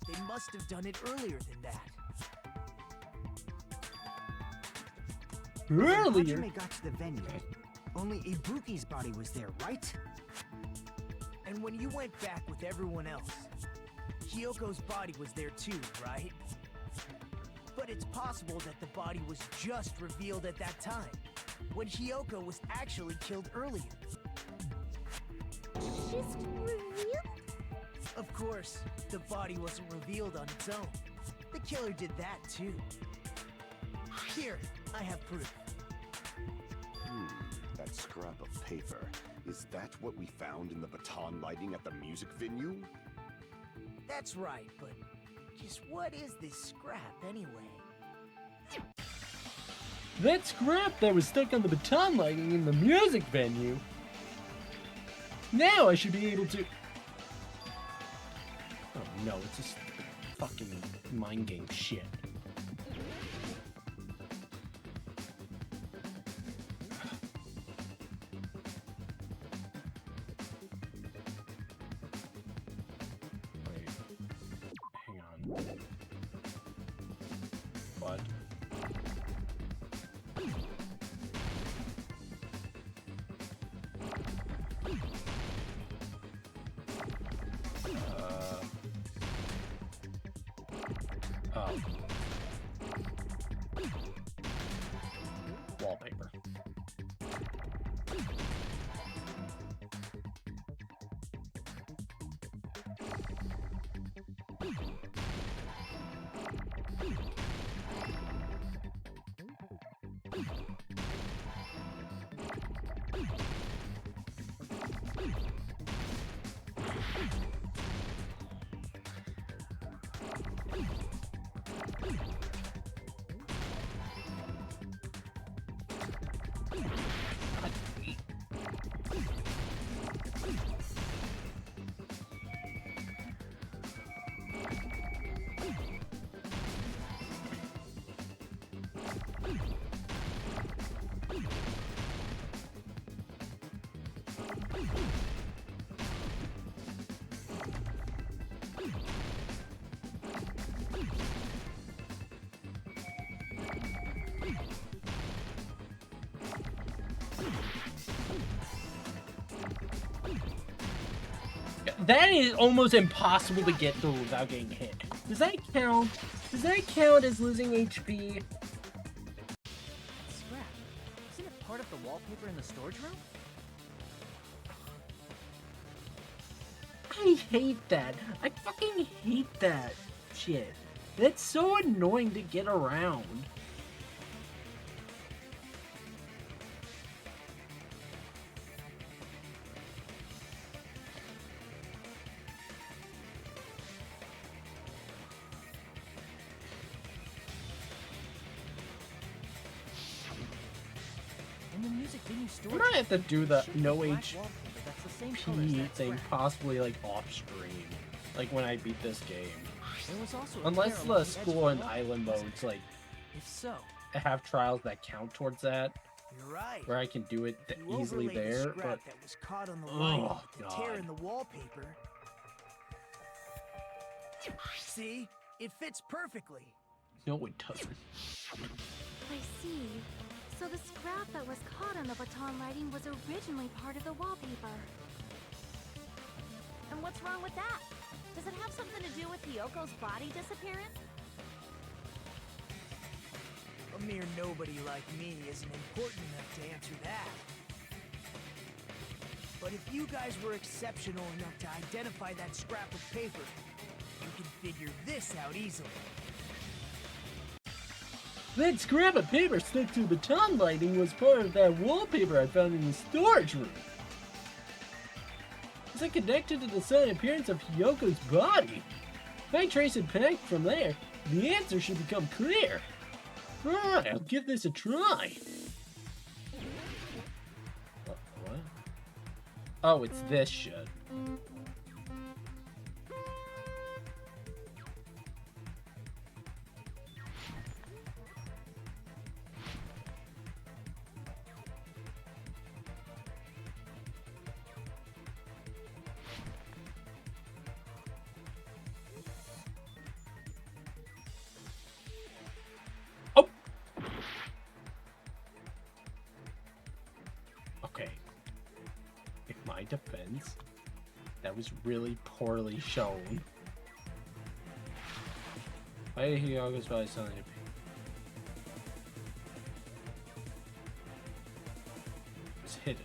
they must have done it earlier than that. When Earlier? Hajime got to the venue, only Ibuki's body was there, right? And when you went back with everyone else, Hiyoko's body was there too, right? But it's possible that the body was just revealed at that time, when Hiyoko was actually killed earlier. Just revealed? Of course, the body wasn't revealed on its own. The killer did that too. Here, I have proof. That scrap of paper. Is that what we found in the baton lighting at the music venue? That's right, but just what is this scrap anyway? That scrap that was stuck on the baton lighting in the music venue. Now I should be able to... Oh no, it's just fucking mind game shit. Wait. Hang on. What? Oh. Wallpaper. That is almost impossible to get through without getting hit. Does that count? Does that count as losing HP? Scrap. Isn't it part of the wallpaper in the storage room? I hate that. I fucking hate that shit. That's so annoying to get around. In the music venue storage We might have to do the should be no black HP wallpaper that's the same color as that thing scrap. possibly like off screen. Like when I beat this game. There was also a Unless pair the along edge school of and the island wallpaper. modes like If so, have trials that count towards that, You're right. where I can do it You easily overlaid the there, scrap but that was caught on the Oh, lighting, the tear God. in the wallpaper. See? It fits perfectly. no it doesn't. I see. So the scrap that was caught on the baton lighting was originally part of the wallpaper. And what's wrong with that? Does it have something to do with Hyoko's body disappearance? A mere nobody like me isn't important enough to answer that. But if you guys were exceptional enough to identify that scrap of paper, you can figure this out easily. That scrap of paper stuck to the baton lighting was part of that wallpaper I found in the storage room. Is it connected to the sudden appearance of Hyoko's body? If I trace it back from there, the answer should become clear. Alright, I'll give this a try. What? Oh, it's this shit. Okay. In my defense, that was really poorly shown. Why did Hyoko's body suddenly appear? It was hidden.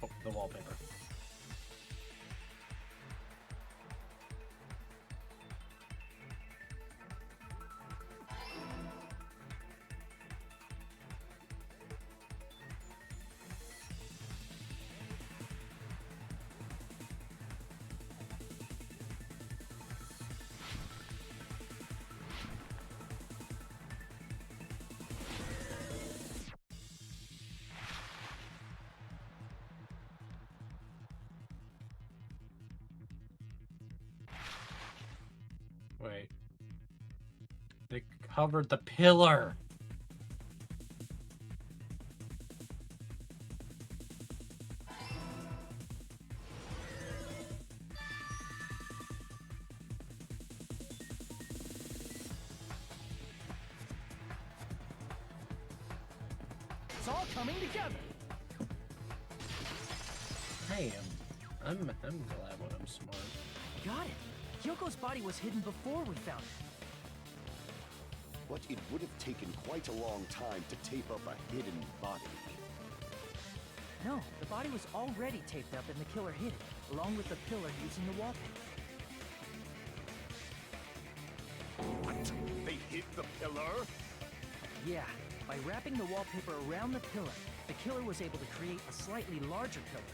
Oh, the wallpaper. Wait. They covered the pillar. It's all coming together. I'm glad when I'm smart. Got it. Hyoko's body was hidden before we found it. But it would have taken quite a long time to tape up a hidden body. No, the body was already taped up and the killer hid it, along with the pillar using the wallpaper. What? They hit the pillar? Yeah, by wrapping the wallpaper around the pillar, the killer was able to create a slightly larger pillar.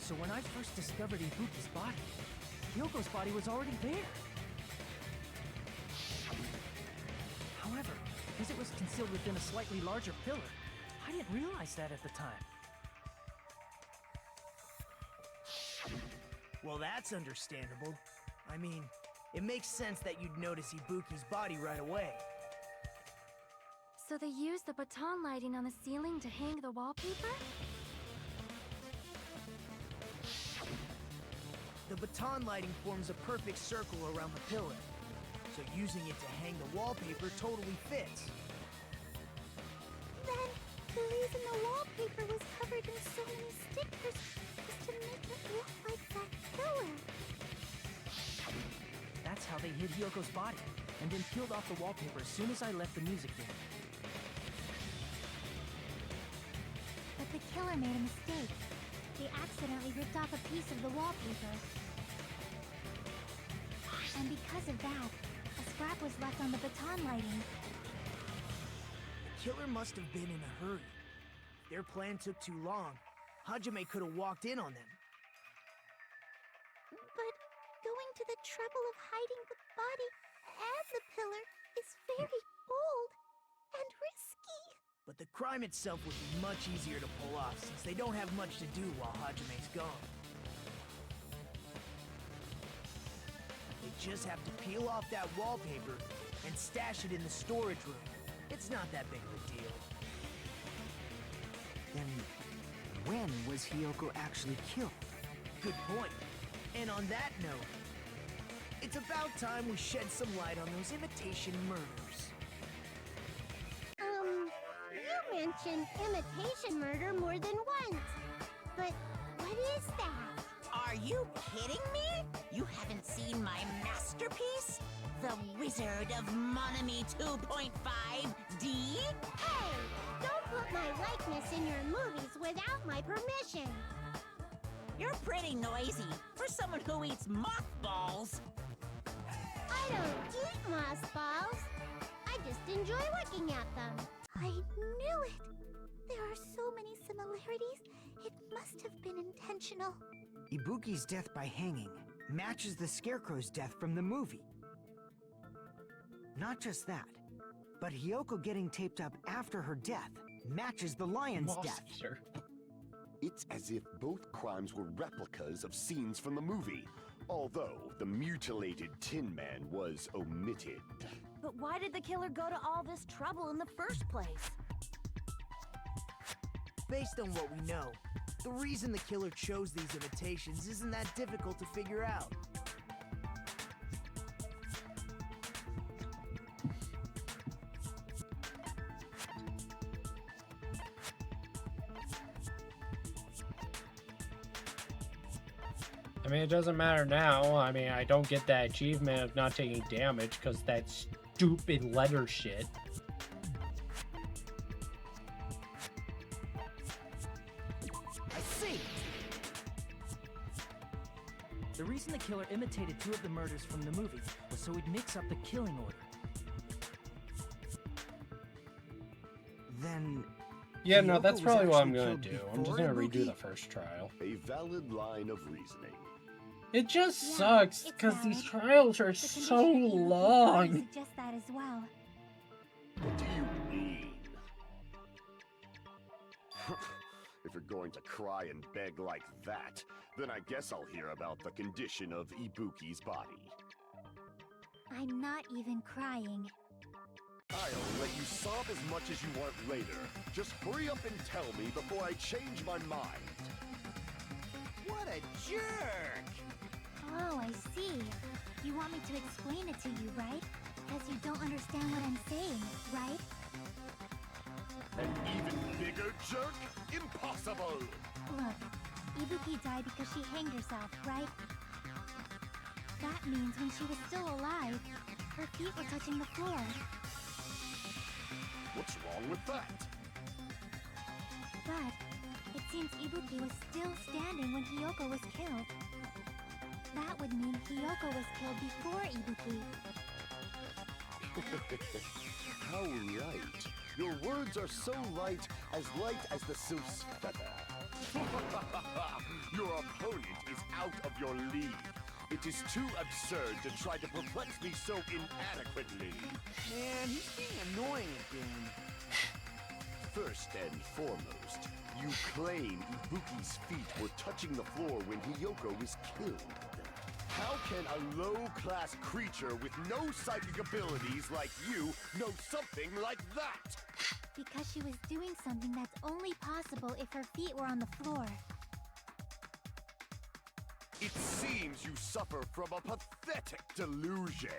So when I first discovered Ibuki's body, Hyoko's body was already there. However, because it was concealed within a slightly larger pillar, I didn't realize that at the time. Well, that's understandable. I mean, it makes sense that you'd notice Ibuki's body right away. So they used the baton lighting on the ceiling to hang the wallpaper? The baton lighting forms a perfect circle around the pillar, so using it to hang the wallpaper totally fits. Then, the reason the wallpaper was covered in so many stickers was to make it look like that pillar. That's how they hid Hyoko's body, and then peeled off the wallpaper as soon as I left the music venue. But the killer made a mistake. They accidentally ripped off a piece of the wallpaper. And because of that, a scrap was left on the baton lighting. The killer must have been in a hurry. If their plan took too long, Hajime could have walked in on them. But going to the trouble of hiding the body and the pillar is very bold. and risky. But the crime itself would be much easier to pull off since they don't have much to do while Hajime's gone. They just have to peel off that wallpaper and stash it in the storage room. It's not that big of a deal. Then, when was Hiyoko actually killed? Good point. And on that note, it's about time we shed some light on those imitation murders. You mentioned imitation murder more than once. But what is that? Are you kidding me? You haven't seen my masterpiece? The Wizard of Monami 2.5D? Hey, don't put my likeness in your movies without my permission. You're pretty noisy for someone who eats mothballs. I don't eat mothballs. I just enjoy looking at them. I knew it. There are so many similarities. It must have been intentional. Ibuki's death by hanging matches the Scarecrow's death from the movie. Not just that, but Hiyoko getting taped up after her death matches the lion's death. It's as if both crimes were replicas of scenes from the movie, although the mutilated Tin Man was omitted. But why did the killer go to all this trouble in the first place? Based on what we know, the reason the killer chose these imitations isn't that difficult to figure out. I mean, it doesn't matter now. I mean, I don't get that achievement of not taking damage because that stupid letter shit. I see! The reason the killer imitated 2 of the murders from the movie was so he'd mix up the killing order. Then... Yeah, no, Hiyoko that's was probably what I'm actually gonna killed do. I'm just before gonna redo Ibuki? the first trial. A valid line of reasoning. It just Yeah, sucks it's because these valid. trials are The so condition of Ibuki's body long. suggests that as well. What do you mean? If you're going to cry and beg like that, then I guess I'll hear about the condition of Ibuki's body. I'm not even crying. I'll let you sob as much as you want later. Just hurry up and tell me before I change my mind. What a jerk! Oh, I see. You want me to explain it to you, right? Because you don't understand what I'm saying, right? An even bigger jerk? Impossible! Look, Ibuki died because she hanged herself, right? That means when she was still alive, her feet were touching the floor. What's wrong with that? But it seems Ibuki was still standing when Hiyoko was killed. That would mean Hiyoko was killed before Ibuki. How light. Your words are so light as the sylph's feather. Your opponent is out of your league. It is too absurd to try to perplex me so inadequately. Man, he's being annoying again. First and foremost, you claim Ibuki's feet were touching the floor when Hiyoko was killed. How can a low-class creature with no psychic abilities like you know something like that? Because she was doing something that's only possible if her feet were on the floor. It seems you suffer from a pathetic delusion.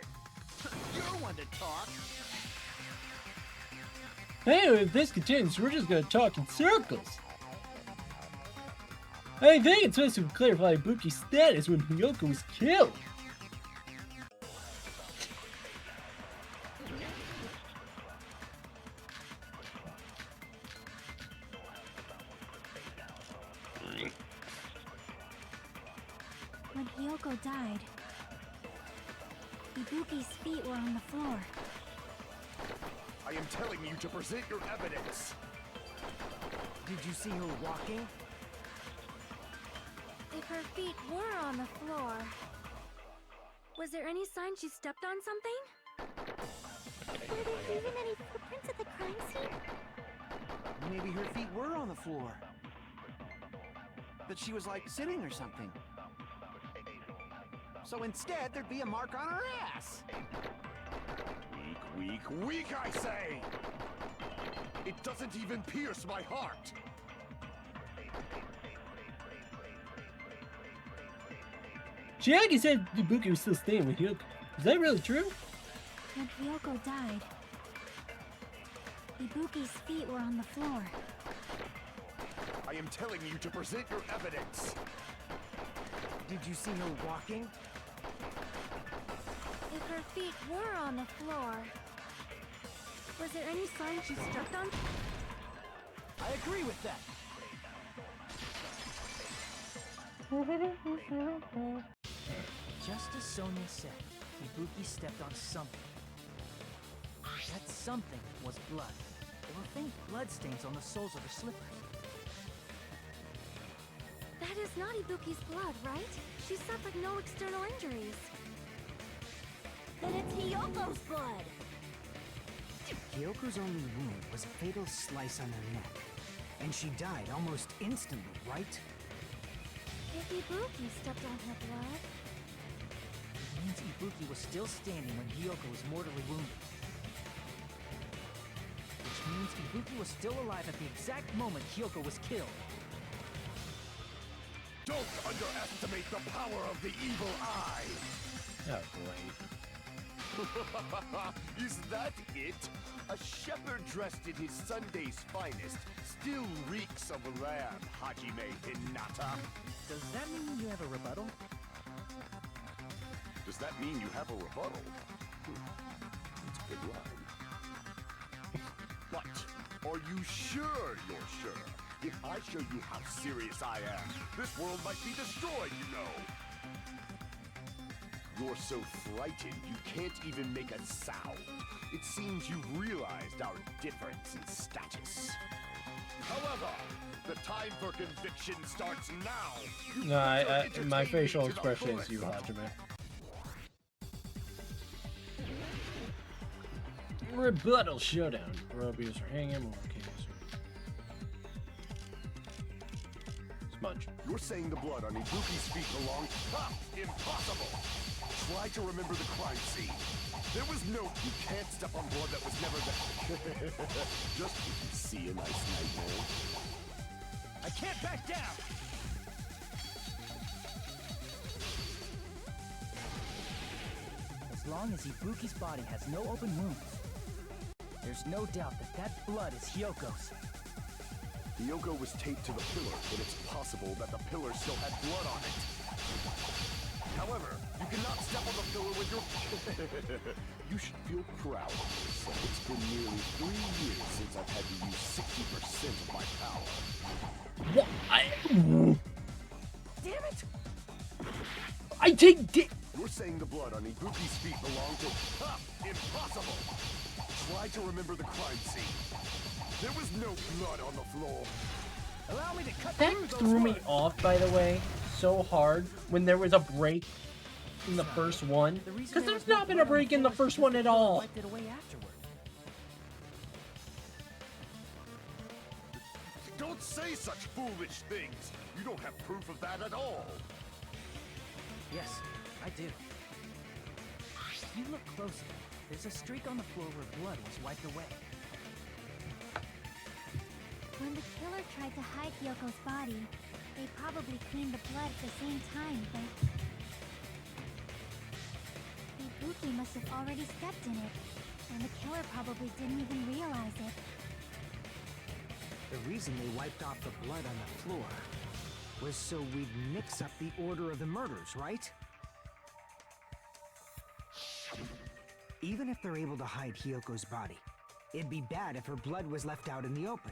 You're one to talk. Hey, if this continues, we're just gonna talk in circles. I think it's supposed to clarify Ibuki's status when Hiyoko was killed. When Hiyoko died, Ibuki's feet were on the floor. I am telling you to present your evidence. Did you see her walking? If her feet were on the floor, was there any sign she stepped on something? Were there even any footprints at the crime scene? Maybe her feet were on the floor. But she was like sitting or something. So instead, there'd be a mark on her ass. Weak, weak, weak, I say! It doesn't even pierce my heart! Chiaki said Ibuki was still staying with Hyoko. Is that really true? When Hyoko died, Ibuki's feet were on the floor. I am telling you to present your evidence! Did you see her walking? If her feet were on the floor, was there any sign she stepped on? I agree with that. Just as Sonia said, Ibuki stepped on something. That something was blood. There were faint bloodstains on the soles of her slippers. That is not Ibuki's blood, right? She suffered no external injuries. Then it's Hyoko's blood! Hyoko's only wound was a fatal slice on her neck. And she died almost instantly, right? If Ibuki stepped on her blood... It means Ibuki was still standing when Hyoko was mortally wounded. Which means Ibuki was still alive at the exact moment Hyoko was killed. Don't underestimate the power of the evil eye! Oh, great. Is that it? A shepherd dressed in his Sunday's finest still reeks of lamb, Hajime Hinata. Does that mean you have a rebuttal? Does that mean you have a rebuttal? It's a good line. But, are you sure you're sure? If I show you how serious I am, this world might be destroyed, you know! You're so frightened you can't even make a sound. It seems you've realized our difference in status. However, the time for conviction starts now. No, my facial expression is you, Hajime. Rebuttal showdown. Robies are hanging more cases. Smudge. You're saying the blood on Ibuki's feet belongs? Ha! Impossible! Try to remember the crime scene. There was no... You can't step on blood that was never there. Just if you see a nice nightmare. I can't back down! As long as Ibuki's body has no open wounds, there's no doubt that that blood is Hyoko's. Hyoko was taped to the pillar, but it's possible that the pillar still had blood on it. However, you cannot step on the pillar with your... You should feel proud of yourself. It's been nearly 3 years since I've had to use 60% of my power. What? Damn it! I take You're saying the blood on Ibuki's feet belonged to... Ha! Impossible! Try to remember the crime scene. There was no blood on the floor. Allow me to cut That threw me off, by the way, so hard when there was a break in the first one. Because there's not been a break in the first one at all. Wiped it away afterward. Don't say such foolish things. You don't have proof of that at all. Yes, I do. If you look closely, there's a streak on the floor where blood was wiped away. When the killer tried to hide Hyoko's body, they probably cleaned the blood at the same time, but... Ibuki must have already stepped in it, and the killer probably didn't even realize it. The reason they wiped off the blood on the floor was so we'd mix up the order of the murders, right? Even if they're able to hide Hyoko's body, it'd be bad if her blood was left out in the open.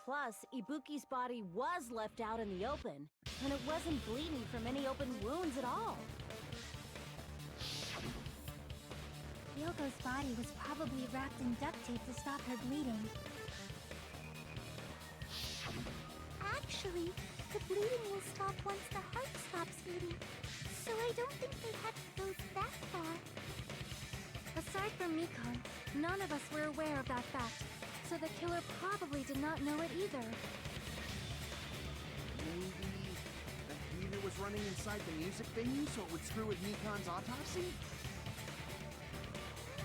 Plus, Ibuki's body was left out in the open, and it wasn't bleeding from any open wounds at all. Hyoko's body was probably wrapped in duct tape to stop her bleeding. Actually, the bleeding will stop once the heart stops beating, so I don't think they had to go that far. Aside from Mikon, none of us were aware of that fact, so the killer probably did not know it either. Maybe the heater was running inside the music venue so it would screw with Mikon's autopsy?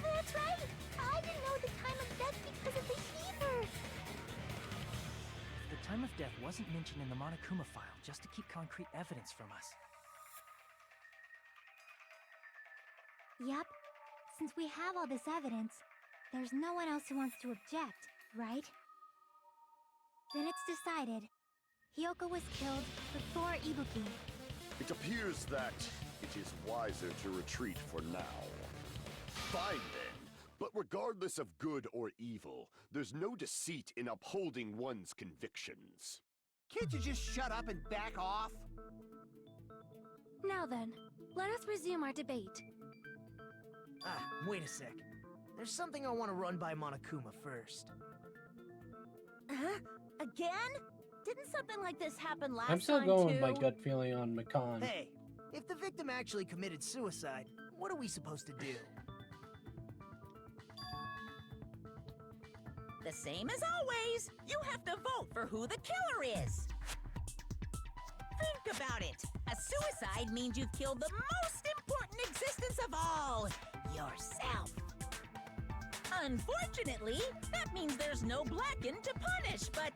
That's right! I didn't know the time of death because of the heater! The time of death wasn't mentioned in the Monokuma file just to keep concrete evidence from us. Yep. Since we have all this evidence, there's no one else who wants to object, right? Then it's decided. Hiyoko was killed before Ibuki. It appears that it is wiser to retreat for now. Fine then, but regardless of good or evil, there's no deceit in upholding one's convictions. Can't you just shut up and back off? Now then, let us resume our debate. Wait a sec. There's something I want to run by Monokuma first. Huh? Again? Didn't something like this happen last time I'm still going with too? my gut feeling on Mikon. Hey, if the victim actually committed suicide, what are we supposed to do? The same as always. You have to vote for who the killer is. Think about it. A suicide means you've killed the most important existence of all, yourself. Unfortunately, that means there's no Blacken to punish, but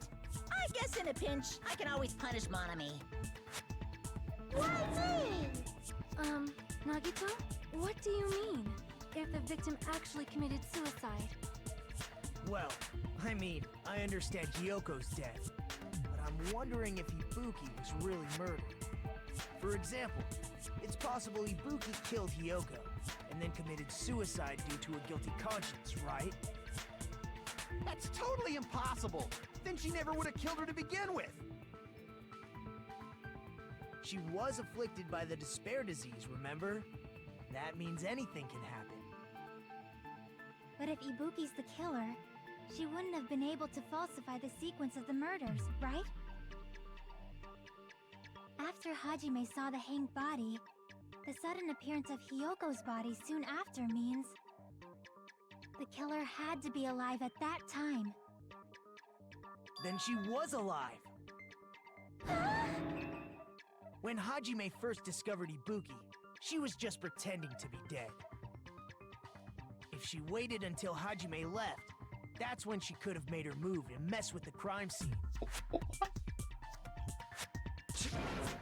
I guess in a pinch, I can always punish Monami. Why me? Nagito, what do you mean? If the victim actually committed suicide? Well, I mean, I understand Hyoko's death, but I'm wondering if Ibuki was really murdered. For example, it's possible Ibuki killed Hyoko, and then committed suicide due to a guilty conscience, right? That's totally impossible! Then she never would have killed her to begin with! She was afflicted by the despair disease, remember? That means anything can happen. But if Ibuki's the killer, she wouldn't have been able to falsify the sequence of the murders, right? After Hajime saw the hanged body, the sudden appearance of Hyoko's body soon after means the killer had to be alive at that time. Then she was alive! When Hajime first discovered Ibuki, she was just pretending to be dead. If she waited until Hajime left, that's when she could have made her move and mess with the crime scene.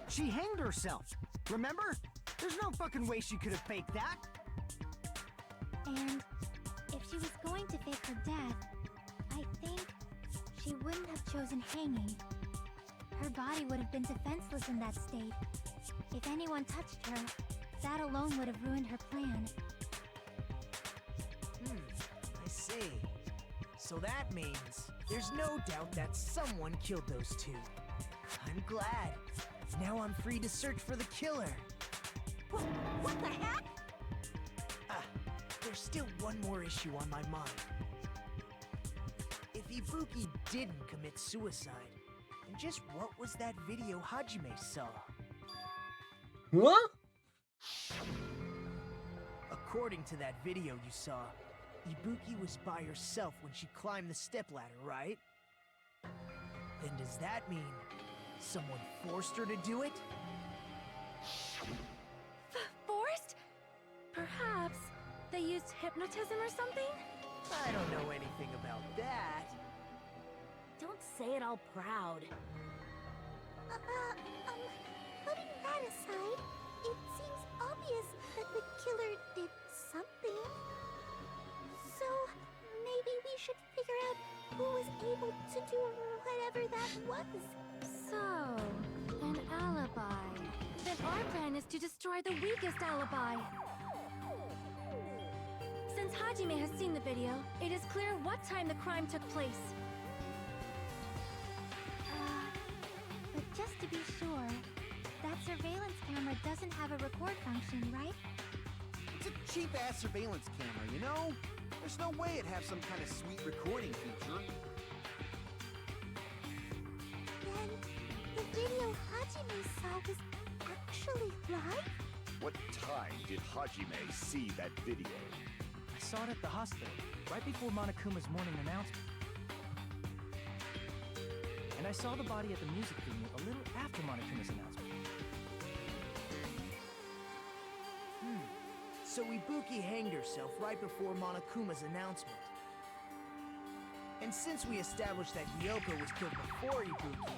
She hanged herself, remember? There's no fucking way she could have faked that. And if she was going to fake her death, I think she wouldn't have chosen hanging. Her body would have been defenseless in that state. If anyone touched her, that alone would have ruined her plan. I see. So that means there's no doubt that someone killed those two. I'm glad. Now I'm free to search for the killer. What the heck? There's still one more issue on my mind. If Ibuki didn't commit suicide, then just what was that video Hajime saw? Huh? According to that video you saw, Ibuki was by herself when she climbed the stepladder, right? Then does that mean someone forced her to do it? Forced? Perhaps they used hypnotism or something? I don't know anything about that. Don't say it all proud. Putting that aside, it seems obvious that the killer did something. So, maybe we should figure out who was able to do whatever that was. So, an alibi. Then our plan is to destroy the weakest alibi. Since Hajime has seen the video, it is clear what time the crime took place. But just to be sure, that surveillance camera doesn't have a record function, right? It's a cheap-ass surveillance camera, you know? There's no way it'd have some kind of sweet recording feature. Then, the video Hajime saw was actually live? What time did Hajime see that video? I saw it at the hospital, right before Monokuma's morning announcement. And I saw the body at the music venue a little after Monokuma's announcement. So Ibuki hanged herself right before Monokuma's announcement. And since we established that Hiyoko was killed before Ibuki,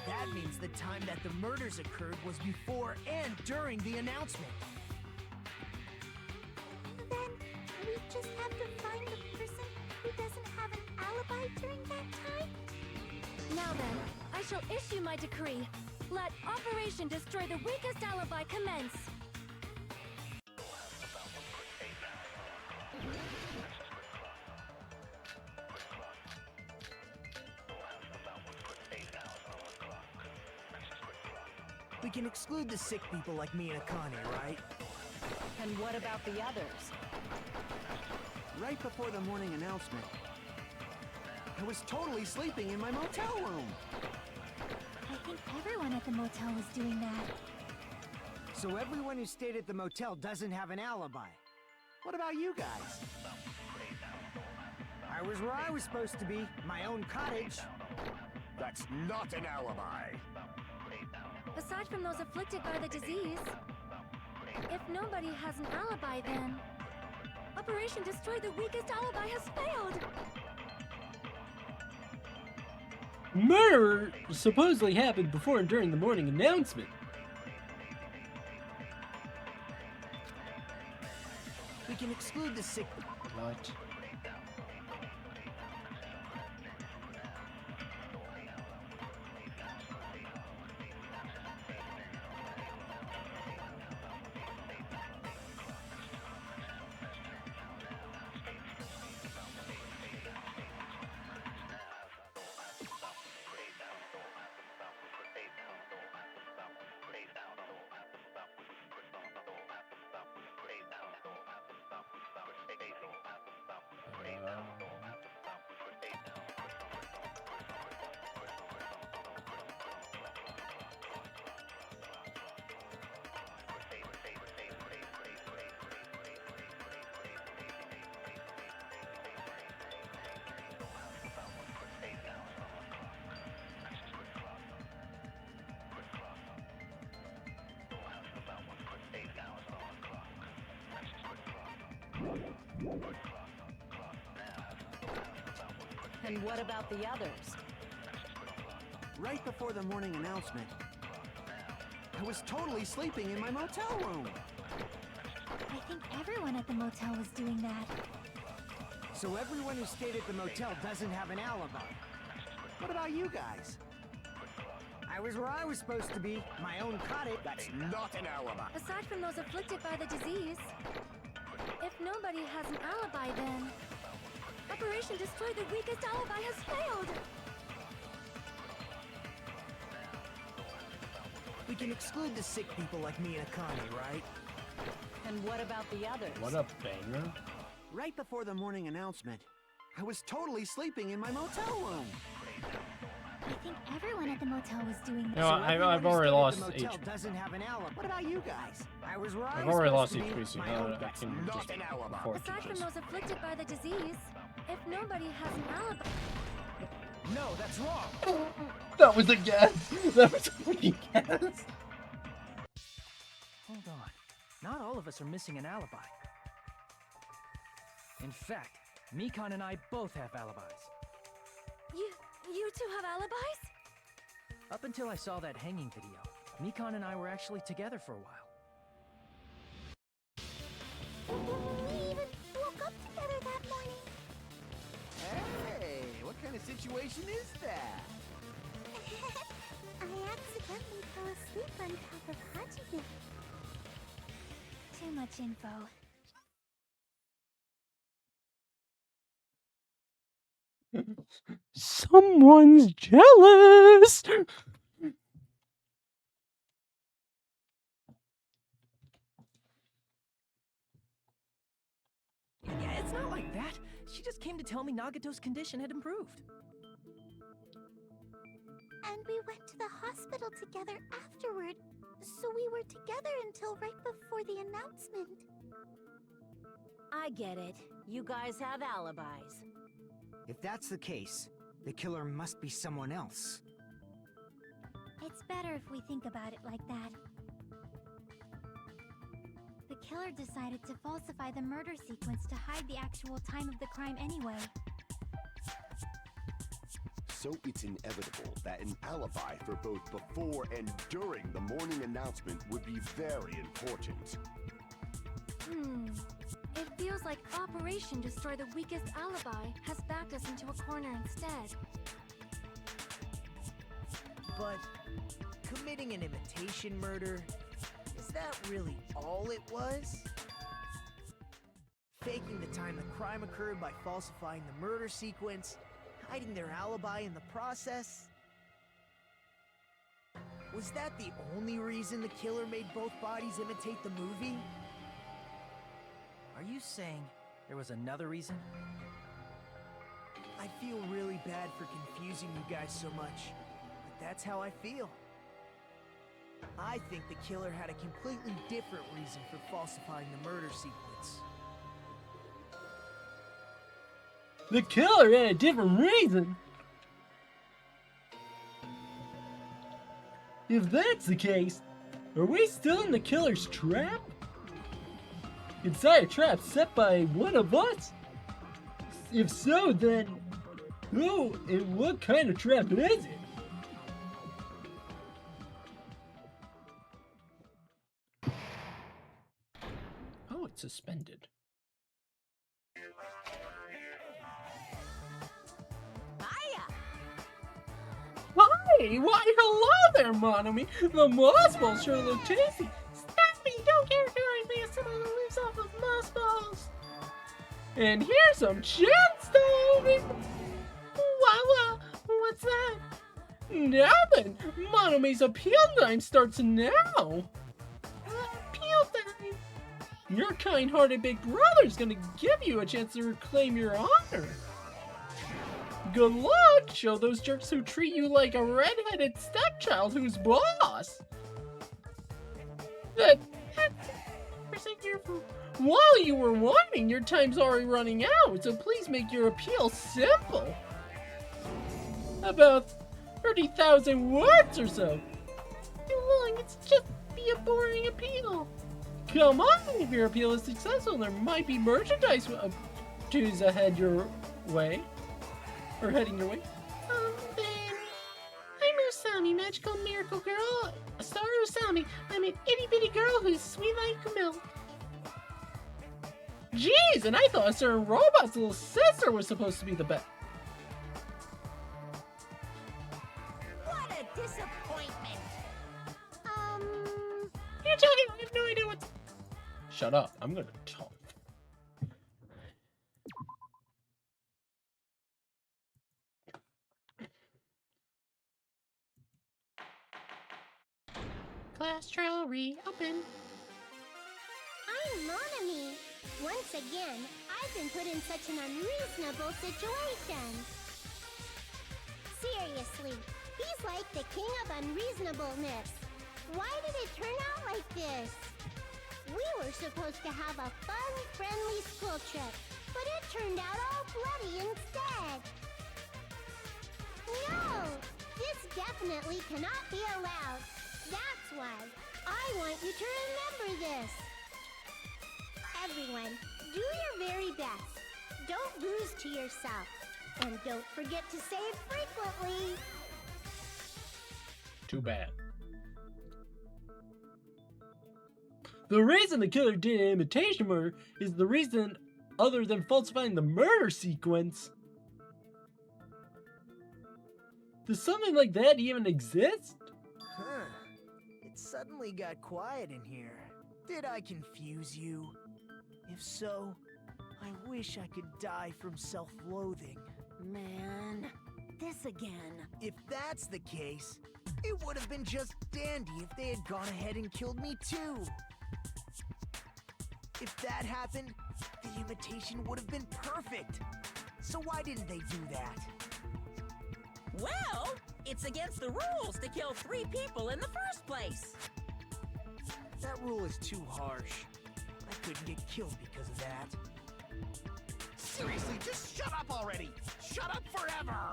that means the time that the murders occurred was before and during the announcement. Then we just have to find the person who doesn't have an alibi during that time? Now then, I shall issue my decree. Let Operation Destroy the Weakest Alibi commence. We can exclude the sick people like me and Akane, right? And what about the others? Right before the morning announcement, I was totally sleeping in my motel room. I think everyone at the motel was doing that. So everyone who stayed at the motel doesn't have an alibi. What about you guys? I was where I was supposed to be, my own cottage. That's not an alibi. Aside from those afflicted by the disease, if nobody has an alibi, then Operation Destroy the Weakest Alibi has failed. Murder supposedly happened before and during the morning announcement. We can exclude the sick. What? And what about the others? Right before the morning announcement, I was totally sleeping in my motel room. I think everyone at the motel was doing that. So everyone who stayed at the motel doesn't have an alibi. What about you guys? I was where I was supposed to be, my own cottage. That's not an alibi. Aside from those afflicted by the disease, if nobody has an alibi, then Operation Destroy the Weakest Alibi has failed. We can exclude the sick people like me and Akane, right? And what about the others? What a banger. Right before the morning announcement, I was totally sleeping in my motel room. I think everyone at the motel was doing that. You know, I've already lost HP. Doesn't have an alibi. What about you guys? I was where I I've was already lost supposed to be, HP, so my now own I can just afford to Aside from just... those afflicted by the disease, if nobody has an alibi... No, that's wrong! That was a guess! That was a fucking guess! Hold on. Not all of us are missing an alibi. In fact, Mikan and I both have alibis. You two have alibis? Up until I saw that hanging video, Mikan and I were actually together for a while. We even woke up together that morning. Hey, what kind of situation is that? I accidentally fell asleep on top of Hajime. Too much info. Someone's jealous! Yeah, it's not like that. She just came to tell me Nagato's condition had improved. And we went to the hospital together afterward. So we were together until right before the announcement. I get it. You guys have alibis. If that's the case, the killer must be someone else. It's better if we think about it like that. The killer decided to falsify the murder sequence to hide the actual time of the crime anyway. So it's inevitable that an alibi for both before and during the morning announcement would be very important. It feels like Operation Destroy the Weakest Alibi has backed us into a corner instead. But committing an imitation murder, is that really all it was? Faking the time the crime occurred by falsifying the murder sequence, hiding their alibi in the process? Was that the only reason the killer made both bodies imitate the movie? Are you saying there was another reason? I feel really bad for confusing you guys so much, but that's how I feel. I think the killer had a completely different reason for falsifying the murder sequence. The killer had a different reason. If that's the case, are we still in the killer's trap? Inside a trap set by one of us? If so, then who and what kind of trap is it? Oh, it's suspended. Why, hello there, Monomi. The moss balls sure look tasty. Stop me! Don't characterize me as someone who lives off of moss balls. And here's some gemstones. What's that? Nothing. Monomi's appeal time starts now. Appeal time? Your kind-hearted big brother's gonna give you a chance to reclaim your honor. Good luck! Show those jerks who treat you like a red-headed stepchild who's boss! That... While you were whining, your time's already running out, so please make your appeal simple. About 30,000 words or so. Too long, it's just be a boring appeal. Come on, if your appeal is successful, there might be merchandise opportunities ahead your way. Or heading your way. Then... I'm Usami, magical miracle girl. Star Usami. I'm an itty-bitty girl who's sweet like milk. Jeez, and I thought a certain robot's little sister was supposed to be the best. What a disappointment! You're talking, I have no idea what's... Shut up, I'm gonna talk. Class trial reopen. I'm Monomi. Once again, I've been put in such an unreasonable situation. Seriously, he's like the king of unreasonableness. Why did it turn out like this? We were supposed to have a fun, friendly school trip, but it turned out all bloody instead. No! This definitely cannot be allowed. That's why I want you to remember this. Everyone, do your very best. Don't lose to yourself. And don't forget to save frequently. Too bad. The reason the killer did an imitation murder is the reason other than falsifying the murder sequence. Does something like that even exist? Huh. It suddenly got quiet in here. Did I confuse you? If so, I wish I could die from self-loathing. Man, this again. If that's the case, it would have been just dandy if they had gone ahead and killed me too. If that happened, the imitation would have been perfect. So why didn't they do that? Well, it's against the rules to kill 3 people in the first place. That rule is too harsh. I couldn't get killed because of that. Seriously, just shut up already! Shut up forever!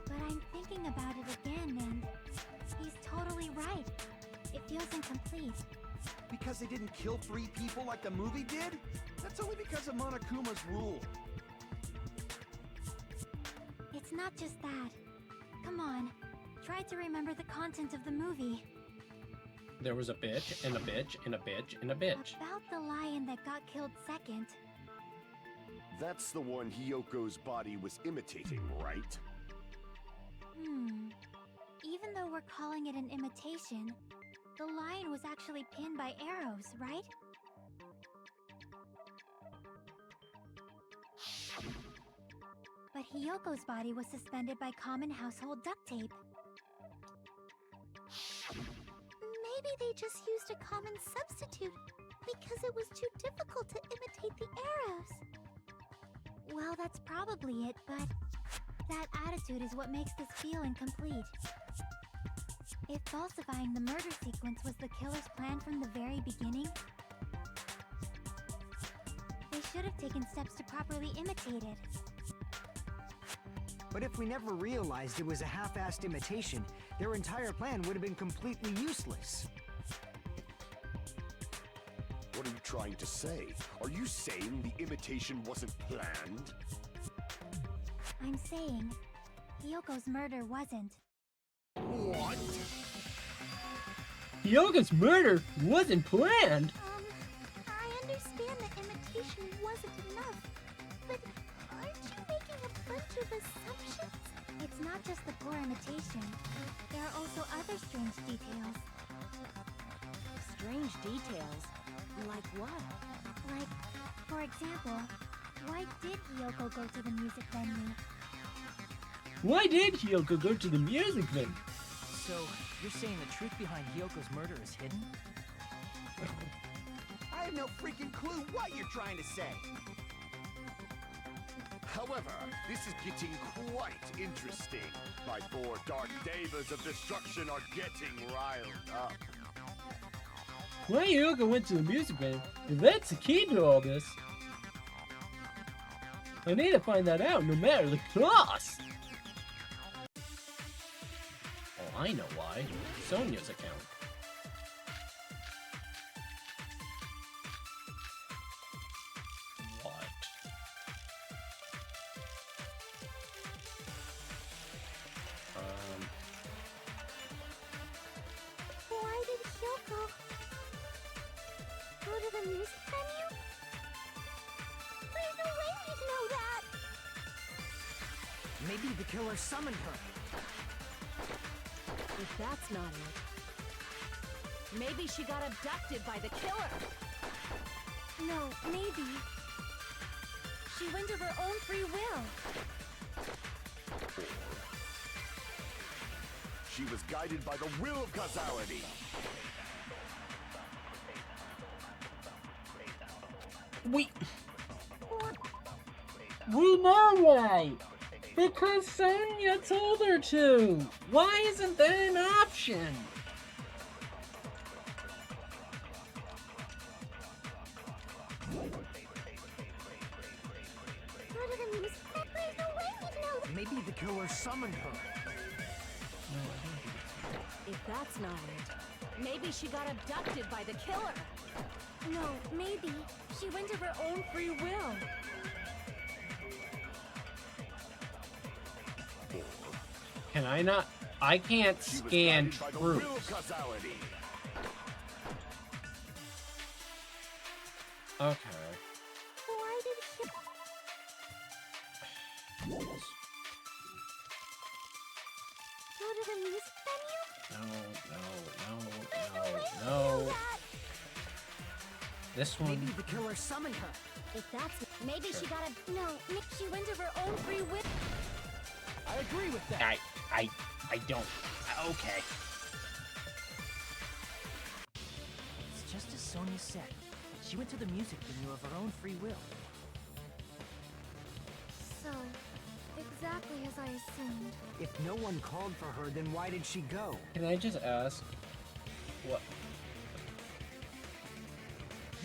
But I'm thinking about it again, and he's totally right. It feels incomplete. Because they didn't kill 3 people like the movie did? That's only because of Monokuma's rule. It's not just that. Come on, try to remember the content of the movie. There was a bitch, and a bitch, and a bitch, and a bitch. About the lion that got killed second. That's the one Hyoko's body was imitating, right? Even though we're calling it an imitation, the lion was actually pinned by arrows, right? But Hyoko's body was suspended by common household duct tape. Maybe they just used a common substitute because it was too difficult to imitate the arrows. Well, that's probably it, but that attitude is what makes this feel incomplete. If falsifying the murder sequence was the killer's plan from the very beginning, they should have taken steps to properly imitate it. But if we never realized it was a half-assed imitation, their entire plan would have been completely useless. What are you trying to say? Are you saying the imitation wasn't planned? I'm saying Hyoko's murder wasn't. What? Hyoko's murder wasn't planned! I understand that imitation wasn't enough, but aren't you making a bunch of assumptions? It's not just the poor imitation. There are also other strange details. Strange details? Like what? Like, for example, why did Hyoko go to the music venue? Why did Hyoko go to the music venue? So, you're saying the truth behind Hyoko's murder is hidden? I have no freaking clue what you're trying to say. However, this is getting quite interesting. My 4 dark devas of destruction are getting riled up. Why Hyoko went to the music venue? If that's the key to all this, I need to find that out no matter the cost! Oh, I know why. Sonia's account. What? Why did Hyoko go to the music venue? There's no way we'd know that! Maybe the killer summoned her. If that's not it, maybe she got abducted by the killer. No, maybe. She went of her own free will. She was guided by the will of causality. We know why! Because Sonia told her to! Why isn't that an option? Go to the music venue? There's no way we'd know that! Maybe the killer summoned her. If that's not it, maybe she got abducted by the killer. No, maybe. She went of her own free will. Can I not? I can't She was scan guided by the will truth. of causality. Okay. Why did she... Go to the music venue? No. This one. Maybe the killer summoned her. If that's... Maybe she got a... No, she went of her own free will. I agree with that. I don't. Okay. It's just as Sonia said. She went to the music venue of her own free will. So, exactly as I assumed. If no one called for her, then why did she go? Can I just ask what?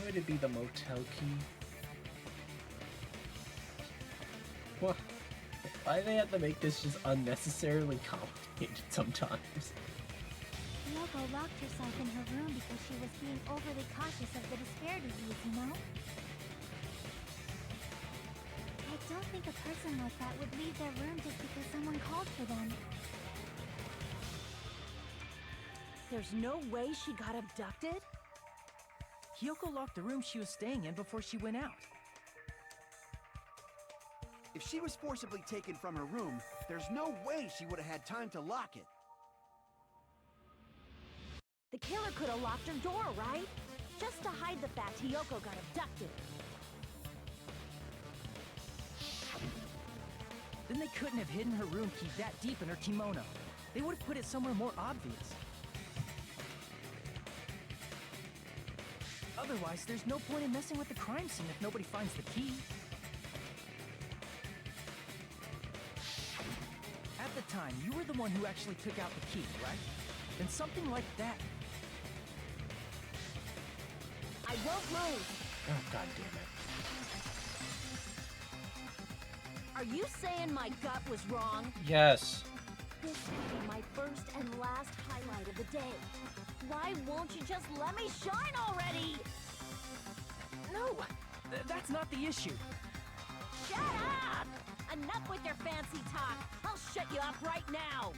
would it be the motel key? What? Why do they have to make this just unnecessarily complicated sometimes? Yoko locked herself in her room because she was being overly cautious of the despair disease, you know? I don't think a person like that would leave their room just because someone called for them. There's no way she got abducted? Hiyoko locked the room she was staying in before she went out. If she was forcibly taken from her room, there's no way she would have had time to lock it. The killer could have locked her door, right? Just to hide the fact Hiyoko got abducted. Then they couldn't have hidden her room key that deep in her kimono. They would have put it somewhere more obvious. Otherwise, there's no point in messing with the crime scene if nobody finds the key. At the time, you were the one who actually took out the key, right? Then something like that. I won't move. Oh, god damn it. Are you saying my gut was wrong? Yes. This will be my first and last highlight of the day. Why won't you just let me shine already? No, that's not the issue. Shut up! Enough with your fancy talk. I'll shut you up right now.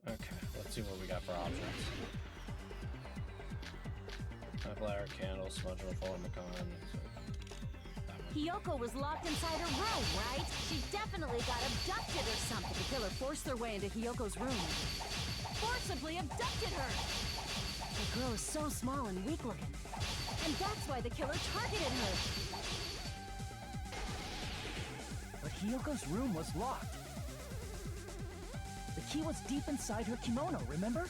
Okay, let's see what we got for options. Apple candle, smudge reform, McCon. Hiyoko was locked inside her room, right? She definitely got abducted or something. The killer forced their way into Hiyoko's room. Forcibly abducted her! The girl is so small and weak-looking. And that's why the killer targeted her. But Hiyoko's room was locked. The key was deep inside her kimono, remember?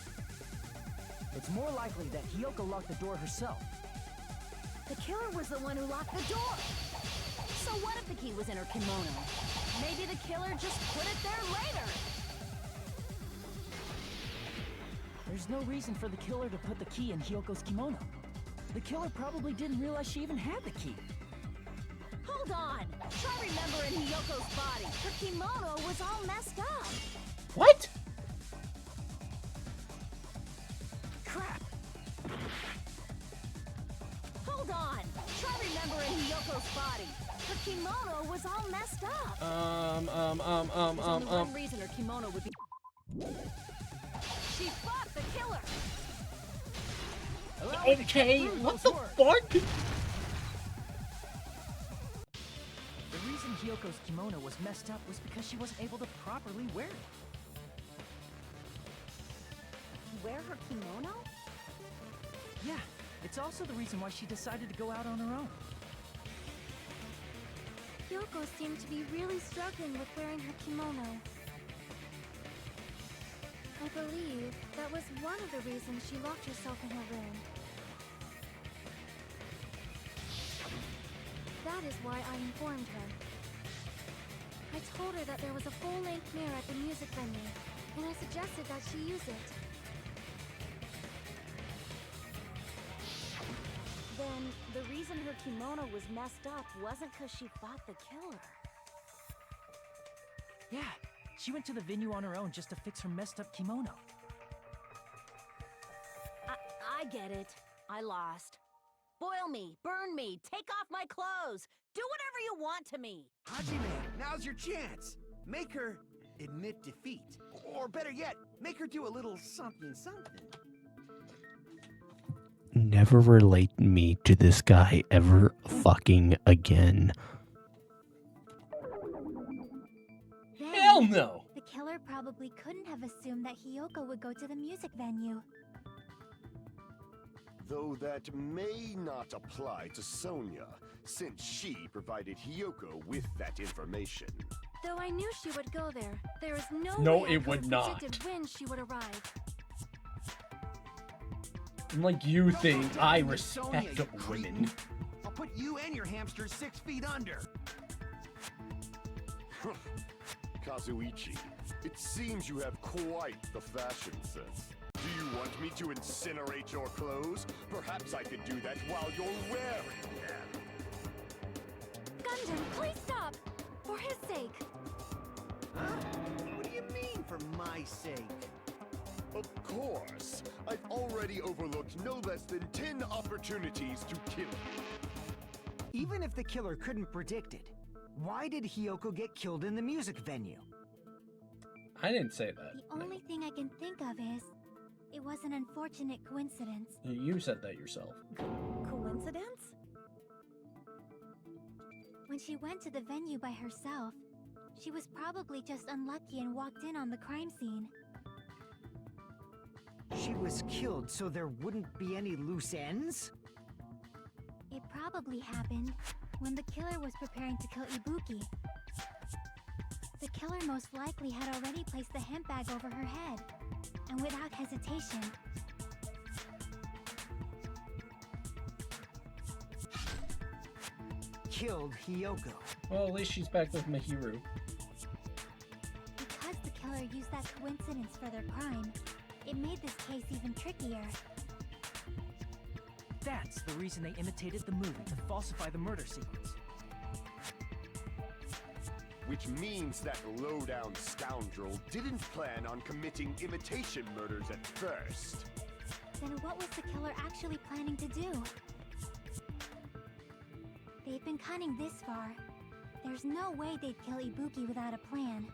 It's more likely that Hiyoko locked the door herself. The killer was the one who locked the door. So what if the key was in her kimono? Maybe the killer just put it there later. There's no reason for the killer to put the key in Hiyoko's kimono. The killer probably didn't realize she even had the key. Hold on! Try remembering Hiyoko's body. Her kimono was all messed up. What? Crap! Hold on! Try remembering Hiyoko's body. Her kimono was all messed up. There's only one reason her kimono would be... She fought the killer! Okay, what the fuck? The reason Hiyoko's kimono was messed up was because she wasn't able to properly wear it. Wear her kimono? Yeah, it's also the reason why she decided to go out on her own. Yoko seemed to be really struggling with wearing her kimono. I believe that was one of the reasons she locked herself in her room. That is why I informed her. I told her that there was a full-length mirror at the music venue, and I suggested that she use it. Then, the reason her kimono was messed up wasn't because she fought the killer. Yeah, she went to the venue on her own just to fix her messed up kimono. I get it. I lost. Boil me, burn me, take off my clothes. Do whatever you want to me. Hajime, now's your chance. Make her admit defeat. Or better yet, make her do a little something something. Never relate me to this guy ever fucking again. Hell no! The killer probably couldn't have assumed that Hiyoko would go to the music venue. Though that may not apply to Sonia, since she provided Hiyoko with that information. Though I knew she would go there, there is no No, way I it could would have not. predicted when she would arrive. Like you think I Sonia, respect you women. cretin. I'll put you and your hamster 6 feet under. Kazuichi, it seems you have quite the fashion sense. Do you want me to incinerate your clothes? Perhaps I could do that while you're wearing them. Gundam, please stop! For his sake. Huh? What do you mean, for my sake? Of course. I've already overlooked no less than 10 opportunities to kill you. Even if the killer couldn't predict it, why did Hiyoko get killed in the music venue? I didn't say that. The only thing I can think of is, it was an unfortunate coincidence. You said that yourself. Coincidence? When she went to the venue by herself, she was probably just unlucky and walked in on the crime scene. She was killed so there wouldn't be any loose ends? It probably happened when the killer was preparing to kill Ibuki. The killer most likely had already placed the hemp bag over her head, and without hesitation, Killed Hiyoko. Well, at least she's back with Mahiru. because the killer used that coincidence for their crime, it made this case even trickier. That's the reason they imitated the movie to falsify the murder sequence. Which means that low-down scoundrel didn't plan on committing imitation murders at first. Then what was the killer actually planning to do? They've been cunning this far. There's no way they'd kill Ibuki without a plan.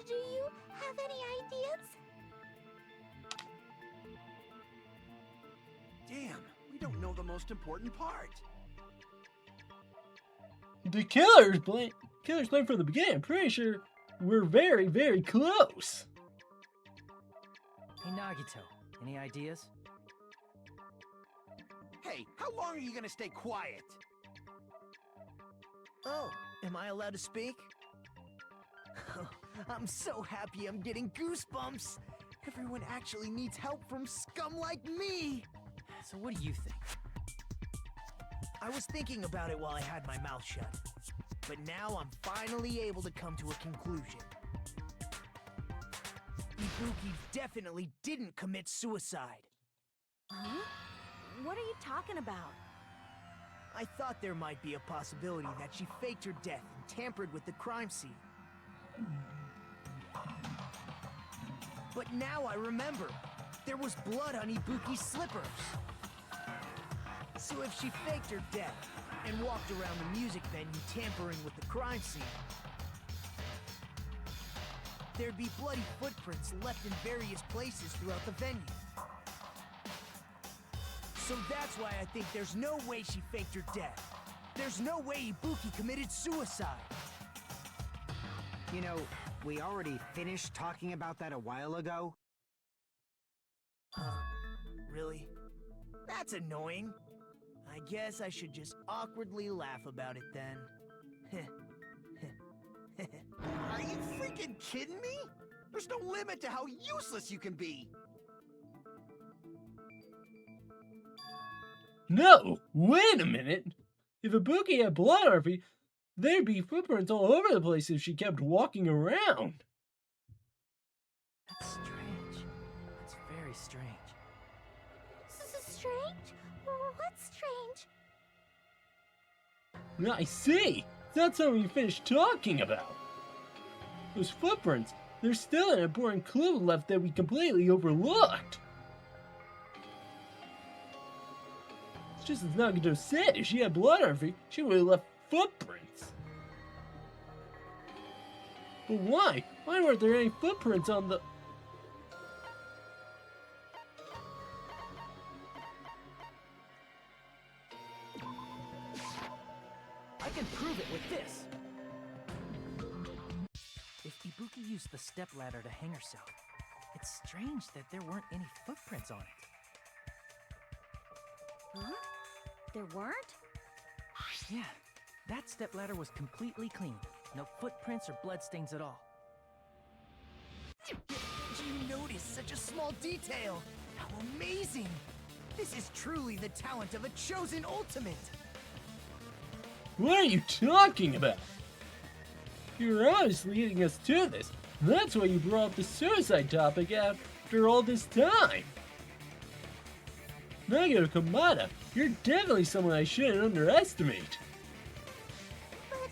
Do you have any ideas? Damn, we don't know the most important part. The killer's plan from the beginning. I'm pretty sure we're very, very close. Hey Nagito, any ideas? Hey, how long are you gonna stay quiet? Oh, am I allowed to speak? I'm so happy I'm getting goosebumps. Everyone actually needs help from scum like me. So what do you think? I was thinking about it while I had my mouth shut. But now I'm finally able to come to a conclusion. Ibuki definitely didn't commit suicide. Huh? What are you talking about? I thought there might be a possibility that she faked her death and tampered with the crime scene. But now I remember. There was blood on Ibuki's slippers. So if she faked her death and walked around the music venue tampering with the crime scene, there'd be bloody footprints left in various places throughout the venue. So that's why I think there's no way she faked her death. There's no way Ibuki committed suicide. You know, we already finished talking about that a while ago. Huh? Really? That's annoying. I guess I should just awkwardly laugh about it then. Are you freaking kidding me? There's no limit to how useless you can be. No, wait a minute. If Ibuki had blood on her feet, there'd be footprints all over the place if she kept walking around. That's strange. That's very strange. Strange? What's strange? I see. That's something we finished talking about. Those footprints, there's still an important clue left that we completely overlooked. It's just as Nagito said, if she had blood on her feet, she would have left footprints. But why? Why weren't there any footprints on the... I can prove it with this! If Ibuki used the stepladder to hang herself, it's strange that there weren't any footprints on it. Huh? There weren't? Yeah, that stepladder was completely clean. No footprints or bloodstains at all. Do you notice such a small detail? How amazing! This is truly the talent of a chosen ultimate! What are you talking about? You're obviously leading us to this. That's why you brought up the suicide topic after all this time? Nagano Kamada, you're definitely someone I shouldn't underestimate. But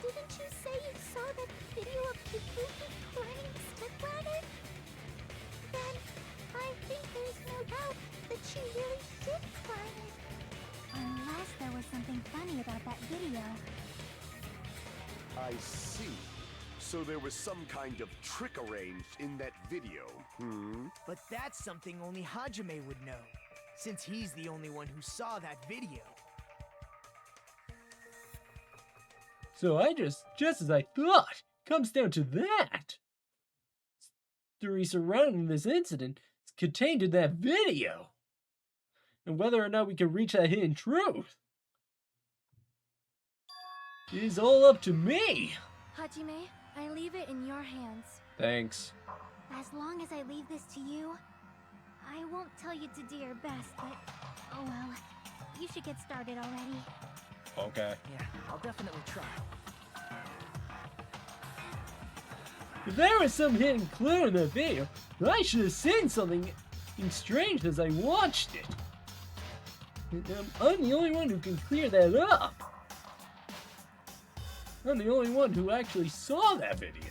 didn't you say you saw that video of Ibuki climbing the stepladder? Then I think there's no doubt that she really did climb it. Unless there was something funny about that video. I see. So there was some kind of trick arranged in that video, But that's something only Hajime would know, since he's the only one who saw that video. So just as I thought, comes down to that. Story surrounding this incident is contained in that video. And whether or not we can reach that hidden truth is all up to me. Hajime, I leave it in your hands. Thanks. As long as I leave this to you, I won't tell you to do your best, but oh well. You should get started already. Okay. Yeah, I'll definitely try. If there was some hidden clue in that video, I should have seen something strange as I watched it. I'm the only one who can clear that up. I'm the only one who actually saw that video.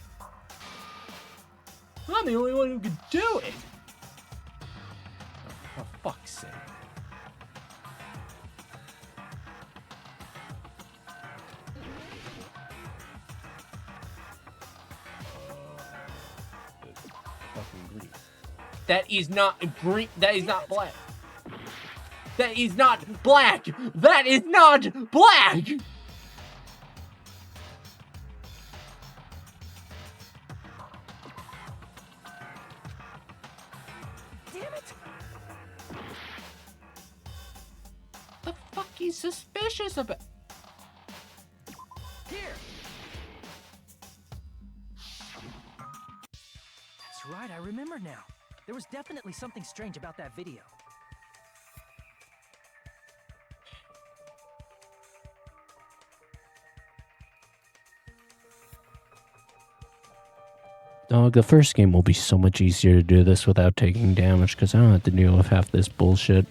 I'm the only one who could do it. For fuck's sake. Fucking green. That is not green. That is not black. That is not black. That is not black. Damn it! The fuck is suspicious about? Here! That's right, I remember now. There was definitely something strange about that video. Dog, the first game will be so much easier to do this without taking damage because I don't have to deal with half this bullshit.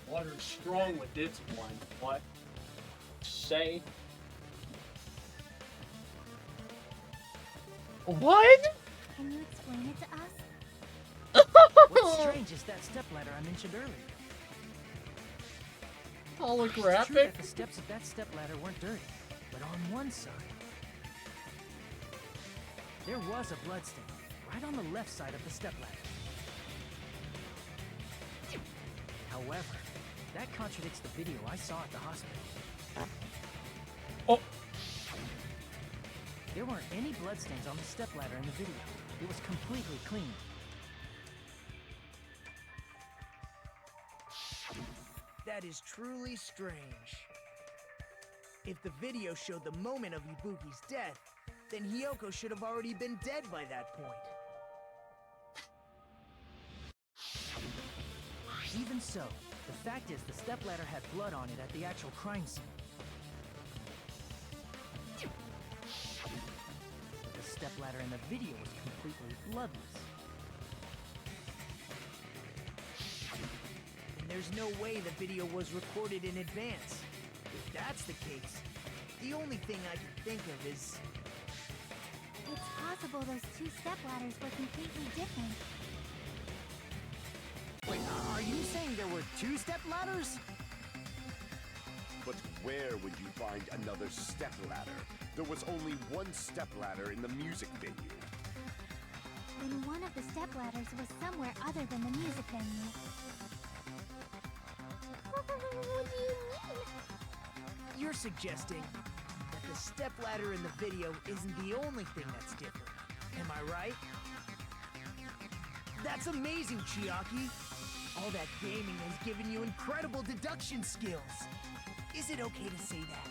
Water is strong with its one. What? Say? What? Can you explain it to us? What's strange is that stepladder I mentioned earlier. It's true Holographic? that the steps of that stepladder weren't dirty, but on one side, there was a bloodstain right on the left side of the stepladder. However, that contradicts the video I saw at the hospital. Oh! There weren't any bloodstains on the stepladder in the video. It was completely clean. That is truly strange. If the video showed the moment of Ibuki's death, then Hiyoko should have already been dead by that point. Even so, the fact is the stepladder had blood on it at the actual crime scene. But the stepladder in the video was completely bloodless. And there's no way the video was recorded in advance. If that's the case, the only thing I can think of is... It's possible those two stepladders were completely different. Wait, are you saying there were two stepladders? But where would you find another stepladder? There was only one stepladder in the music venue. Then one of the stepladders was somewhere other than the music venue. What do you mean? You're suggesting that the stepladder in the video isn't the only thing that's different. Am I right? That's amazing, Chiaki! All that gaming has given you incredible deduction skills. Is it okay to say that?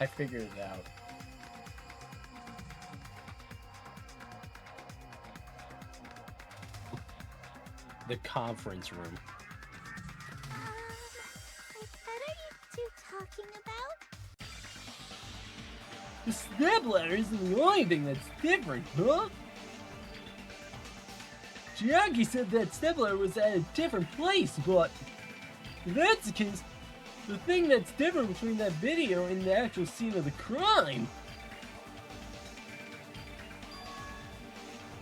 I figured it out. The conference room. What are you two talking about? The stepladder isn't the only thing that's different, huh? Chiaki said that stepladder was at a different place, but if that's the case, the thing that's different between that video and the actual scene of the crime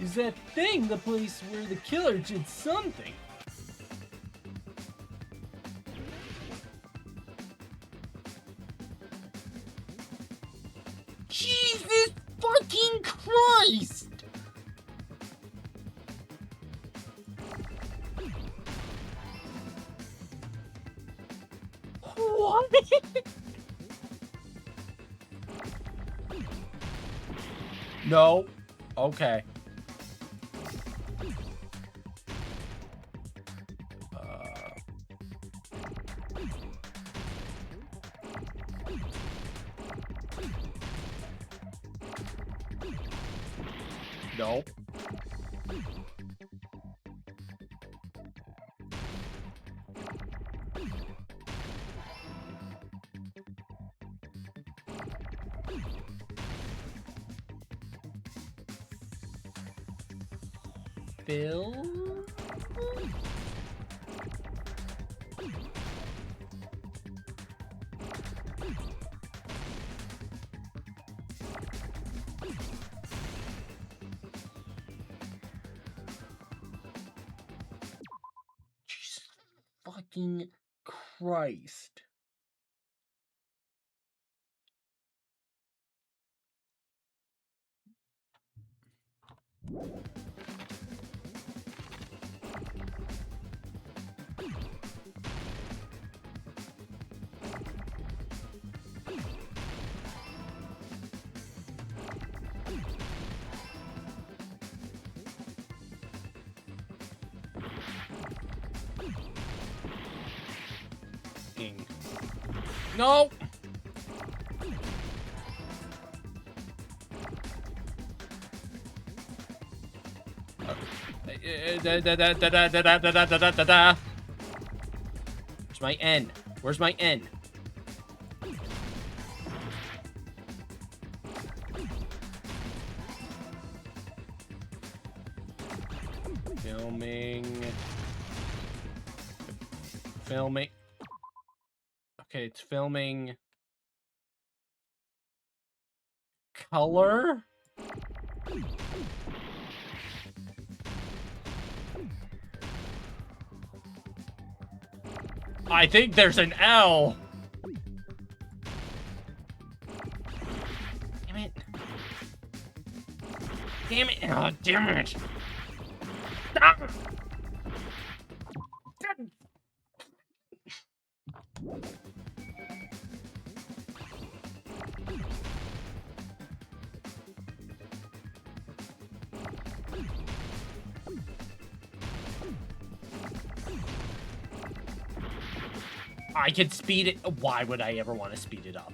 is that thing, the place where the killer did something. Jesus fucking Christ! What? No. Okay. No. Bill? Jesus fucking Christ. No! Where's my N? Where's my N? Filming. Filming. Okay, it's filming color. I think there's an L. Damn it. Damn it. Oh, damn it. Ah! I could speed it. Why would I ever want to speed it up?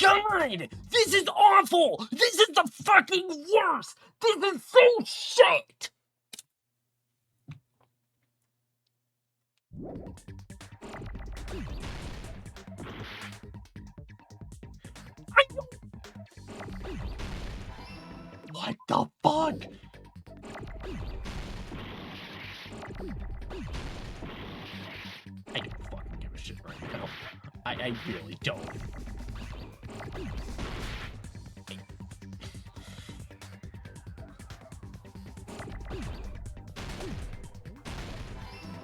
God! This is awful! This is the fucking worst! This is so shit! What the fuck? I don't fucking give a shit right now. I really don't.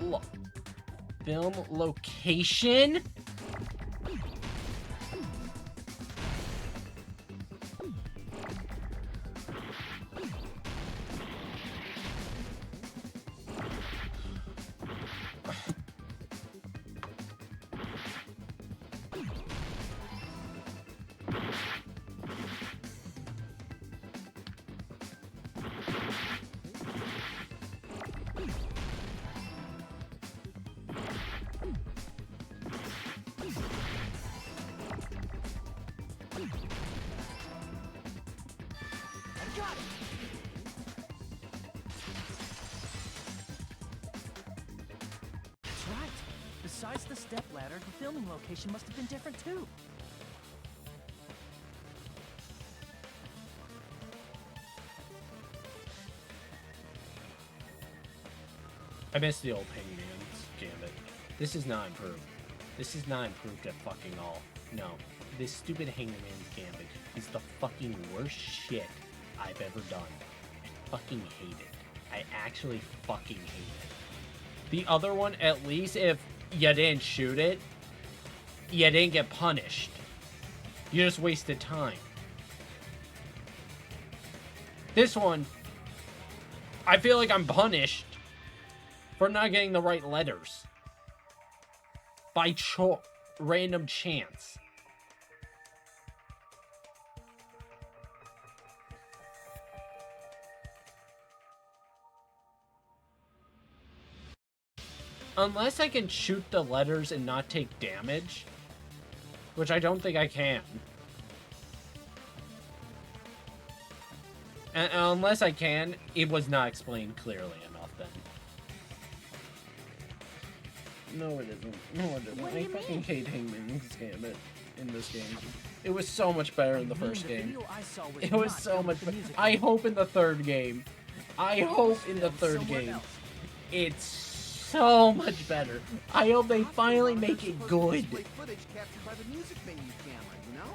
Look. Film location? That's right. Besides the stepladder, the filming location must have been different too. I miss the old Hangman's Gambit. This is not improved. This is not improved at fucking all. No. This stupid Hangman's Gambit is the fucking worst shit I've ever done. I fucking hate it. I actually fucking hate it. The other one, at least if you didn't shoot it, you didn't get punished. You just wasted time. This one, I feel like I'm punished for not getting the right letters. By random chance. Unless I can shoot the letters and not take damage, which I don't think I can. And unless I can, it was not explained clearly enough then. No, it isn't. No, it isn't. I fucking hate Hangman's Gambit in this game. It was so much better in the first game. It was so much better. I hope in the third game. I hope in the third game. It's so much better. I hope they finally make it good. Footage captured by the music venue camera, you know?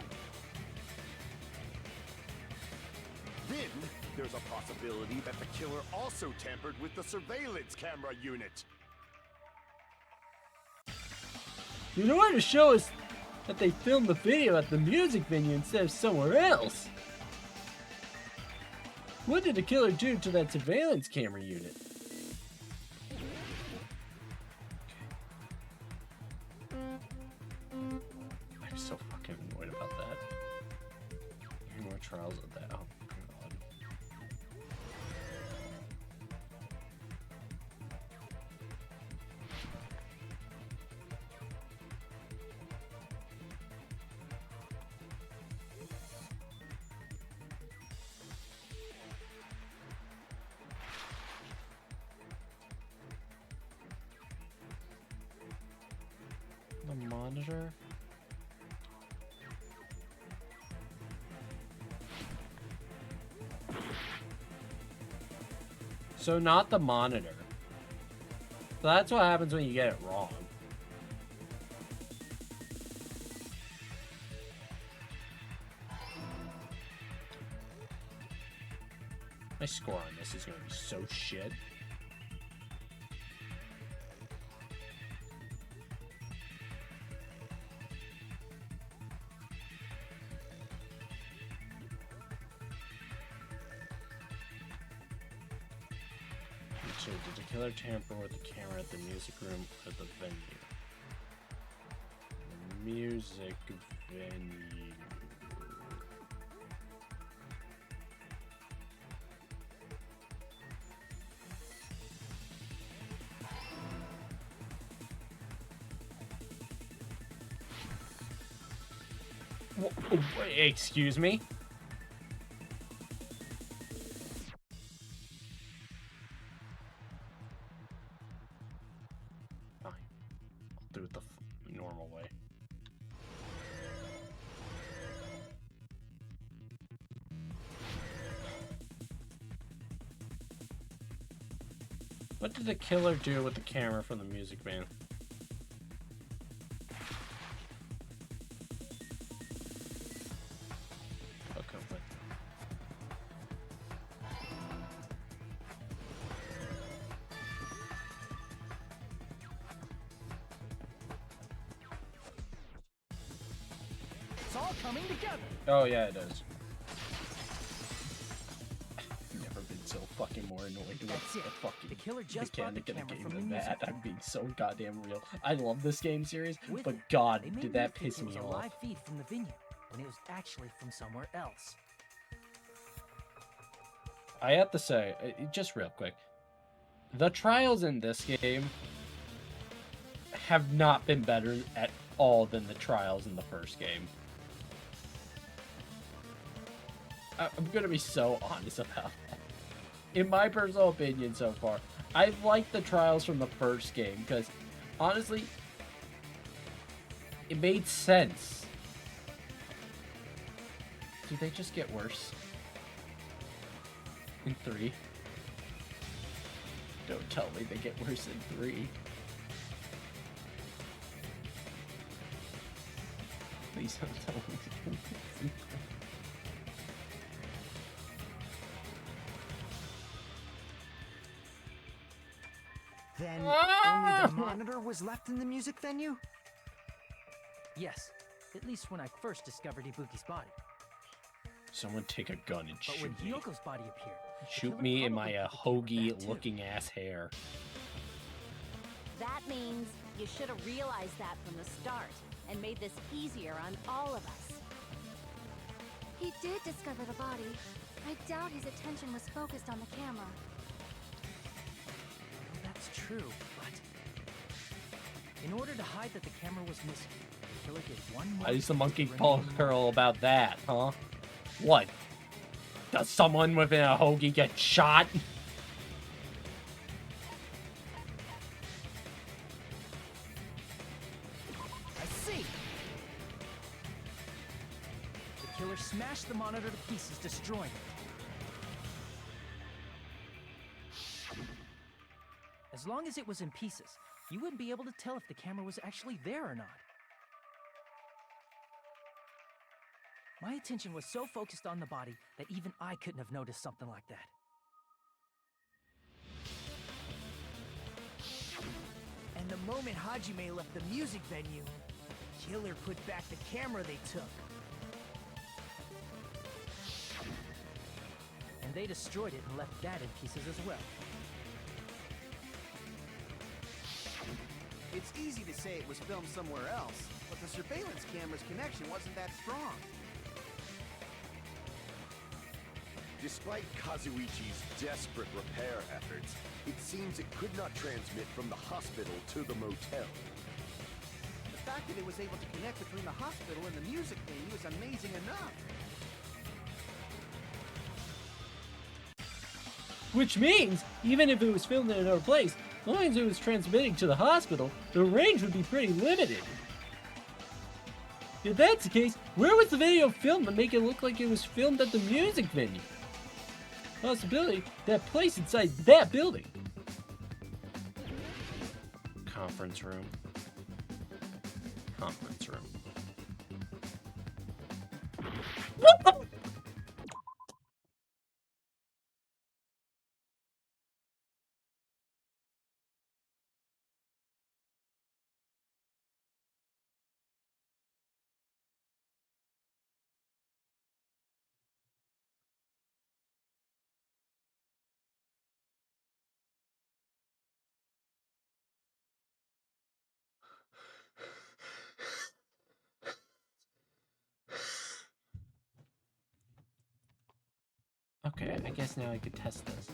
Then, there's a possibility that the killer also tampered with the surveillance camera unit. In order to show us that they filmed the video at the music venue instead of somewhere else. What did the killer do to that surveillance camera unit? I'm so fucking annoyed about that. More trials of that. Oh, God. The monitor. So not the monitor. So that's what happens when you get it wrong. My score on this is gonna be so shit. So did the killer tamper with the camera at the music room or the venue? The music venue. Excuse me? Fine. I'll do it the normal way. What did the killer do with the camera from the music van? It's all coming together. Oh yeah, it is. I've never been so fucking more annoyed with That's it. the fucking The killer just brought the mechanic in a camera game from the than music that. I'm being so goddamn real. I love this game series, With but it, god, they made did me that think piss it was me a off. live feed from the venue when it was actually from somewhere else. I have to say, just real quick, the trials in this game have not been better at all than the trials in the first game. I'm gonna be so honest about that. In my personal opinion so far, I've liked the trials from the first game because, honestly, it made sense. Do they just get worse? In 3? Don't tell me they get worse in 3. Please don't tell me. Then only the monitor was left in the music venue? Yes, at least when I first discovered Ibuki's body. Someone take a gun and But when shoot me. Hyoko's body appeared, the Shoot killer me in my probably put the camera back, too. hoagie-looking ass hair. That means you should have realized that from the start and made this easier on all of us. He did discover the body. I doubt his attention was focused on the camera. That's true, but in order to hide that the camera was missing, the killer did one more. Why is the thing monkey to paw remain curl about that, huh? What? Does someone within a hoagie get shot? I see. The killer smashed the monitor to pieces, destroying it. As long as it was in pieces, you wouldn't be able to tell if the camera was actually there or not. My attention was so focused on the body that even I couldn't have noticed something like that. And the moment Hajime left the music venue, the killer put back the camera they took. And they destroyed it and left that in pieces as well. It's easy to say it was filmed somewhere else, but the surveillance camera's connection wasn't that strong. Despite Kazuichi's desperate repair efforts, it seems it could not transmit from the hospital to the motel. The fact that it was able to connect between the hospital and the music venue is amazing enough. Which means, even if it was filmed in another place, as long as it was transmitting to the hospital, the range would be pretty limited. If that's the case, where was the video filmed to make it look like it was filmed at the music venue? Possibility that place inside that building. Conference room. Conference room. What the? Okay, I guess now I could test this.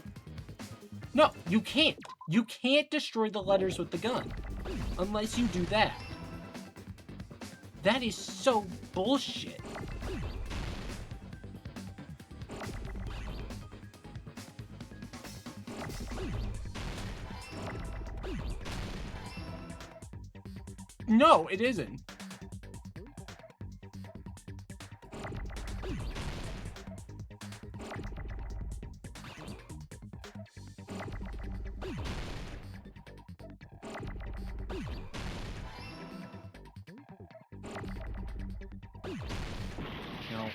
No, you can't. You can't destroy the letters with the gun. Unless you do that. That is so bullshit. No, it isn't. No.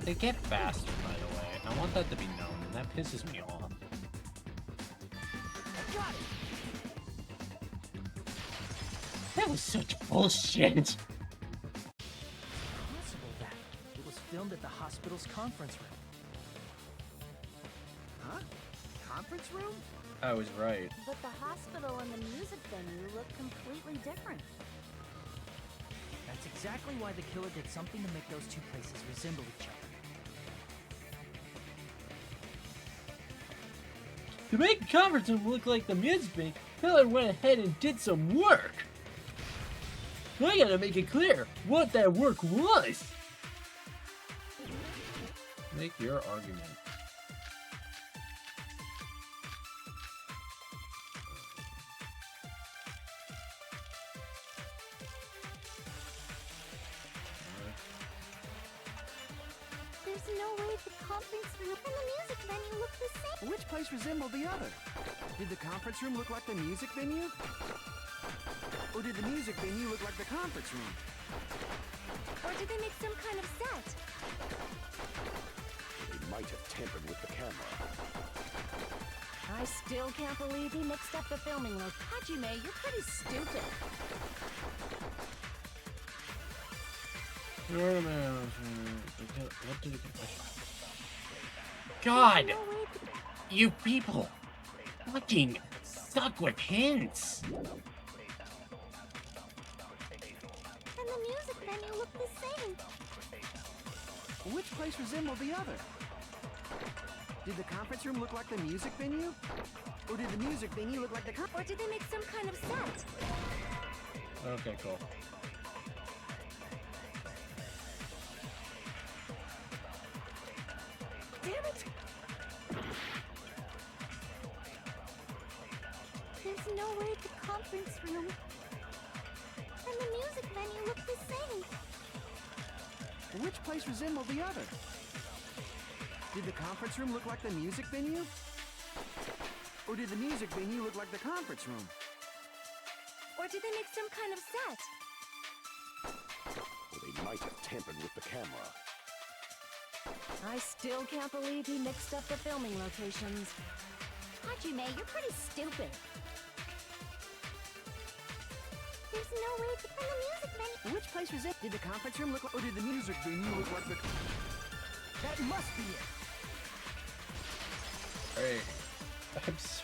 They get faster, by the way. I want that to be known, and that pisses me off. That was such bullshit. Possible that it was filmed at the hospital's conference room. Huh? Conference room? I was right. But the hospital and the music venue look completely different. That's exactly why the killer did something to make those two places resemble each other. To make the conference room look like the music bank, Miller went ahead and did some work. I gotta make it clear what that work was. Make your argument. There's no way the conference room and the music venue look the same. Which place resembled the other? Did the conference room look like the music venue? Or did the music venue look like the conference room? Or did they make some kind of set? They might have tampered with the camera. I still can't believe he mixed up the filming look. Hajime, you're pretty stupid. What did it God! You people! Fucking suck with hints! And the music venue look the same. Which place resembled the other? Did the conference room look like the music venue? Or did the music venue look like the Or did they make some kind of set? Okay, cool. Damn it! There's no way the conference room and the music venue look the same. Which place resembled the other? Did the conference room look like the music venue? Or did the music venue look like the conference room? Or did they make some kind of set? Or they might have tampered with the camera. I still can't believe he mixed up the filming locations. Hajime, you're pretty stupid. There's no way to and the music venue. Which place was it? Did the conference room look like, or did the music venue look like the... That must be it! Alright. I'm so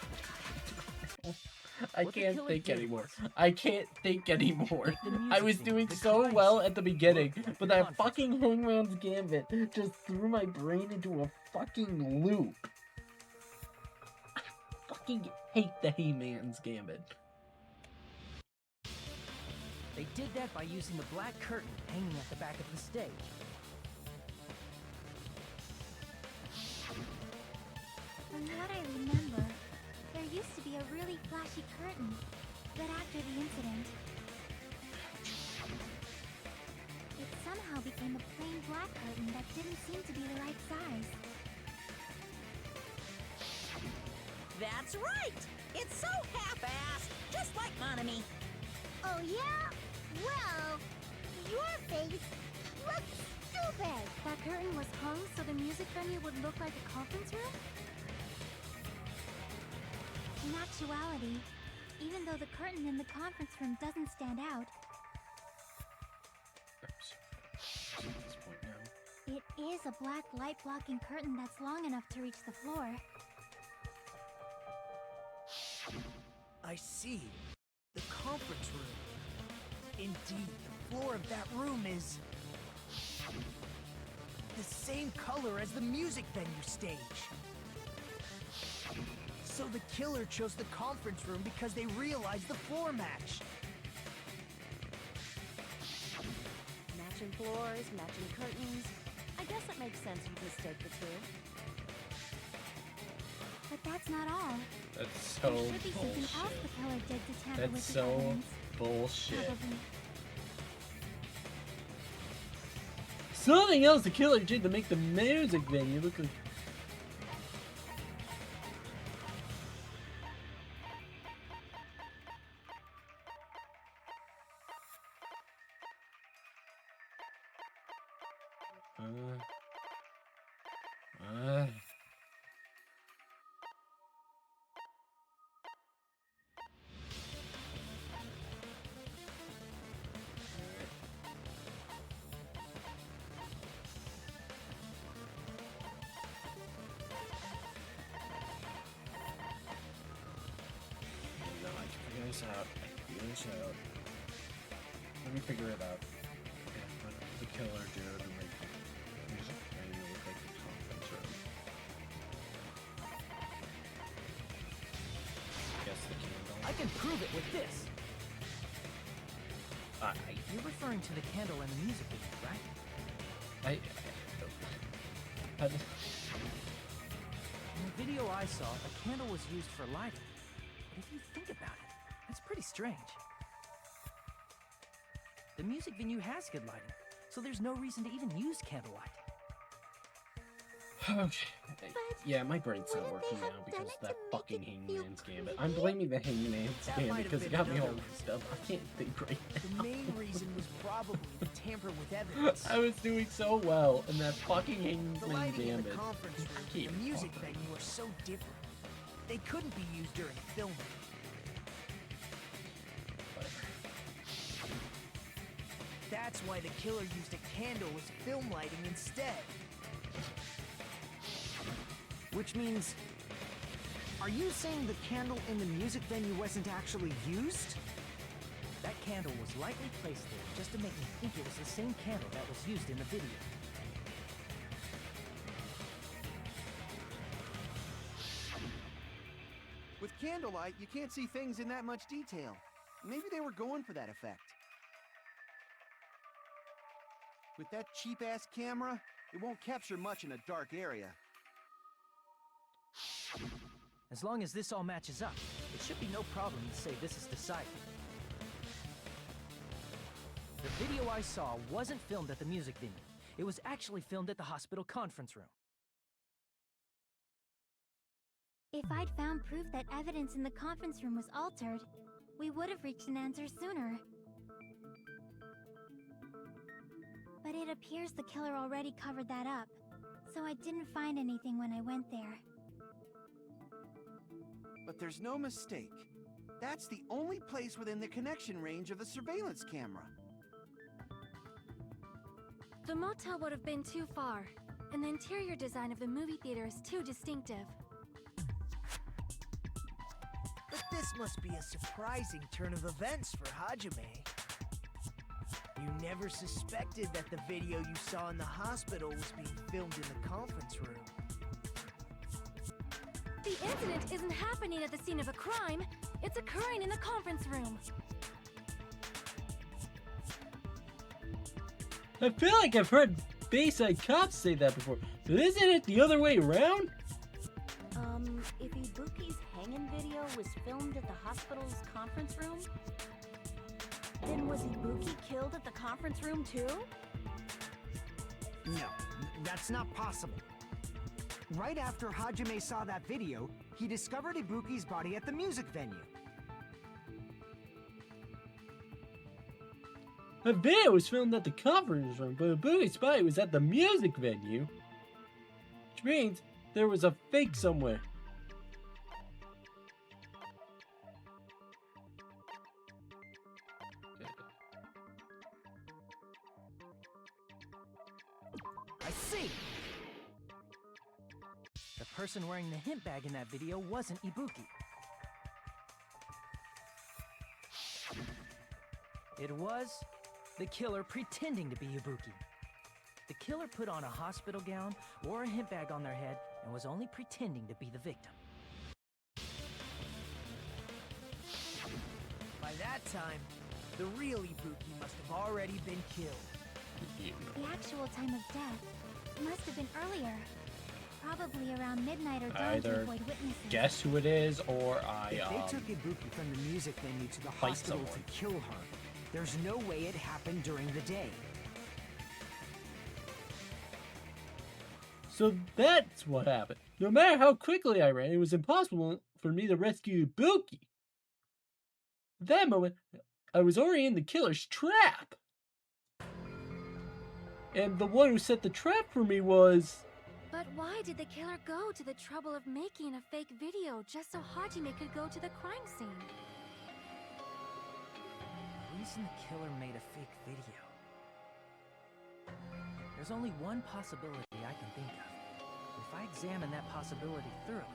I can't think anymore. I can't think anymore. I was doing so well at the beginning, but that fucking Hangman's Gambit just threw my brain into a fucking loop. I fucking hate the Hangman's Gambit. They did that by using the black curtain hanging at the back of the stage. From what I remember, there used to be a really flashy curtain, but after the incident, it somehow became a plain black curtain that didn't seem to be the right size. That's right! It's so half-assed, just like Monami. Oh yeah? Well, your face looks stupid! That curtain was hung so the music venue would look like a conference room? In actuality, even though the curtain in the conference room doesn't stand out, it is a black light-blocking curtain that's long enough to reach the floor. I see. The conference room. Indeed, the floor of that room is the same color as the music venue stage. So the killer chose the conference room because they realized the floor match. Matching floors, matching curtains. I guess it makes sense you'd mistake the two. But that's not all. That's so There should be something else bullshit. the killer did to tamper That's with the so evidence. bullshit. Probably. Something else the killer did to make the music venue look like... No, I can figure this out. I can figure this out. Let me figure it out. Okay, what did the killer do to make the music venue look like a conference room? Guess the candle. I can prove it with this. You're referring to the candle in the music video, right? I In the video I saw, a candle was used for lighting. But if you think about it, that's pretty strange. The music venue has good lighting, so there's no reason to even use candlelight. Okay. Yeah, my brain's not working now because of that fucking Hangman's Gambit. I'm blaming the Hangman's Gambit because it got me all messed up. I can't think right now. The main reason was probably to tamper with evidence. I was doing so well, and that fucking Hangman's The lighting in the Gambit. conference room and the music venue are so different. They couldn't be used during filming. That's why the killer used a candle as film lighting instead. Which means... Are you saying the candle in the music venue wasn't actually used? That candle was lightly placed there just to make me think it was the same candle that was used in the video. With candlelight, you can't see things in that much detail. Maybe they were going for that effect. With that cheap-ass camera, it won't capture much in a dark area. As long as this all matches up, it should be no problem to say this is decided. The video I saw wasn't filmed at the music venue. It was actually filmed at the hospital conference room. If I'd found proof that evidence in the conference room was altered, we would have reached an answer sooner. But it appears the killer already covered that up, so I didn't find anything when I went there. But there's no mistake. That's the only place within the connection range of the surveillance camera. The motel would have been too far, and the interior design of the movie theater is too distinctive. This must be a surprising turn of events for Hajime. You never suspected that the video you saw in the hospital was being filmed in the conference room. The incident isn't happening at the scene of a crime. It's occurring in the conference room. I feel like I've heard Bayside cops say that before, but isn't it the other way around? If Ibuki's hanging video was filmed at the hospital's conference room, then was Ibuki killed at the conference room too? No, that's not possible. Right after Hajime saw that video, he discovered Ibuki's body at the music venue. The video was filmed at the conference room, but Ibuki's body was at the music venue. Which means there was a fake somewhere. I see! The person wearing the hint bag in that video wasn't Ibuki. It was the killer pretending to be Ibuki. The killer put on a hospital gown, wore a hint bag on their head, and was only pretending to be the victim. By that time, the real Ibuki must have already been killed. The actual time of death must have been earlier. Probably around midnight or dawn to Either avoid witnesses. guess who it is, or If they took Ibuki from the music venue to the fight hospital someone. to kill her, there's no way it happened during the day. So that's what happened. No matter how quickly I ran, it was impossible for me to rescue Ibuki. At that moment, I was already in the killer's trap. And the one who set the trap for me was... But why did the killer go to the trouble of making a fake video just so Hajime could go to the crime scene? The reason the killer made a fake video. There's only one possibility I can think of. If I examine that possibility thoroughly,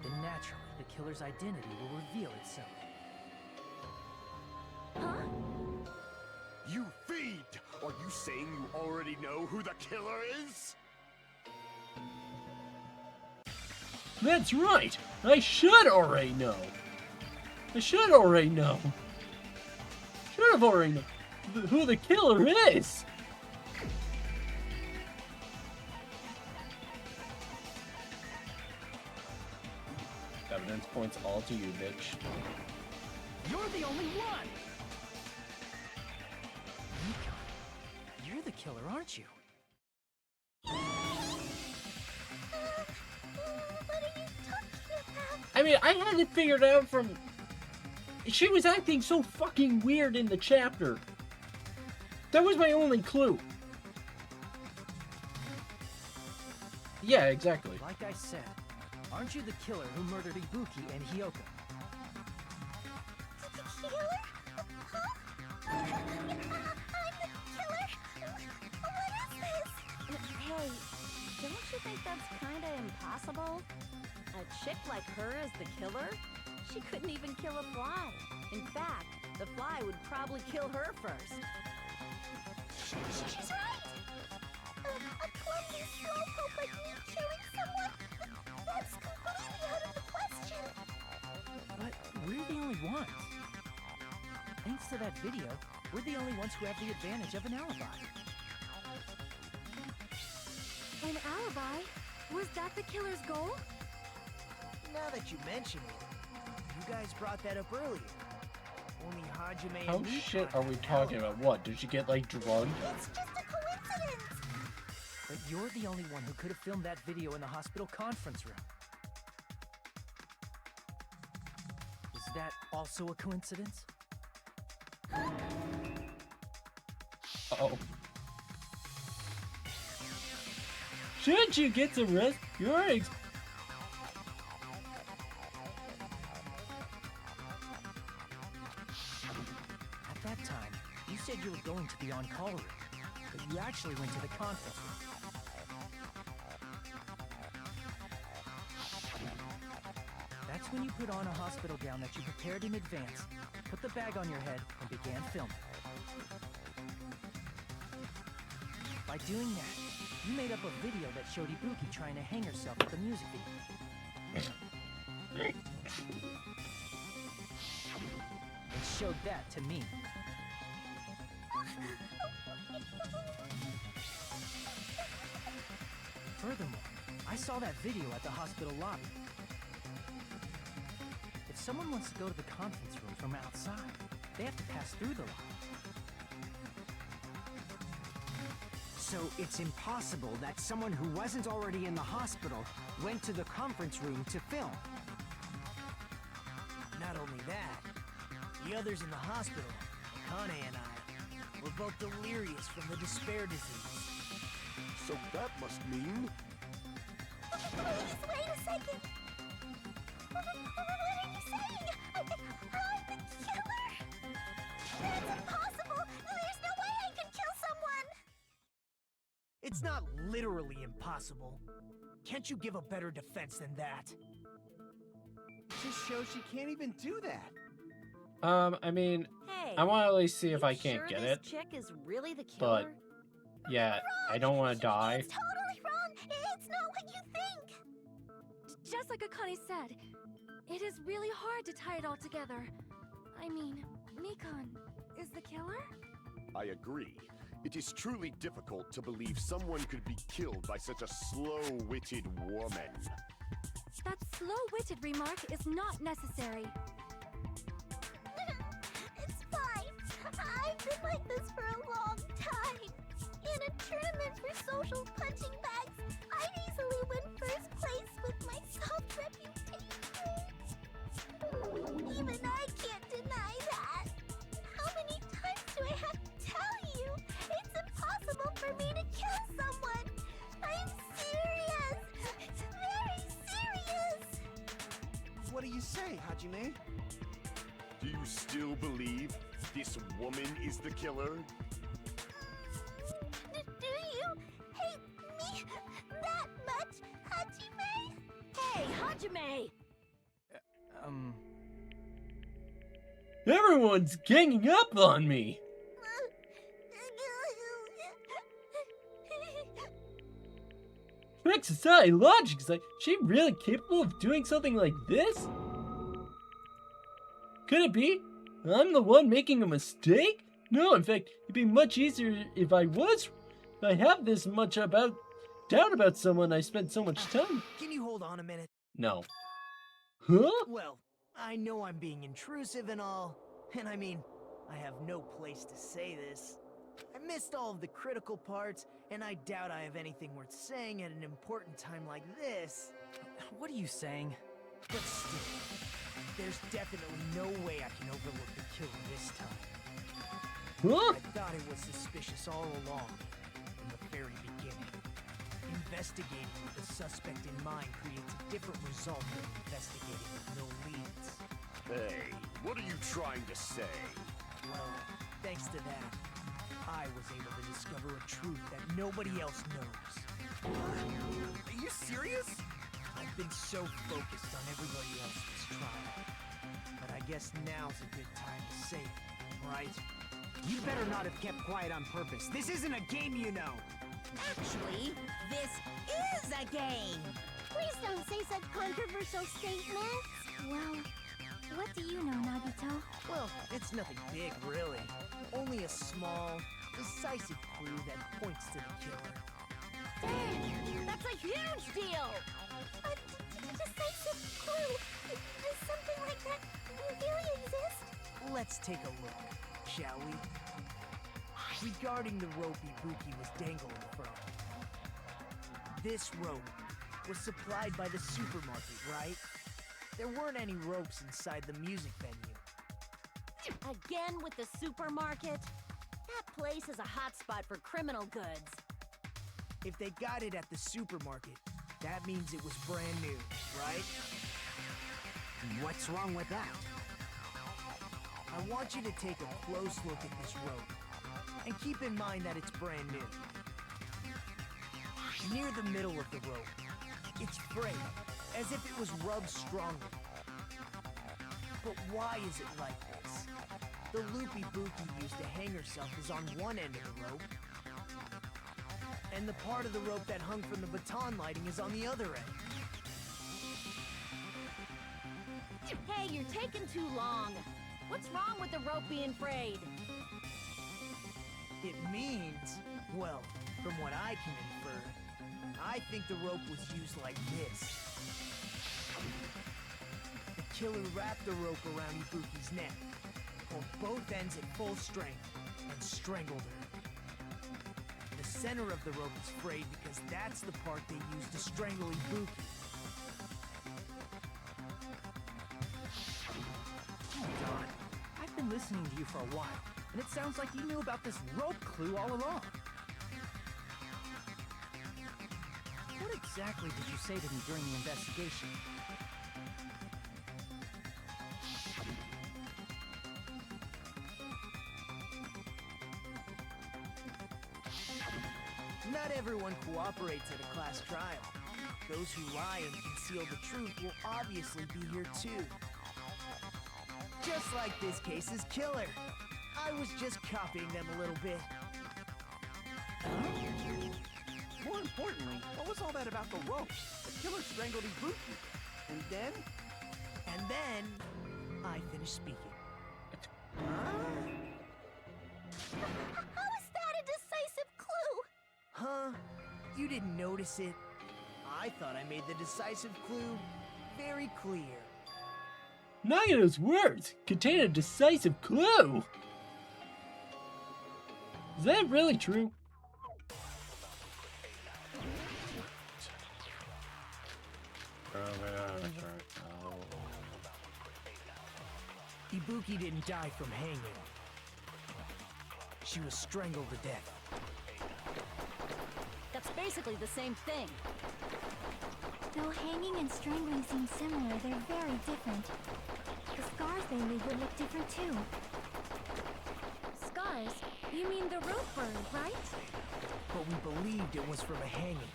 then naturally the killer's identity will reveal itself. Huh? You fiend! Are you saying you already know who the killer is? That's right! I should already know! I should already know! Should have already known who the killer is! Evidence points all to you, bitch. You're the only one! Mika, you're the killer, aren't you? What are you talking about? I mean, I had it figured out from... She was acting so fucking weird in the chapter. That was my only clue. Yeah, exactly. Like I said, aren't you the killer who murdered Ibuki and Hyoko? The killer? Huh? I'm the killer? What is this? Hey, don't you think that's kinda impossible? A chick like her as the killer? She couldn't even kill a fly. In fact, the fly would probably kill her first. She's right! A clumsy slowpoke like me killing someone? That's completely out of the question! But we're the only ones. Thanks to that video, we're the only ones who have the advantage of an alibi. An alibi? Was that the killer's goal? Now that you mention it, you guys brought that up earlier. Only Hajime How and me shit caught are we an talking alibi. about? What? Did she get, like, drugged? It's just a coincidence! But you're the only one who could have filmed that video in the hospital conference room. Is that also a coincidence? Uh-oh. Shouldn't you get some rest? You're At that time, you said you were going to the on-call room, but you actually went to the conference room. That's when you put on a hospital gown that you prepared in advance, put the bag on your head, and began filming. By doing that, you made up a video that showed Ibuki trying to hang herself at the music video. And showed that to me. Furthermore, I saw that video at the hospital lobby. If someone wants to go to the conference room from outside, they have to pass through the lobby. So it's impossible that someone who wasn't already in the hospital went to the conference room to film. Not only that, the others in the hospital, Kane and I, were both delirious from the despair disease. So that must mean... Please, wait a second. What are you saying? I'm the killer? That's impossible. There's no way I can kill someone. It's not literally impossible. Can't you give a better defense than that? Just shows she can't even do that. I mean, Hey, I want to at least see if I can't sure get this it. chick is really the killer? But yeah, I don't want to die. It's totally wrong. It's not what you think. Just like Akane said, it is really hard to tie it all together. I mean, Nikon is the killer? I agree. It is truly difficult to believe someone could be killed by such a slow-witted woman. That slow-witted remark is not necessary. It's fine. I've been like this for a long time. In a tournament for social punching bags, I'd easily win first place with my soft reputation. Even I can't deny that. How many times do I have to tell you? It's impossible for me to kill someone. I'm serious. Very serious. What do you say, Hajime? Do you still believe this woman is the killer? Do you hate me that much, Hajime? Hey, Hajime! Everyone's ganging up on me. Trick Society Logic's like, she really capable of doing something like this? Could it be? I'm the one making a mistake? No, in fact, it'd be much easier if I have this much doubt about someone I spent so much time. Can you hold on a minute? No. Huh? Well, I know I'm being intrusive and all, and I mean, I have no place to say this. I missed all of the critical parts, and I doubt I have anything worth saying at an important time like this. What are you saying? But still, there's definitely no way I can overlook the killer this time. Huh? I thought it was suspicious all along, from the very beginning. Investigating with the suspect in mind creates a different result than investigating with no leads. Hey, what are you trying to say? Well, thanks to that, I was able to discover a truth that nobody else knows. Are you serious? I've been so focused on everybody else's trial. But I guess now's a good time to say it, right? You better not have kept quiet on purpose. This isn't a game, you know. Actually, this is a game! Please don't say such controversial statements. Well, what do you know, Nagito? Well, it's nothing big, really. Only a small, decisive clue that points to the killer. Dang! That's a huge deal! A decisive clue. Does something like that really exist? Let's take a look, shall we? Regarding the rope Ibuki was dangling from. This rope was supplied by the supermarket, right? There weren't any ropes inside the music venue. Again with the supermarket? That place is a hotspot for criminal goods. If they got it at the supermarket, that means it was brand new, right? What's wrong with that? I want you to take a close look at this rope, and keep in mind that it's brand new. Near the middle of the rope, it's frayed, as if it was rubbed strongly. But why is it like this? The loopy Ibuki used to hang herself is on one end of the rope, and the part of the rope that hung from the baton lighting is on the other end. Hey, you're taking too long. What's wrong with the rope being frayed? It means, well, from what I can infer, I think the rope was used like this. The killer wrapped the rope around Ibuki's neck, pulled both ends at full strength, and strangled her. The center of the rope is frayed because that's the part they used to strangle Ibuki. Don, I've been listening to you for a while, and it sounds like you knew about this rope clue all along. What exactly did you say to me during the investigation? Not everyone cooperates at a class trial. Those who lie and conceal the truth will obviously be here too. Just like this case's killer. I was just copying them a little bit. More importantly, what was all that about the rope? The killer strangled Ibuki. And then? And then, I finished speaking. How is that a decisive clue? Huh? You didn't notice it? I thought I made the decisive clue very clear. Nagano's words contain a decisive clue. Is that really true? Ibuki didn't die from hanging. She was strangled to death. That's basically the same thing. Though hanging and strangling seem similar, they're very different. The scars they leave would look different too. Scars? You mean the rope burn, right? But we believed it was from a hanging.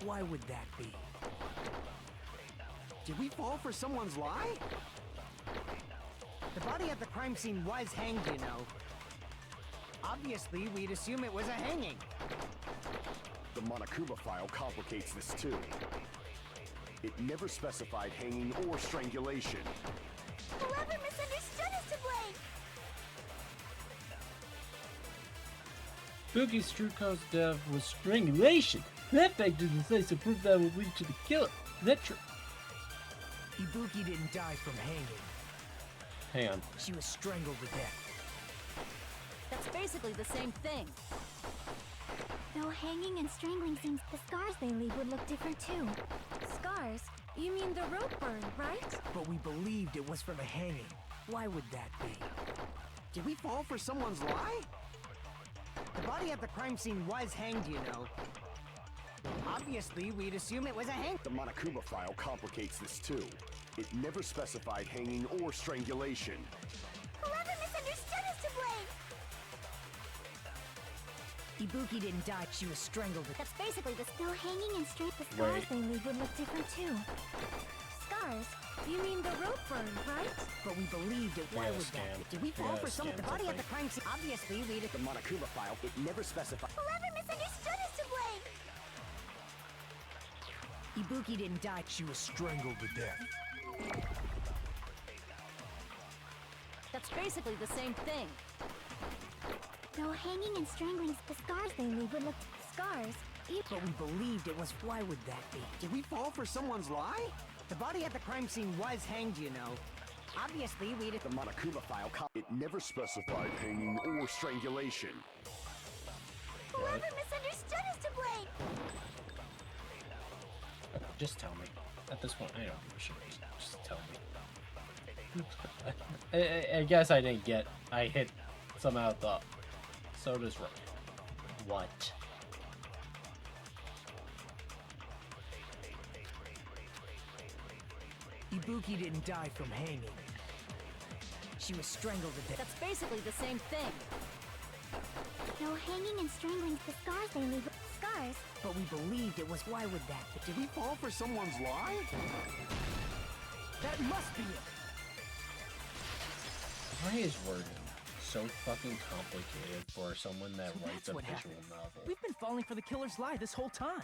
Why would that be? Did we fall for someone's lie? The body at the crime scene was hanged, you know. Obviously, we'd assume it was a hanging. The Monokuma file complicates this too. It never specified hanging or strangulation. Whoever misunderstood is to blame. Buki's true cause of death was strangulation. That fact is decisive proof that will lead to the killer. Is that true? Ibuki didn't die from hanging. Hang on. She was strangled to death. That's basically the same thing. Though hanging and strangling seems, the scars they leave would look different too. Scars? You mean the rope burn, right? But we believed it was from a hanging. Why would that be? Did we fall for someone's lie? The body at the crime scene was hanged, you know. Obviously, we'd assume it was a hang. The Monokuma file complicates this too. It never specified hanging or strangulation. Whoever misunderstood is to blame. Ibuki didn't die, she was strangled to death. That's basically the still hanging and straight. The scars they leave would look different too. Scars? You mean the rope burn, right? But we believed it. Why would that be? Did we fall for someone? The body at the crime scene. Obviously, we'd. The Monokuma file, it never specified. Whoever misunderstood is to blame. Ibuki didn't die, she was strangled to death. That's basically the same thing. Though hanging and strangling, the scars they leave would look. Scars? But we believed it was. Why would that be? Did we fall for someone's lie? The body at the crime scene was hanged, you know. Obviously, we'd. The Monokuma file, it never specified hanging or strangulation. Whoever misunderstood is to blame. Just tell me. At this point, I don't give a shit. Just tell me. I guess I didn't get. I hit somehow the soda's right. What? Ibuki didn't die from hanging. She was strangled to death. That's basically the same thing. Though hanging and strangling, the scars they leave. Scars? But we believed it was. Why would that be? Did we fall for someone's lie? That must be it. Why is wording so fucking complicated for someone that So writes that's a what visual happened. novel? We've been falling for the killer's lie this whole time.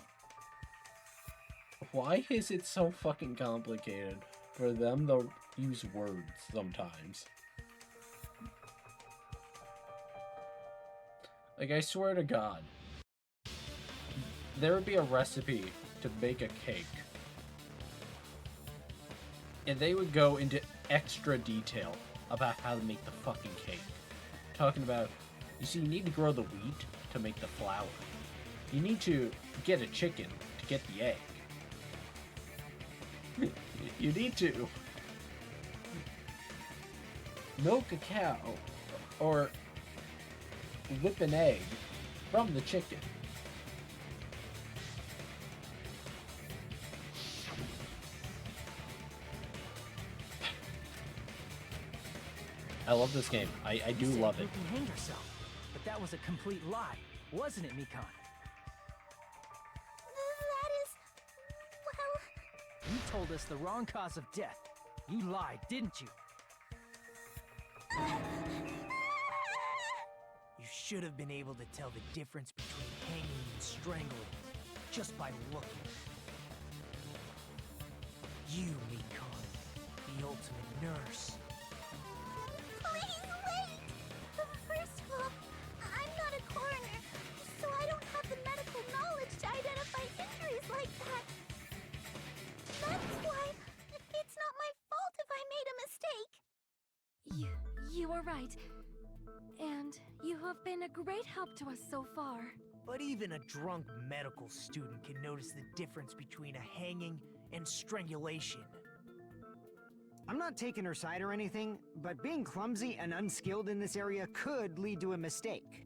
Why is it so fucking complicated for them to use words sometimes? Like, I swear to God, there would be a recipe to bake a cake, and they would go into extra detail about how to make the fucking cake. Talking about, you see, you need to grow the wheat to make the flour. You need to get a chicken to get the egg. You need to milk a cow or whip an egg from the chicken. I love this game. I do You said love it. Buki hanged herself, but that was a complete lie, wasn't it, Mikan? That is... well... You told us the wrong cause of death. You lied, didn't you? You should have been able to tell the difference between hanging and strangling just by looking. You, Mikan, the ultimate nurse. Please wait! First of all, I'm not a coroner, so I don't have the medical knowledge to identify injuries like that. That's why it's not my fault if I made a mistake. You were right. And you have been a great help to us so far. But even a drunk medical student can notice the difference between a hanging and strangulation. I'm not taking her side or anything, but being clumsy and unskilled in this area could lead to a mistake.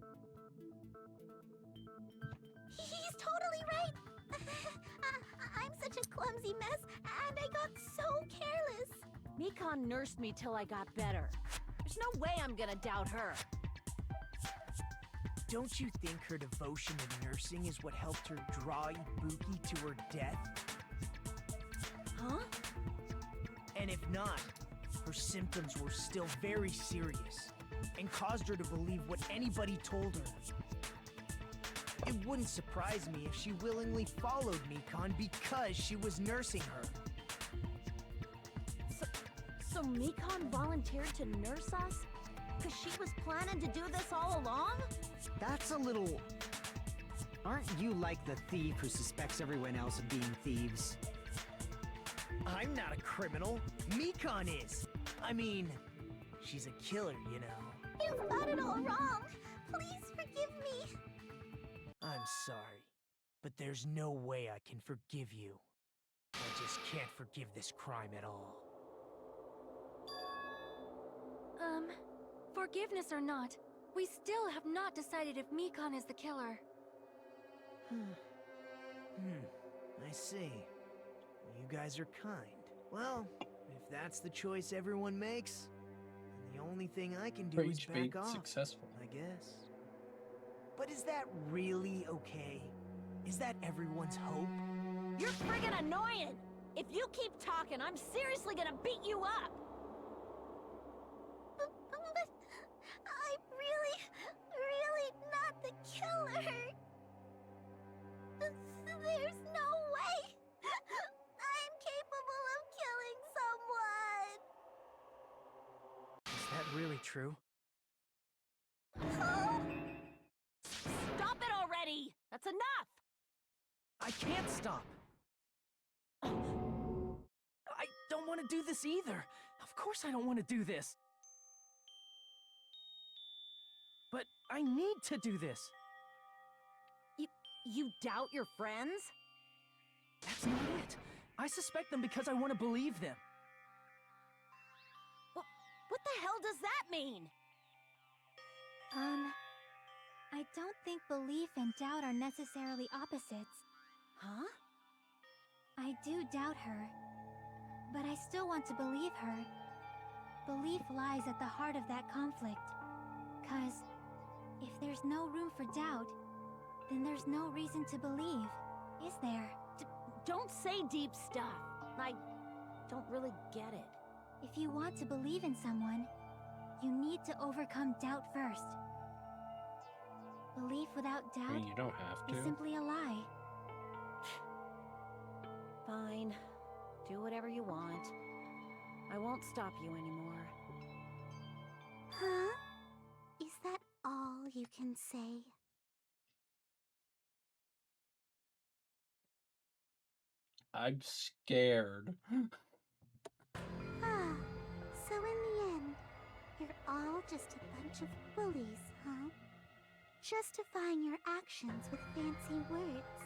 He's totally right. I'm such a clumsy mess, and I got so careless. Mikan nursed me till I got better. There's no way I'm gonna doubt her. Don't you think her devotion to nursing is what helped her draw Ibuki to her death? Huh? And if not, her symptoms were still very serious and caused her to believe what anybody told her. It wouldn't surprise me if she willingly followed Mikan because she was nursing her. So Mikan volunteered to nurse us? Because she was planning to do this all along? That's a little... Aren't you like the thief who suspects everyone else of being thieves? I'm not a criminal. Mikan is. I mean, she's a killer, you know. You've got it all wrong. Please forgive me. I'm sorry, but there's no way I can forgive you. I just can't forgive this crime at all. Forgiveness or not, we still have not decided if Mikan is the killer. I see. You guys are kind. Well, if that's the choice everyone makes, then the only thing I can do is Rage bait back off, successful. I guess. But is that really okay? Is that everyone's hope? You're friggin' annoying! If you keep talking, I'm seriously gonna beat you up! But I'm really not the killer. There's no way I'm capable of killing someone. Is that really true? Stop it already! That's enough! I can't stop! I don't want to do this either! Of course I don't want to do this! But I need to do this! You doubt your friends? That's not it! I suspect them because I want to believe them! What the hell does that mean? I don't think belief and doubt are necessarily opposites. Huh? I do doubt her, but I still want to believe her. Belief lies at the heart of that conflict. 'Cause if there's no room for doubt, then there's no reason to believe, is there? Don't say deep stuff. Like, don't really get it. If you want to believe in someone, you need to overcome doubt first. Belief without I doubt mean, you don't have is to. simply a lie. Fine. Do whatever you want. I won't stop you anymore. Huh? Is that all you can say? I'm scared. Ah, so in the end, you're all just a bunch of bullies, huh? Justifying your actions with fancy words.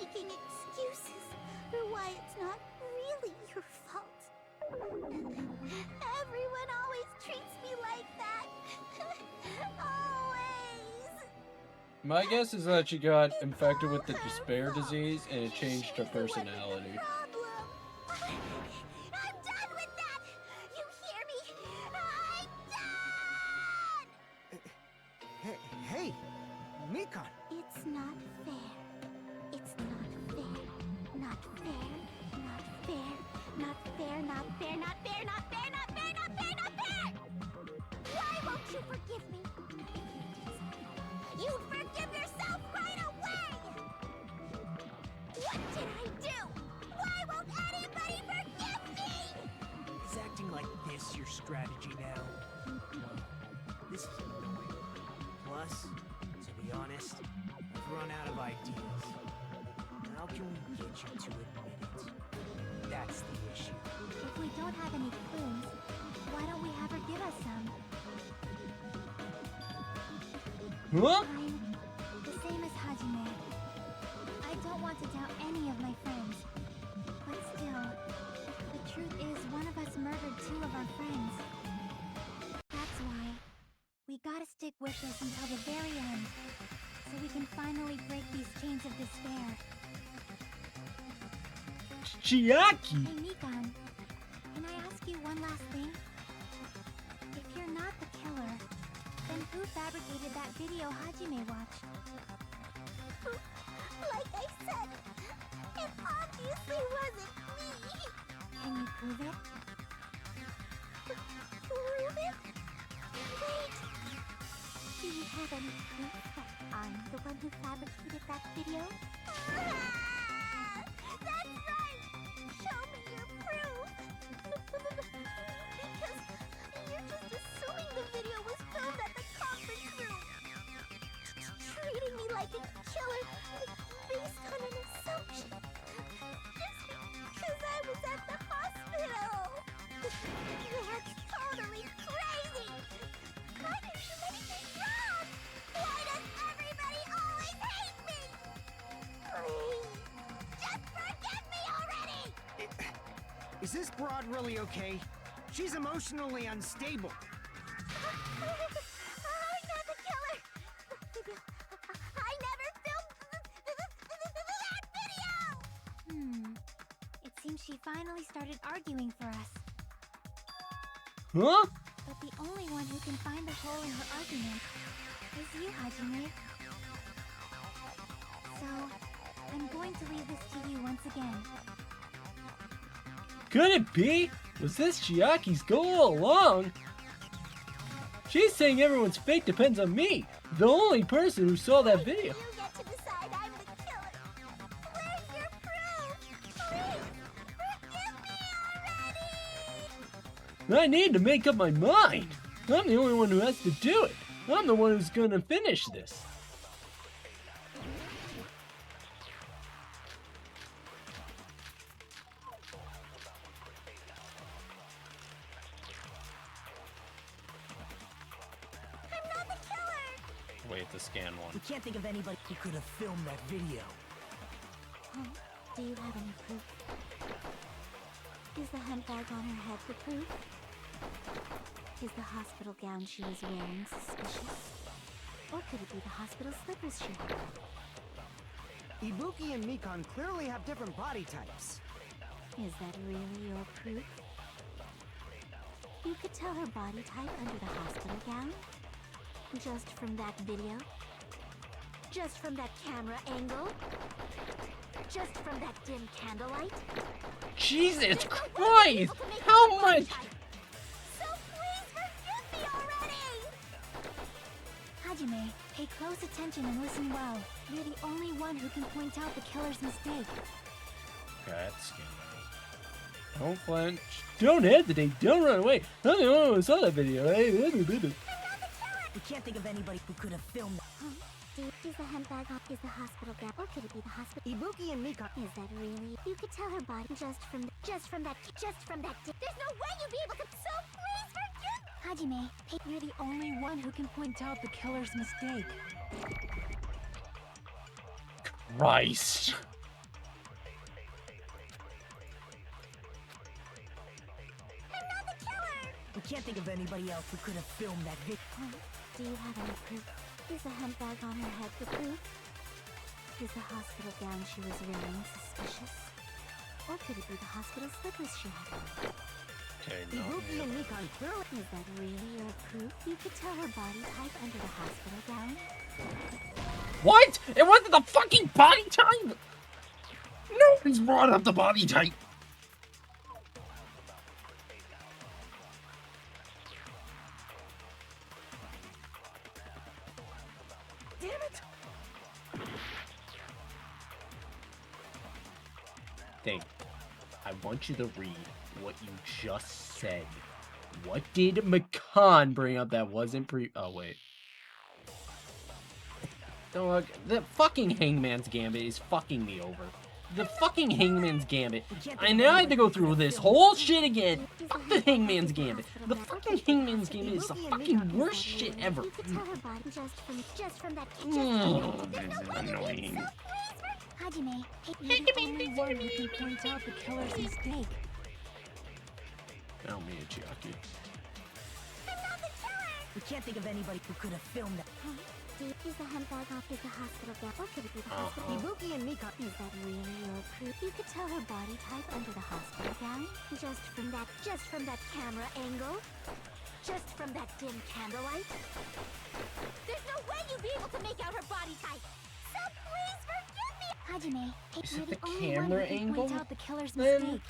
Making excuses for why it's not really your fault. Everyone always treats me like that. Always. My guess is that she got infected with the despair disease and it changed her personality. I'm done with that! You hear me? I'm done! Hey, Mikan! It's not fair. It's not fair. Not fair. Not fair. Not fair. Not fair. Not fair. Not fair. Not fair. Not fair. Not fair! Why won't you forgive me? You'd forgive yourself right away! What did I do? Why won't anybody forgive me? Is acting like this your strategy now? Well, this is annoying. Plus, to be honest, I've run out of ideas. How can we get you to admit it? That's the issue. If we don't have any clues, why don't we have her give us some? Huh? I'm the same as Hajime. I don't want to doubt any of my friends. But still, the truth is one of us murdered two of our friends. That's why we gotta stick with this until the very end, so we can finally break these chains of despair. Chiaki! Hey, Mikan, can I ask you one last thing? If you're not the killer, then who fabricated that video Hajime watched? Like I said, it obviously wasn't me! Can you prove it? Prove it? Wait! Do you have any proof that I'm the one who fabricated that video? That's right! Show me your proof! Because you're just assuming the video was filmed at the conference room. Treating me like a killer based on an assumption. Just because I was at the hospital. That's totally crazy! I didn't do anything wrong! Why does everybody always hate me? Please, just forgive me already! Is this broad really okay? She's emotionally unstable. I'm not the killer! I never filmed that video! It seems she finally started arguing for us. Huh? But the only one who can find the hole in her argument is you, Hajime. So, I'm going to leave this to you once again. Could it be? Was this Chiaki's goal all along? She's saying everyone's fate depends on me, the only person who saw that video. You get to decide I'm the killer. Where's your proof? Please, forgive me already! I need to make up my mind. I'm the only one who has to do it. I'm the one who's gonna finish this. I'm not the killer! Wait, the scan one. We can't think of anybody who could have filmed that video. Do you have any proof? Is the handbag on her head the proof? Is the hospital gown she was wearing suspicious? Or could it be the hospital slippers she wore? Ibuki and Mikan clearly have different body types. Is that really your proof? You could tell her body type under the hospital gown? Just from that video? Just from that camera angle? Just from that dim candlelight? Jesus Christ! How much? So please forgive me already! Hajime, pay close attention and listen well. You're the only one who can point out the killer's mistake. That's scary. Don't flinch. Don't hesitate. Don't run away. I'm the only one who saw that video. Hey, We can't think of anybody who could have filmed that. Huh? Is the handbag off? Is the hospital gown? Or could it be the hospital? Ibuki and Mika. Is that really? You could tell her body just from that. There's no way you'd be able to. So please forgive. Hajime, you're the only one who can point out the killer's mistake. Christ. We can't think of anybody else who could have filmed that video. Do you have any proof? Is the handbag on her head the proof? Is the hospital gown she was wearing suspicious? Or could it be the hospital slippers she had? Okay, Ibuki and Mika clearly. Is that really your proof? You could tell her body type under the hospital gown? What? It wasn't the fucking body type? Nobody's brought up the body type. Damn it! Thing. I want you to read what you just said. What did McCon bring up that wasn't oh, wait. Don't look. The fucking Hangman's Gambit is fucking me over. The fucking Hangman's Gambit. I now have to go through this whole shit again. Fuck the Hangman's Gambit. The fucking Hangman's Gambit is the fucking worst shit ever. You could tell her body just from that. Oh, this is annoying. Hajime, you're the only one who can point out the killer's mistake. Oh, Miyazaki. We can't think of anybody who could have filmed that. Huh? Is the handbag off? Is the hospital gown? Or could it be the hospital? Ibuki and Mika. Is that really your proof? You could tell her body type under the hospital gown? Just from that camera angle? Just from that dim candlelight? There's no way you'd be able to make out her body type! So please forgive me! Hajime, Is you're it the the only one camera who can angle? point out the killer's Then- mistake.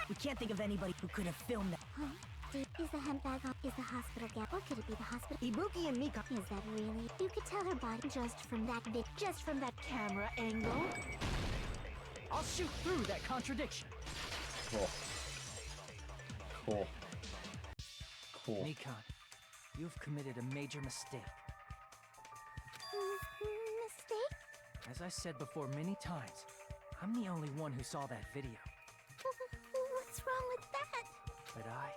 We can't think of anybody who could have filmed that. Huh? Is the handbag off? Is the hospital gown? Or could it be the hospital? Ibuki and Mika. Is that really? You could tell her body just from that camera angle? I'll shoot through that contradiction. Cool. Cool. Cool. Nikon, you've committed a major mistake. Mistake? As I said before many times, I'm the only one who saw that video. What's wrong with that? But I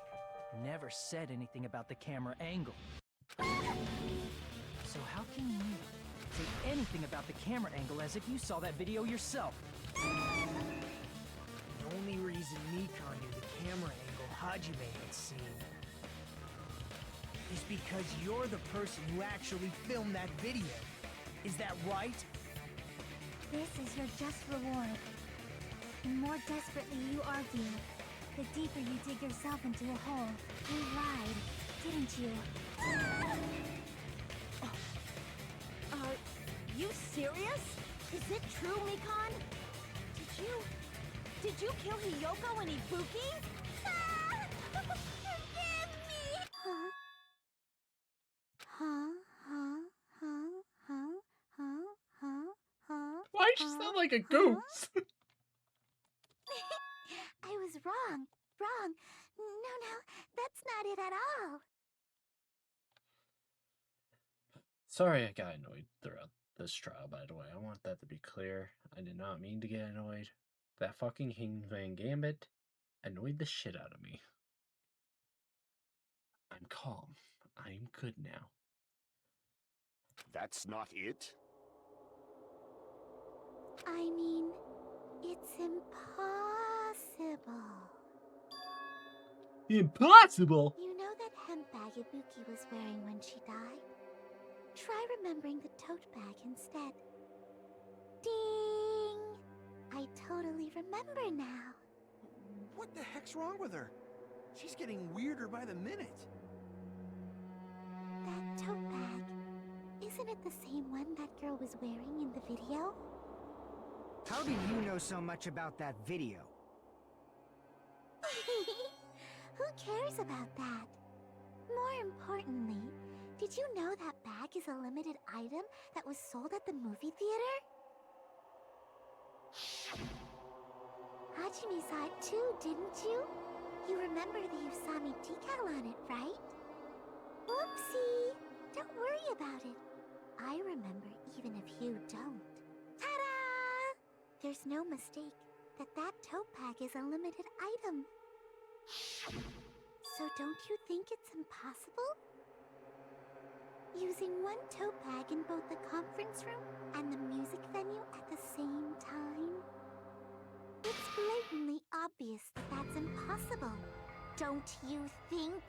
never said anything about the camera angle. So how can you say anything about the camera angle as if you saw that video yourself? The only reason Nikon knew the camera angle Hajime had seen is because you're the person who actually filmed that video. Is that right? This is your just reward. The more desperately you argue, the deeper you dig yourself into a hole. You lied, didn't you? Are you serious? Is it true, Mikon? Did you kill Hiyoko and Ibuki? Forgive me! Huh? Huh? Huh? Huh? Huh? Huh? Huh? Huh? Why does she sound like a goose? I was wrong. Wrong. No, that's not it at all. Sorry I got annoyed throughout this trial, by the way. I want that to be clear. I did not mean to get annoyed. That fucking Hangman Gambit annoyed the shit out of me. I'm calm. I'm good now. That's not it? I mean, it's impossible. Impossible! You know that hemp bag Ibuki was wearing when she died? Try remembering the tote bag instead. Ding! I totally remember now. What the heck's wrong with her? She's getting weirder by the minute. That tote bag, isn't it the same one that girl was wearing in the video? How do you know so much about that video? Who cares about that? More importantly, did you know that bag is a limited item that was sold at the movie theater? Hajime saw it too, didn't you? You remember the Usami decal on it, right? Whoopsie! Don't worry about it. I remember even if you don't. Ta-da! There's no mistake that tote bag is a limited item. So don't you think it's impossible? Using one tote bag in both the conference room and the music venue at the same time? It's blatantly obvious that that's impossible. Don't you think?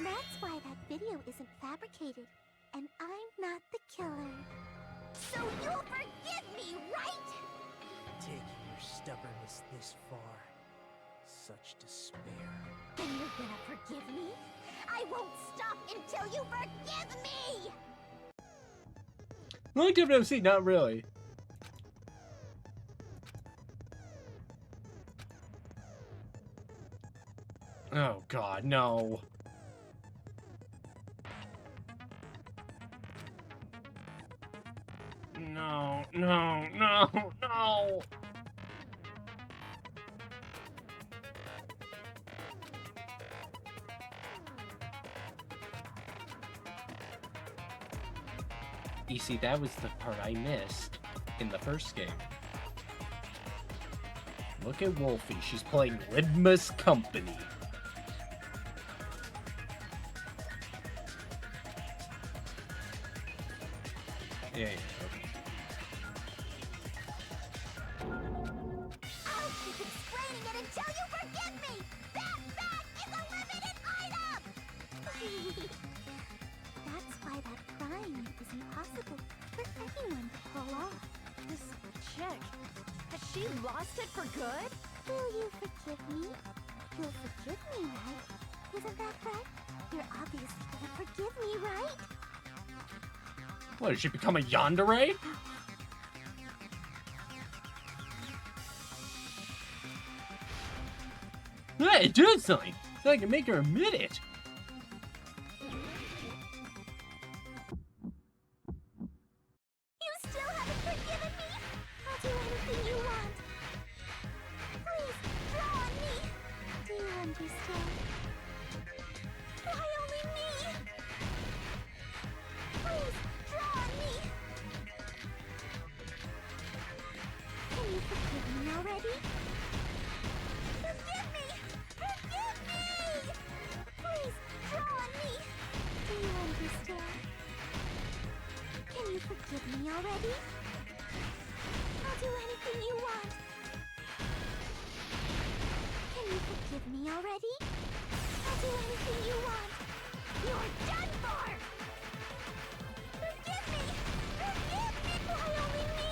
That's why that video isn't fabricated, and I'm not the killer. So you'll forgive me, right? Taking your stubbornness this far. Such despair. Then you're gonna forgive me? I won't stop until you forgive me! Long time no see, not really. Oh god, no. No, no, no, no! You see, that was the part I missed in the first game. Look at Wolfie, she's playing Lidmus Company. Yeah, okay. I'll keep explaining it until you forgive me! That bag is a limited item! That's why that crying is impossible for anyone to pull off. This chick, has she lost it for good? Will you forgive me? You'll forgive me, right? Isn't that right? You're obviously gonna forgive me, right? What, did she become a yandere? Hey, do something! So I can make her admit it! You still haven't forgiven me? I'll do anything you want. Please, draw on me. Do you understand? Why only me? Please, draw on me. Can you forgive me already? Forgive me! Forgive me! Please, draw on me. Do you understand? Can you forgive me already? I'll do anything you want. Can you forgive me already? I'll do anything you want. You're done for! Forgive me! Forgive me! Why only me?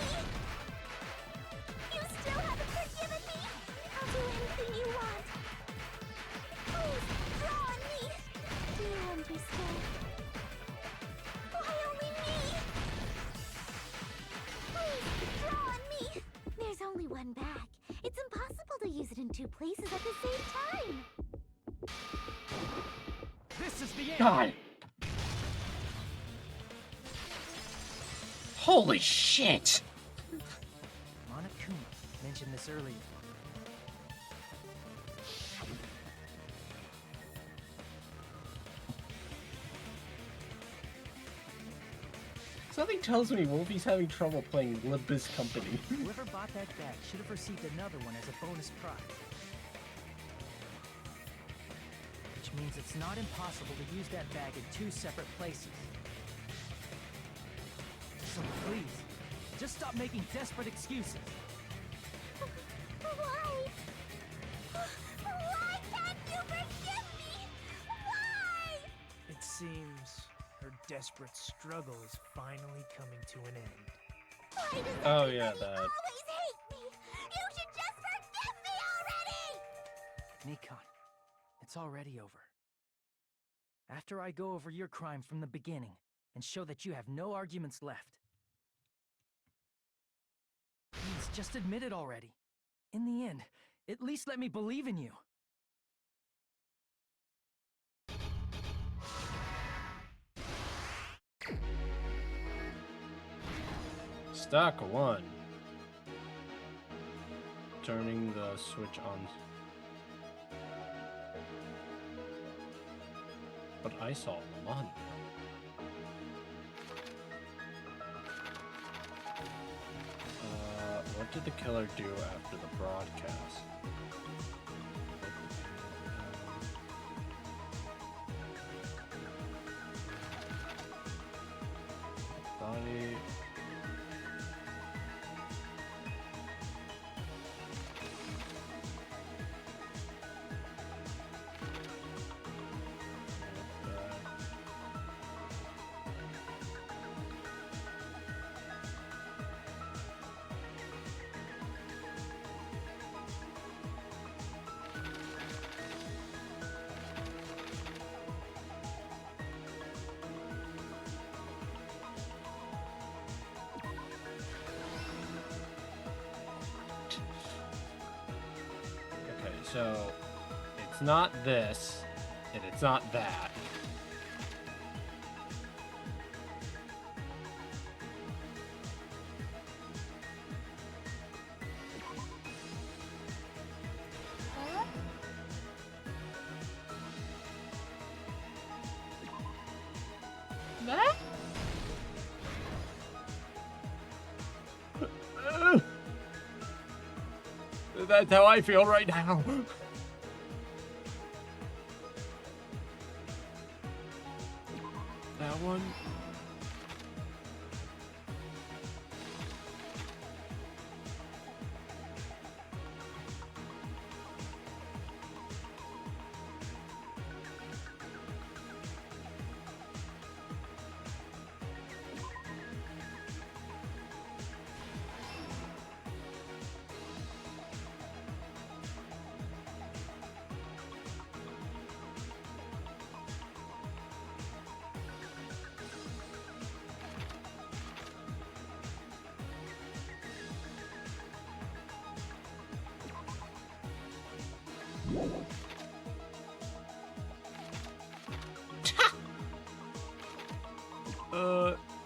You still haven't forgiven me? I'll do anything you want. Please, draw on me. Do you understand? Why only me? Please, draw on me. There's only one bag. It's impossible to use it in two places at the same time. This is the end. God! Holy shit! Monokuma mentioned this earlier. Something tells me Wolfie's having trouble playing Lidmus Company. Whoever bought that bag should have received another one as a bonus prize. Which means it's not impossible to use that bag in two separate places. So please, just stop making desperate excuses. Why? Why can't you forgive me? Why? It seems her desperate struggle is finally coming to an end. Why does Oh yeah, everybody that. always hate me? You should just forgive me already! Nikon, it's already over. After I go over your crime from the beginning, and show that you have no arguments left. Please, just admit it already. In the end, at least let me believe in you. Stock 1. Turning the switch on. But I saw the money. What did the killer do after the broadcast? Body. So, it's not this, and it's not that. That? That's how I feel right now. That one.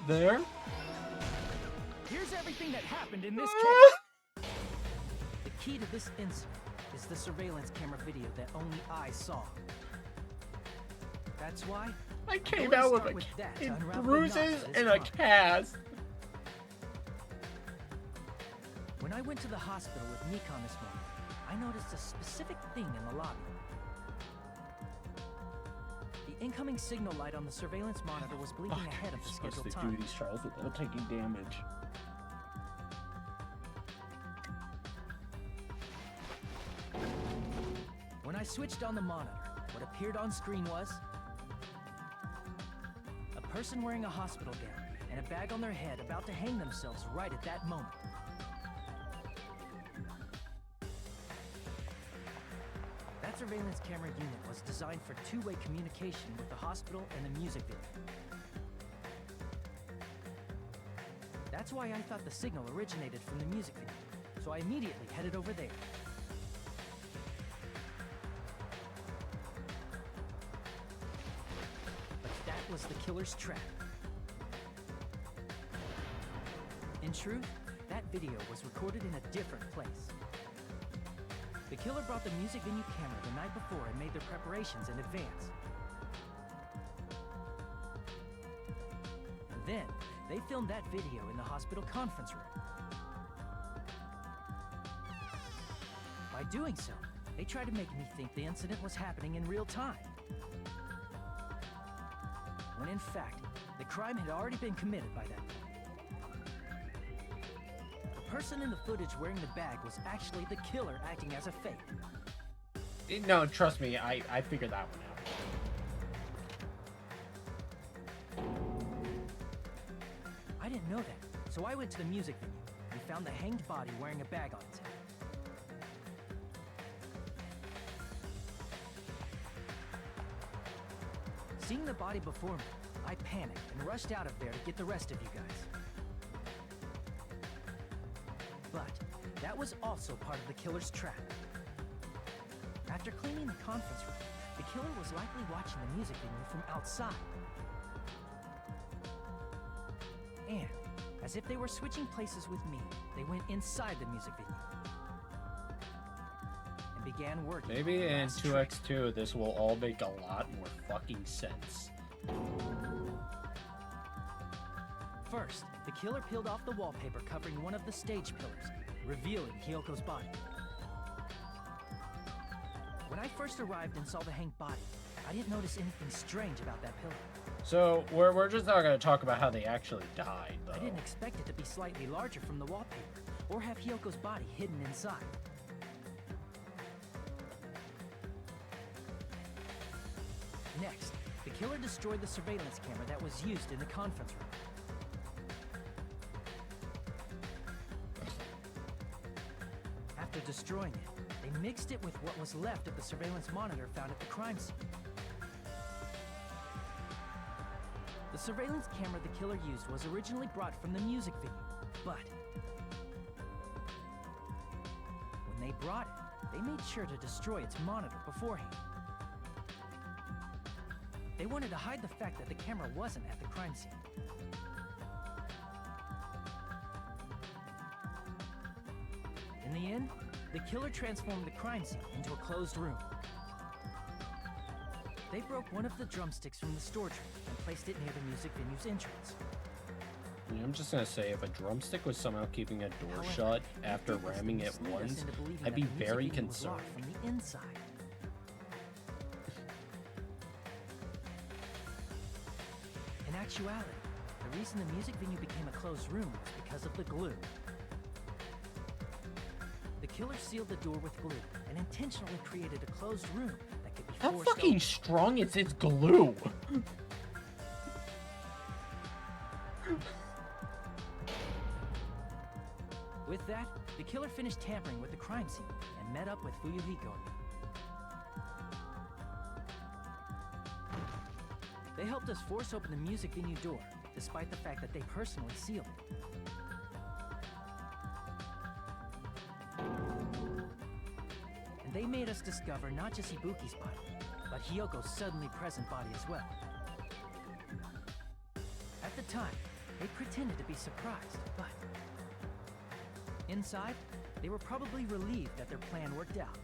There? Here's everything that happened in this case. The key to this incident is the surveillance camera video that only I saw. That's why I came out with bruises and a cast. When I went to the hospital with Nikon this morning, I noticed a specific thing in the lobby. The incoming signal light on the surveillance monitor was blinking ahead of the scheduled time. Do these trials without taking damage. When I switched on the monitor, what appeared on screen was a person wearing a hospital gown and a bag on their head about to hang themselves right at that moment. That surveillance camera unit was designed for two-way communication with the hospital and the music video. That's why I thought the signal originated from the music video, so I immediately headed over there. But that was the killer's trap. In truth, that video was recorded in a different place. The killer brought the music venue camera the night before and made their preparations in advance. And then, they filmed that video in the hospital conference room. By doing so, they tried to make me think the incident was happening in real time. When in fact, the crime had already been committed by that point. The person in the footage wearing the bag was actually the killer acting as a fake. No, trust me, I figured that one out. I didn't know that, so I went to the music venue and found the hanged body wearing a bag on its head. Seeing the body before me, I panicked and rushed out of there to get the rest of you guys. But that was also part of the killer's trap. After cleaning the conference room, the killer was likely watching the music venue from outside. And, as if they were switching places with me, they went inside the music venue and began working. Maybe in 2x2 this will all make a lot more fucking sense. First, the killer peeled off the wallpaper covering one of the stage pillars, revealing Hiyoko's body. When I first arrived and saw the hanged body, I didn't notice anything strange about that pillar. So, we're just not going to talk about how they actually died, though. I didn't expect it to be slightly larger from the wallpaper, or have Hiyoko's body hidden inside. Next, the killer destroyed the surveillance camera that was used in the conference room. After destroying it, they mixed it with what was left of the surveillance monitor found at the crime scene. The surveillance camera the killer used was originally brought from the music venue, but when they brought it, they made sure to destroy its monitor beforehand. They wanted to hide the fact that the camera wasn't at the crime scene. In the end, the killer transformed the crime scene into a closed room. They broke one of the drumsticks from the storage room and placed it near the music venue's entrance. Yeah, I'm just gonna say, if a drumstick was somehow keeping a door shut after ramming it once, I'd be very concerned. From the inside. In actuality, the reason the music venue became a closed room was because of the glue. The killer sealed the door with glue and intentionally created a closed room that could be How forced fucking open. strong is its glue? With that, the killer finished tampering with the crime scene and met up with Fuyuhiko. They helped us force open the music venue door, despite the fact that they personally sealed it. And they made us discover not just Ibuki's body, but Hiyoko's suddenly present body as well. At the time, they pretended to be surprised, but inside, they were probably relieved that their plan worked out.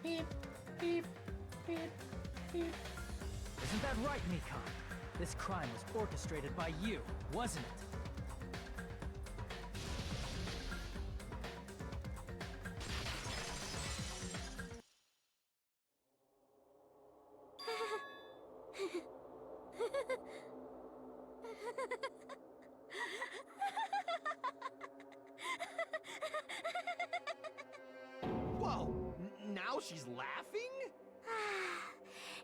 Beep, beep, beep, beep. Isn't that right, Mikan? This crime was orchestrated by you, wasn't it? Whoa! Now she's laughing?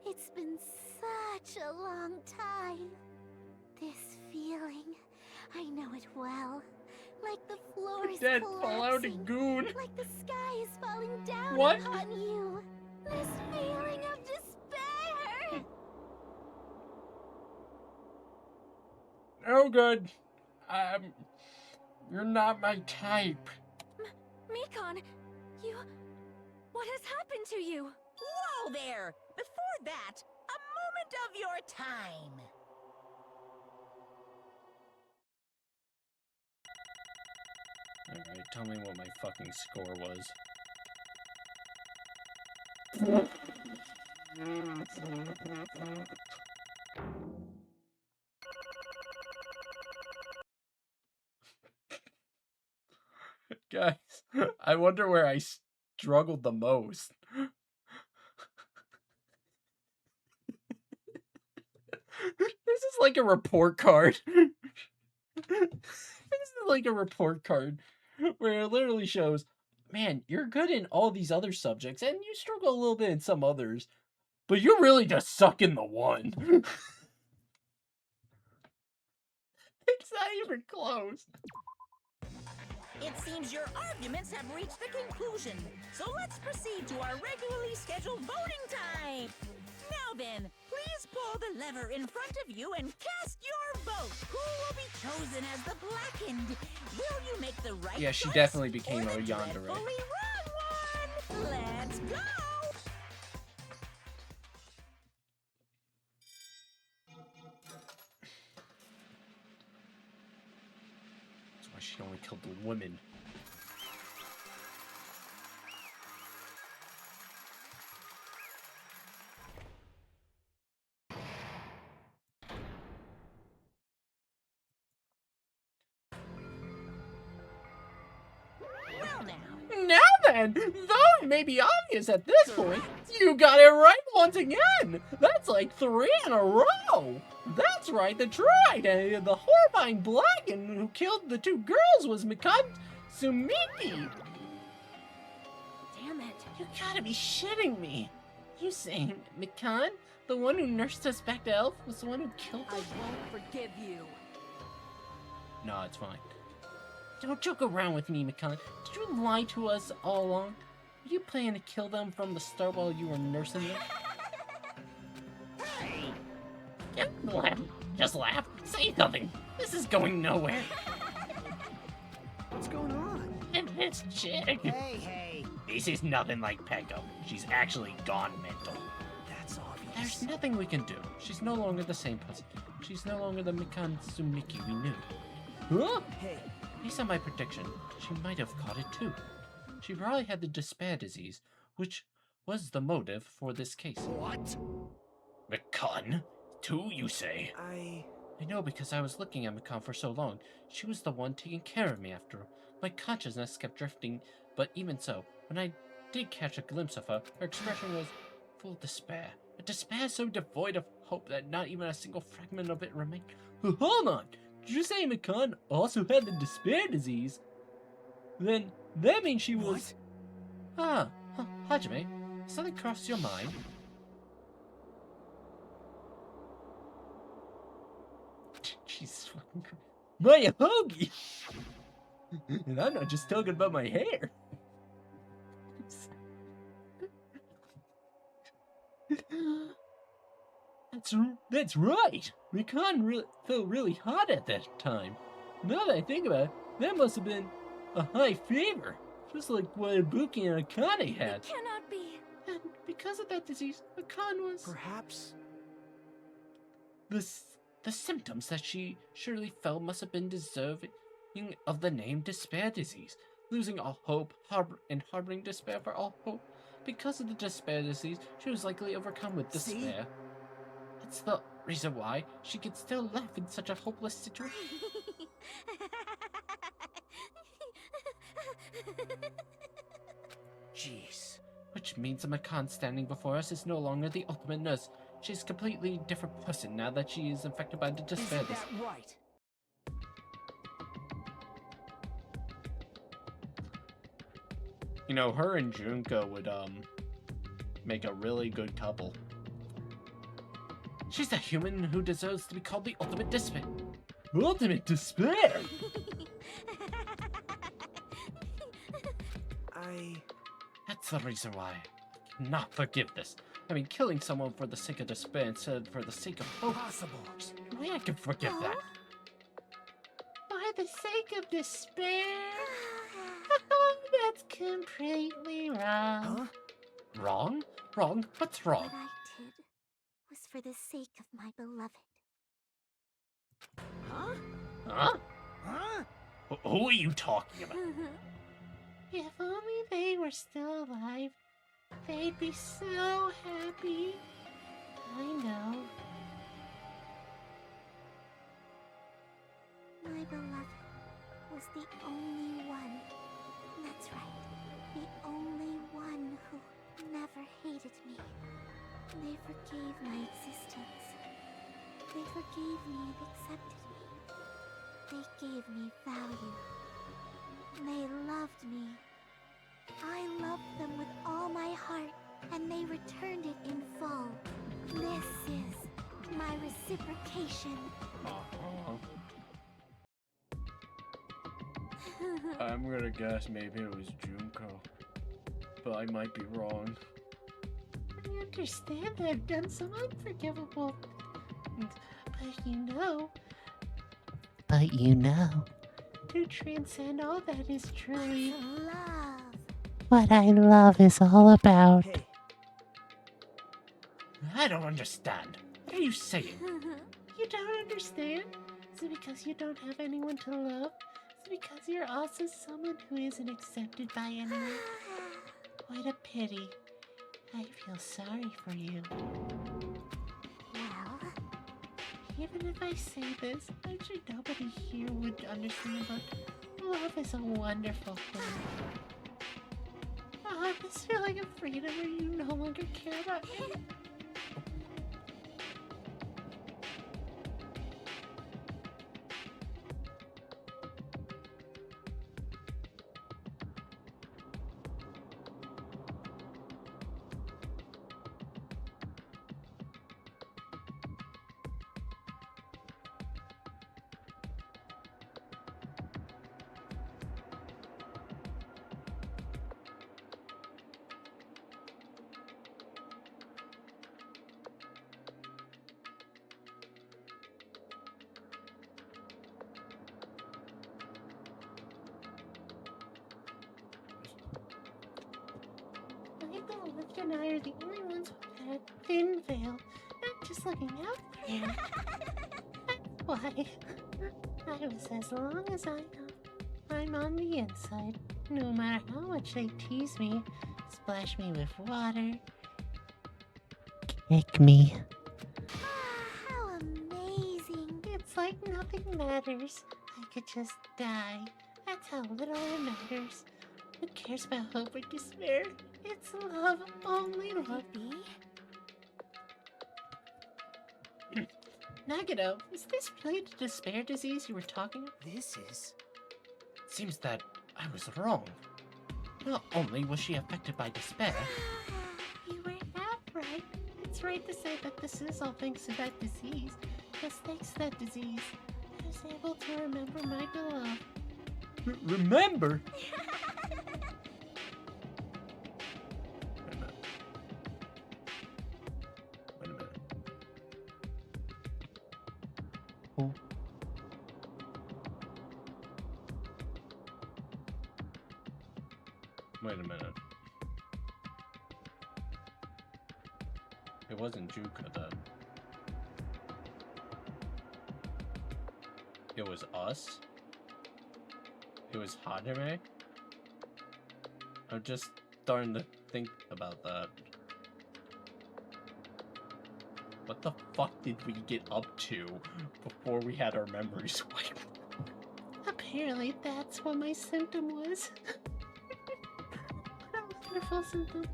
It's been such a long time. This feeling, I know it well. Like the floor is Dead collapsing. Fallout Goon. Like the sky is falling down What? upon you. This feeling of despair. Oh, good. You're not my type. Mikan, you... What has happened to you? Whoa there! Before that, a moment of your time. Alright, tell me what my fucking score was. Guys, I wonder where I struggled the most. This is like a report card. This is like a report card where it literally shows, man, you're good in all these other subjects and you struggle a little bit in some others, but you really just suck in the one. It's not even close. It seems your arguments have reached a conclusion, so let's proceed to our regularly scheduled voting time. lever in front of you and cast your vote. Who will be chosen as the blackened? Will you make the right Yeah, she choice definitely became or a the yandere. dreadfully wrong one? Let's go! That's why she only killed the women. Well now. Now then, though it may be obvious at this point, you got it right once again! That's like 3 in a row! That's right, that's right! And the horrifying Blacken who killed the 2 girls was Mikan Sumiki! Damn it, you gotta be shitting me! You saying Mikan, the one who nursed us back to Elf, was the one who killed us? I won't forgive you. No, it's fine. Don't joke around with me, Mikan. Did you lie to us all along? Were you planning to kill them from the start while you were nursing them? Hey! Laugh. Just laugh. Say nothing. This is going nowhere. What's going on? And this chick. Hey. This is nothing like Peko. She's actually gone mental. That's obvious. There's nothing we can do. She's no longer the same person. She's no longer the Mikan Sumiki we knew. Huh? Hey. Based on my prediction, she might have caught it too. She probably had the despair disease, which was the motive for this case. What? Mikan? 2, you say? I know because I was looking at Mikan for so long. She was the one taking care of me after all. My consciousness kept drifting, but even so, when I did catch a glimpse of her, her expression was full of despair. A despair so devoid of hope that not even a single fragment of it remained. Hold on! Did you say Mikan also had the despair disease? Then that means she was... Hajime, something crossed your mind? Jesus fucking Christ. My hoagie! And I'm not just talking about my hair. That's right! Mikan felt really hot at that time. Now that I think about it, that must have been a high fever. Just like what Ibuki and Akane had. It cannot be. And because of that disease, Mikan was... Perhaps... The symptoms that she surely felt must have been deserving of the name despair disease. Losing all hope, harboring despair for all hope. Because of the despair disease, she was likely overcome with despair. That's the reason why she could still laugh in such a hopeless situation. Jeez. Which means the Mikan standing before us is no longer the ultimate nurse. She's a completely different person now that she is infected by the despair disease. Isn't that right? You know, her and Junko would, make a really good couple. She's a human who deserves to be called the ultimate despair. Ultimate despair? That's the reason why I cannot forgive this. I mean, killing someone for the sake of despair instead of for the sake of hope. Possible. There's no way I can forgive that. By the sake of despair? That's completely wrong. Wrong? Wrong? What's wrong? What I did was for the sake of my beloved. Huh? Huh? Who are you talking about? If only they were still alive, they'd be so happy. I know. My beloved was the only one. That's right. The only one who never hated me. They forgave my existence. They forgave me and accepted me. They gave me value. They loved me. I loved them with all my heart, and they returned it in full. This is my reciprocation. I'm gonna guess maybe it was Junko, but I might be wrong. I understand that I've done some unforgivable important. But you know, to transcend all that is truly Love. what I love is all about. Hey, I don't understand. What are you saying? You don't understand? Is it because you don't have anyone to love? Is it because you're also someone who isn't accepted by anyone? What a pity. I feel sorry for you. Well, Even if I say this, I'm sure nobody here would understand, but love is a wonderful thing. Oh, I just feel like I'm freedom where you no longer care about me. I believe and I are the only ones who had thin veil. I'm just looking out for you. That's why. I was as long as I know. I'm on the inside. No matter how much they tease me, splash me with water, kick me. how amazing. It's like nothing matters. I could just die. That's how little it matters. Who cares about hope or despair? It's love, only love. Nagano, is this really the despair disease you were talking about? this is... Seems that I was wrong. Not only was she affected by despair, You were half right. It's right to say that this is all thanks to that disease. Because thanks to that disease, I was able to remember my beloved. Remember? wait a minute. Oh. Wait a minute. It wasn't Juka then. It was us? It was Hajime? I'm just starting to think about that. What the fuck did we get up to before we had our memories wiped? Apparently, that's what my symptom was. What a wonderful symptom.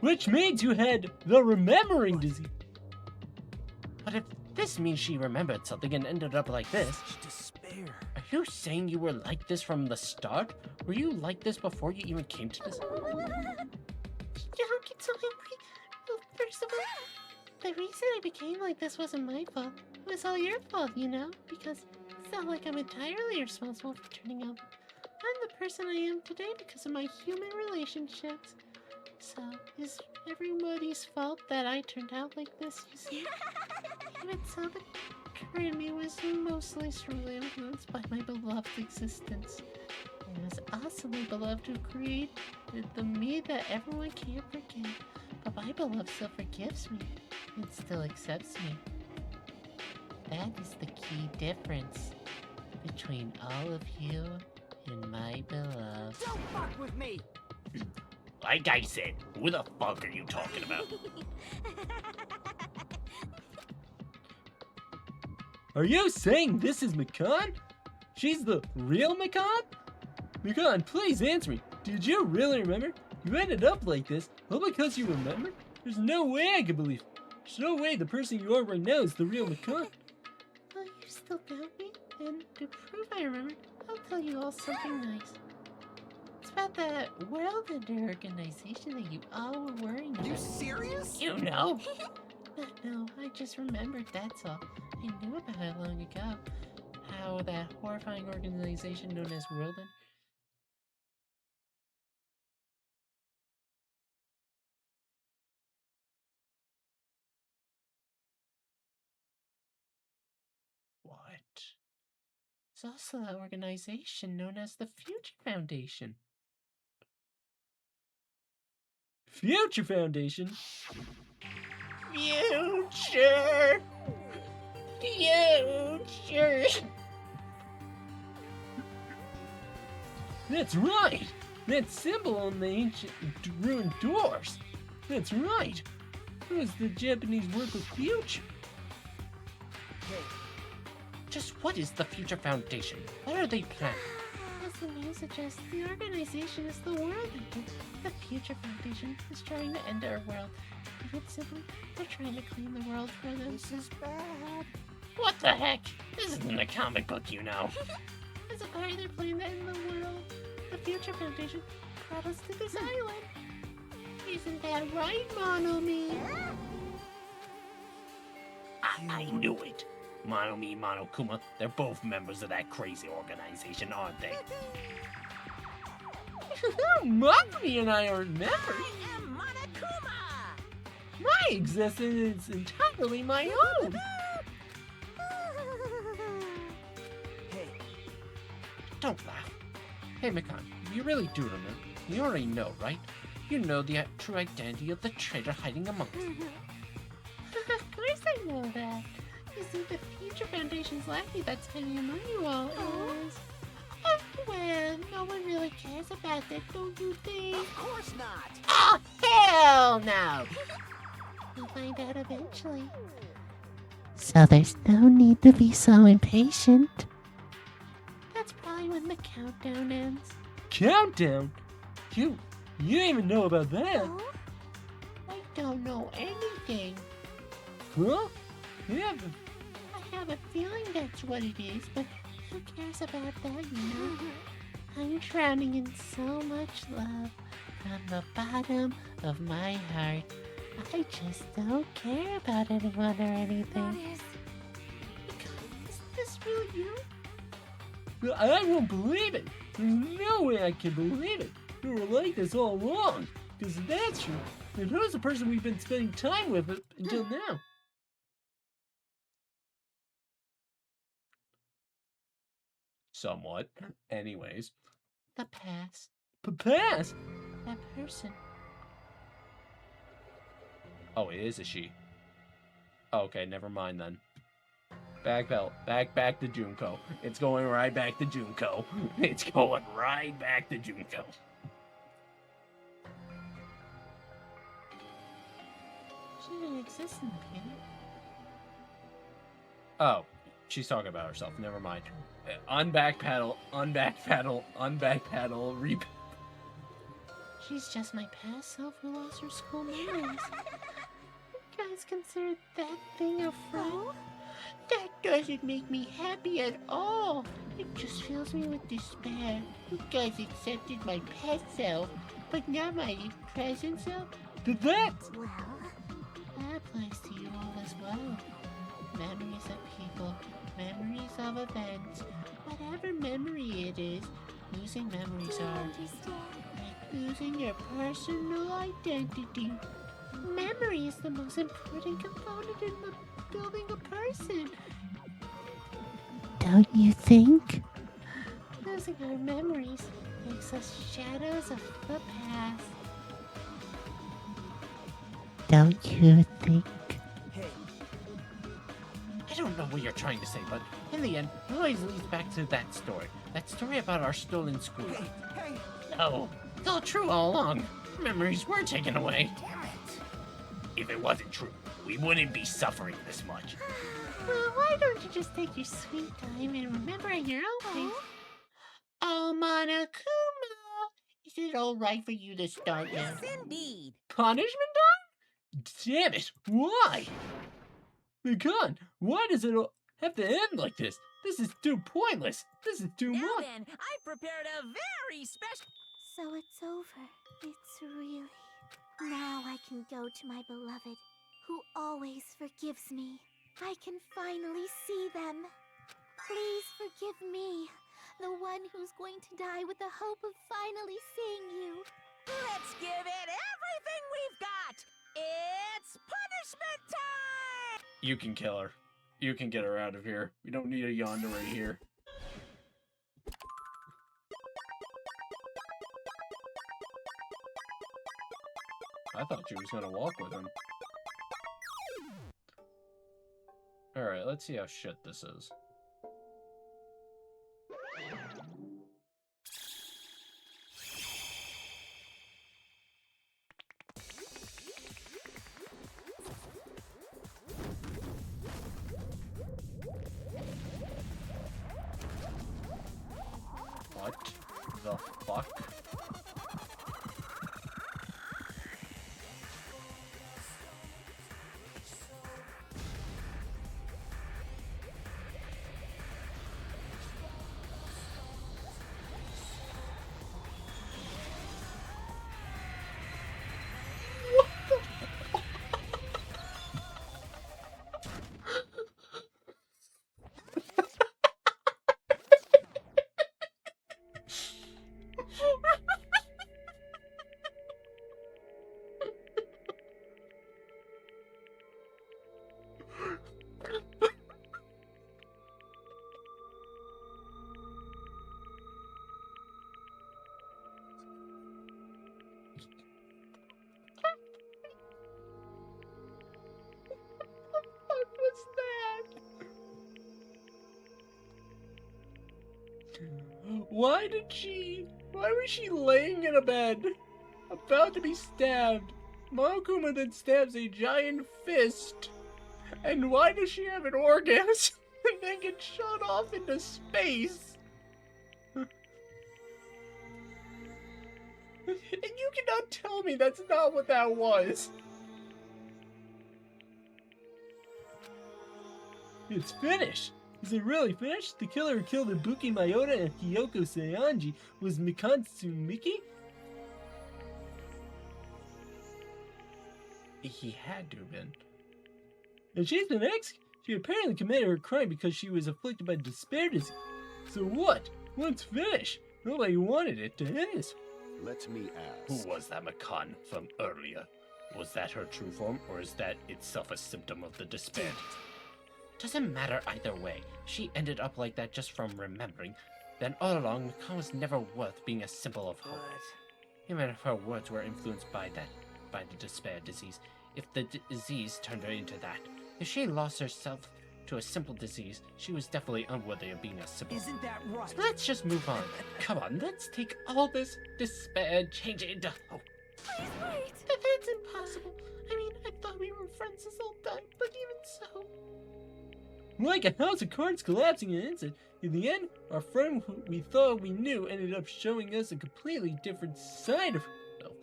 Which means you had the remembering disease. But if this means she remembered something and ended up like this, Such despair. are you saying you were like this from the start? Were you like this before you even came to this? Don't get so angry. Well, first of all, the reason I became like this wasn't my fault. It was all your fault, you know? Because it's not like I'm entirely responsible for turning out. I'm the person I am today because of my human relationships. So, is everybody's fault that I turned out like this, you see? Even so, the current me was mostly strongly influenced by my beloved's existence. It was also my beloved who created the me that everyone can't forget. But my beloved still forgives me and still accepts me. That is the key difference between all of you and my beloved. Don't fuck with me! Like I said, who the fuck are you talking about? Are you saying this is Mikan? She's the real Mikan? Mikan, please answer me. Did you really remember? You ended up like this, all because you remember? There's no way I could believe it. There's no way the person you are right now is the real Mikan. Well, you still doubt me? And to prove I remember, I'll tell you all something nice. It's about that world ender organization that you all were worrying about. You serious? You know! No, I just remembered, that's all. I knew about it long ago. How that horrifying organization known as World End There's also an organization known as the Future Foundation. Future Foundation? Future! Future! That's right! That symbol on the ancient ruined doors! That's right! It was the Japanese word for future. Just what is the Future Foundation? What are they planning? As the name suggests, the organization is the world engine. The Future Foundation is trying to end our world. Put simply, they're trying to clean the world for them. This is bad. What the heck? This isn't a comic book, you know. As a part of their plan to end the world, the Future Foundation brought us to this island. Isn't that right, Monomi? I knew it. Monomi, Monokuma, they're both members of that crazy organization, aren't they? Monomi and I are members. I am Monokuma! My existence is entirely my own. Hey, Don't laugh. Hey, Mikan, you really do remember. You already know, right? You know the true identity of the traitor hiding among us. Of course I know that. You see, the Future Foundation's lucky that's hiding among you all is... Oh, well, no one really cares about that, don't you think? of course not! Oh, hell no! You'll find out eventually. So there's no need to be so impatient. That's probably when the countdown ends. Countdown? You didn't even know about that. I don't know anything. Huh? Yeah, I have a feeling that's what it is, but who cares about that, you know? I'm drowning in so much love from the bottom of my heart. I just don't care about anyone or anything. Is this really you? I won't believe it. There's no way I can believe it. We were like this all along. Because if that's true, then who's the person we've been spending time with up until now? Somewhat. Anyways. The past. Past? That person. Oh, it is a she. Oh, okay, never mind then. Back to Junko. It's going right back to Junko. It's going right back to Junko. She didn't exist in the beginning. Oh, she's talking about herself. Never mind. Unback paddle, She's just my past self who lost her school memories. You guys consider that thing a friend? That doesn't make me happy at all. It just fills me with despair. You guys accepted my past self, but not my present self? That? Well, that applies to you all as well. Memories of people, memories of events, whatever memory it is, losing memories are like losing your personal identity. Memory is the most important component in the building a person. Don't you think? Losing our memories makes us shadows of the past. Don't you think? Hey, I don't know what you're trying to say, but in the end, it always leads back to that story. That story about our stolen school. hey! No, it's all true all along. Memories were taken away. Damn it! If it wasn't true, we wouldn't be suffering this much. Well, why don't you just take your sweet time and remember in your own way? Oh, Monokuma! Is it alright for you to start now? Yes, indeed. Punishment time? Damn it, why? Mikan, why does it all have to end like this? This is too pointless. This is too Now much. then, I prepared a very special... So it's over. It's really... Now I can go to my beloved, who always forgives me. I can finally see them. Please forgive me, the one who's going to die with the hope of finally seeing you. Let's give it everything we've got! It's punishment time! You can kill her. You can get her out of here. We don't need a Yonda right here. I thought she was gonna walk with him. Alright, let's see how shit this is. What the fuck? Why was she laying in a bed, about to be stabbed? Monokuma then stabs a giant fist. And why does she have an orgasm and then get shot off into space? And you cannot tell me that's not what that was. It's finished! Is it really finished? The killer who killed Ibuki Mayota and Hiyoko Saionji was Mikatsu Miki? He had to have been. And she's been executed. She apparently committed her crime because she was afflicted by despair disease. So what? Once finished, nobody wanted it to end this. Let me ask. Who was that Makan from earlier? Was that her true form, or is that itself a symptom of the despair? Doesn't matter either way. She ended up like that just from remembering. Then all along, Makan was never worth being a symbol of hope. Even if her words were influenced by the despair disease, if the disease turned her into that, if she lost herself to a simple disease, she was definitely unworthy of being a symbol. Isn't that right? So let's just move on. Come on, let's take all this despair and change it into hope. Please wait. That's impossible. I mean, I thought we were friends this whole time, but even so. Like a house of cards collapsing in an instant, in the end, our friend who we thought we knew ended up showing us a completely different side of herself.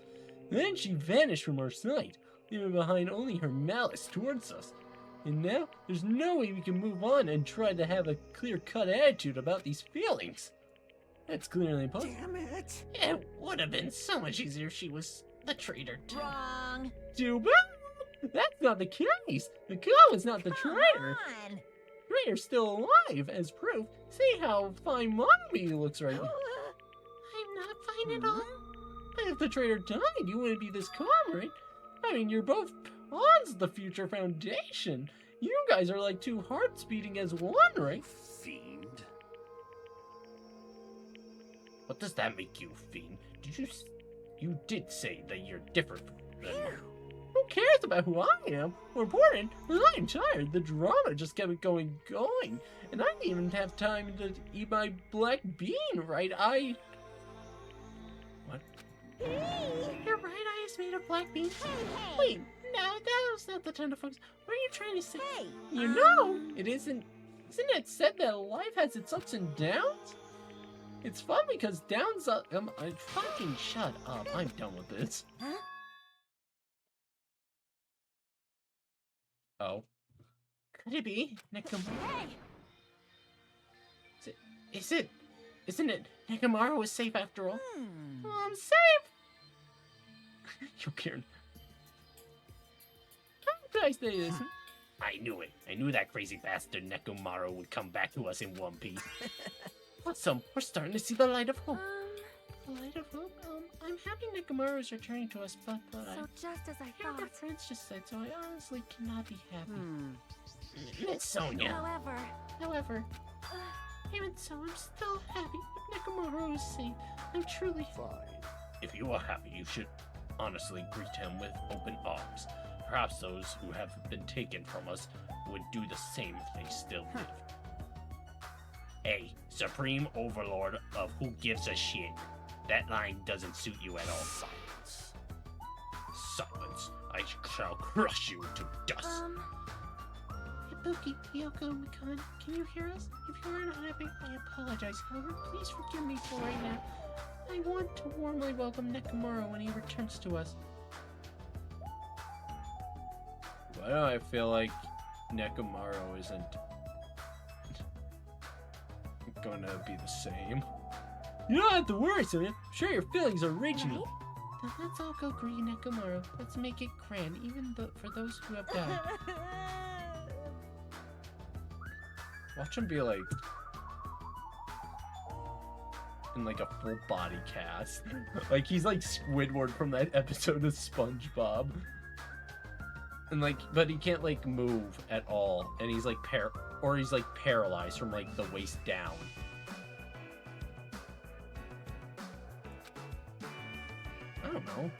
Then she vanished from our sight, leaving behind only her malice towards us. And now, there's no way we can move on and try to have a clear-cut attitude about these feelings. That's clearly impossible. Damn it! It would have been so much easier if she was the traitor too. Wrong. Too bad! That's not the case! The girl is not the traitor! On. Traitor's still alive, as proof. See how fine Mommy looks right now. I'm not fine at all. But if the traitor died, you wouldn't be this calm, right? I mean, you're both pawns of the future foundation. You guys are like two hearts beating as one, right? Fiend. What does that make you, Fiend? You did say that you're different than me. Who cares about who I am? More important, I'm tired. The drama just kept going, and I didn't even have time to eat my black bean, right? What? You're right, I just made a black bean. Wait, no, that was not the time to focus. What are you trying to say? You know, isn't it said that life has its ups and downs? It's fun because downs up. Fucking shut up. I'm done with this. Huh? Oh. Could it be Nekomaru? Hey! Isn't it Nekomaru was safe after all? I'm safe. You Karen. How did I say this? I knew it. I knew that crazy bastard Nekomaru would come back to us in one piece. Awesome. We're starting to see the light of hope. The light of hope? I'm happy Nekomaru is returning to us, but So just as I our thought. friends just said so. I honestly cannot be happy. Miss Sonia. However, even so, I'm still happy. Nekomaru is safe. I'm truly Fine. If you are happy, you should honestly greet him with open arms. Perhaps those who have been taken from us would do the same if they still lived. Hey, Supreme Overlord of Who Gives a Shit. That line doesn't suit you at all. Silence. Silence. I shall crush you to dust. Ibuki, Hiyoko, Mikan, can you hear us? If you aren't happy, I apologize. However, please forgive me for right now. I want to warmly welcome Nekomaru when he returns to us. Why do I feel like Nekomaru isn't gonna be the same? You don't have to worry, Sonia. I'm sure your feelings are reaching you. Then let's all go greet Nekomaru. Let's make it grand, even for those who have died. Watch him be like in like a full body cast. Like he's like Squidward from that episode of SpongeBob. And like, but he can't like move at all, and he's like he's like paralyzed from like the waist down. I don't know.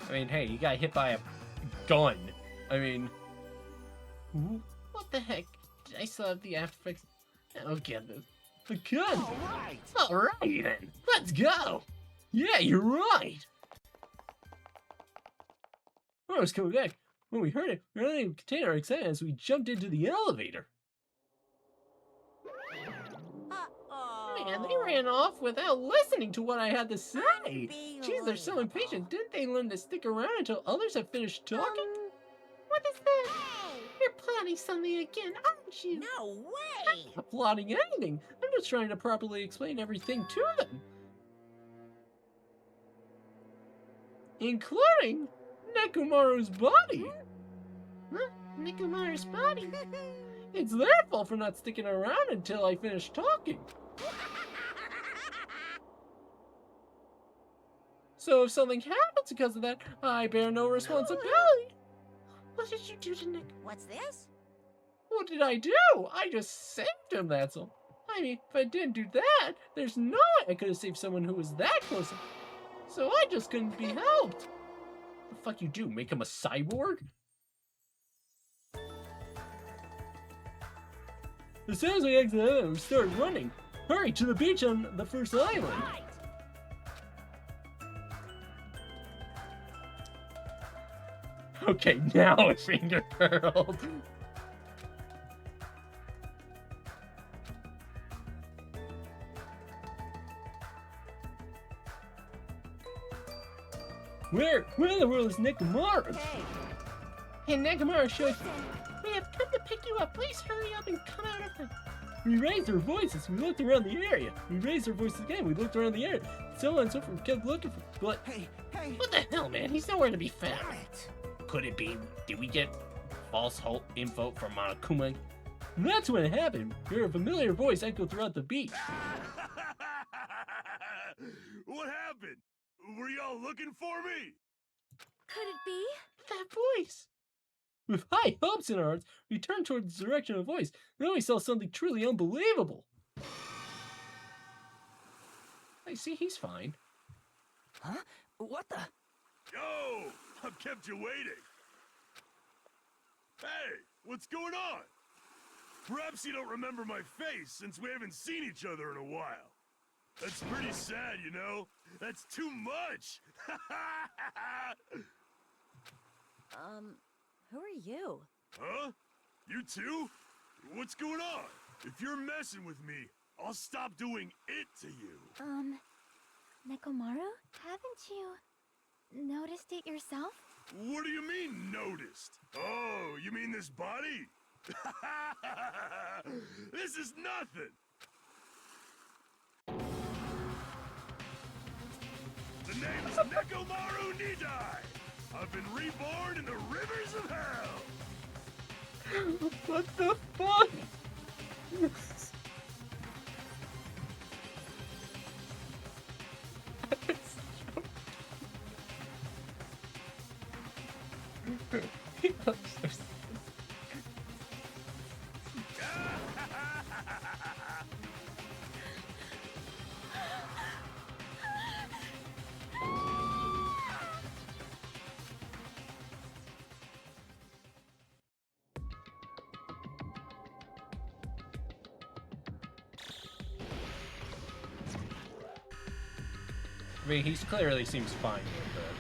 I mean, hey, you got hit by a gun. I mean, What the heck? I still have the after effects. I'll get this. The gun! Alright then, let's go! Yeah, you're right! When I was coming back, when we heard it, we were unable to contain our excitement as we jumped into the elevator. Man, they ran off without listening to what I had to say. Jeez, they're so impatient. Didn't they learn to stick around until others have finished talking? What is that? You're plotting something again, aren't you? No way! I'm not plotting anything. I'm just trying to properly explain everything to them. Including Nekomaru's body. Huh? Nekomaru's body? It's their fault for not sticking around until I finish talking. So if something happens because of that, I bear no responsibility. What did you do to Nick? What's this? What did I do? I just saved him, that's all. I mean, if I didn't do that, there's no way I could have saved someone who was that close. So I just couldn't be helped. the fuck you do? Make him a cyborg? As soon as we exit the island, we started running. Hurry to the beach on the first island. Okay, now a finger curled. Where in the world is Nekomaru? Hey, Nekomaru showed. We have come to pick you up. Please hurry up and come out of the. We raised our voices. We looked around the area. We raised our voices again. We looked around the area. So on and so forth. We kept looking for. But Hey! What the hell, man? He's nowhere to be found. Could it be? Did we get false info from Monokuma? That's when it happened. We heard a familiar voice echo throughout the beach. What happened? Were y'all looking for me? Could it be? That voice. With high hopes in our hearts, we turned towards the direction of the voice. Then we saw something truly unbelievable. I see, he's fine. Huh? What the? Yo! I've kept you waiting. Hey, what's going on? Perhaps you don't remember my face since we haven't seen each other in a while. That's pretty sad, you know? That's too much! Who are you? Huh? You too? What's going on? If you're messing with me, I'll stop doing it to you. Nekomaru? Haven't you noticed it yourself? What do you mean, noticed? Oh, you mean this body? This is nothing! The name's Nekomaru Nidai! I've been reborn in the rivers of hell! What the fuck? I mean, he clearly seems fine with it.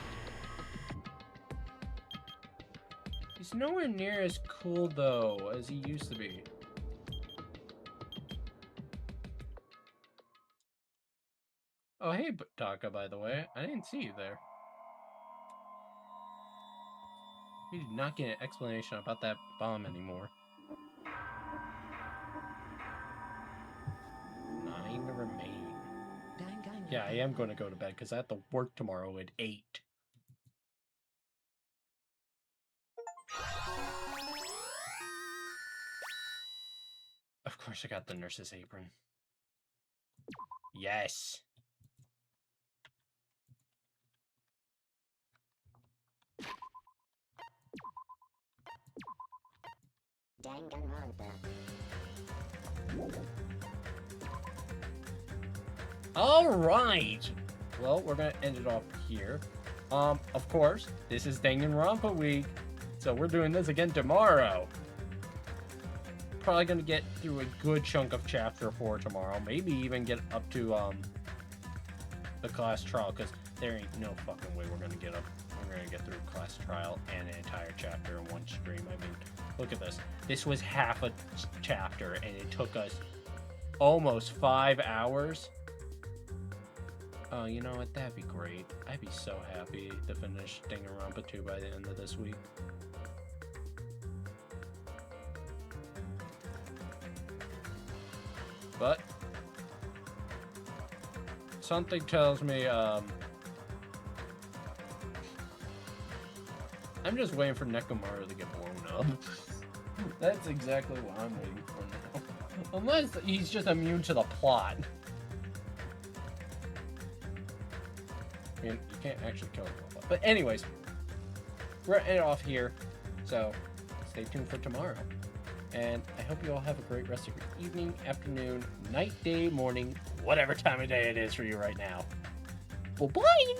He's nowhere near as cool, though, as he used to be. Oh, hey, Taka, by the way. I didn't see you there. We did not get an explanation about that bomb anymore. 9 remain. Yeah, I am going to go to bed because I have to work tomorrow at 8. Of course, I got the nurse's apron. Yes. Danganronpa. All right. Well, we're gonna end it off here. Of course, this is Danganronpa week, so we're doing this again tomorrow. Probably gonna get through a good chunk of chapter 4 tomorrow. Maybe even get up to the class trial, because there ain't no fucking way we're gonna get through class trial and an entire chapter in one stream. I mean, look at this. This was half a chapter, and it took us almost 5 hours. Oh, you know what? That'd be great. I'd be so happy to finish Danganronpa 2 by the end of this week. But something tells me I'm just waiting for Nekomaru to get blown up. That's exactly what I'm waiting for now. Unless he's just immune to the plot. I mean, you can't actually kill him. But anyways, we're gonna end it off here. So stay tuned for tomorrow. And I hope you all have a great rest of your evening, afternoon, night, day, morning, whatever time of day it is for you right now. Bye-bye!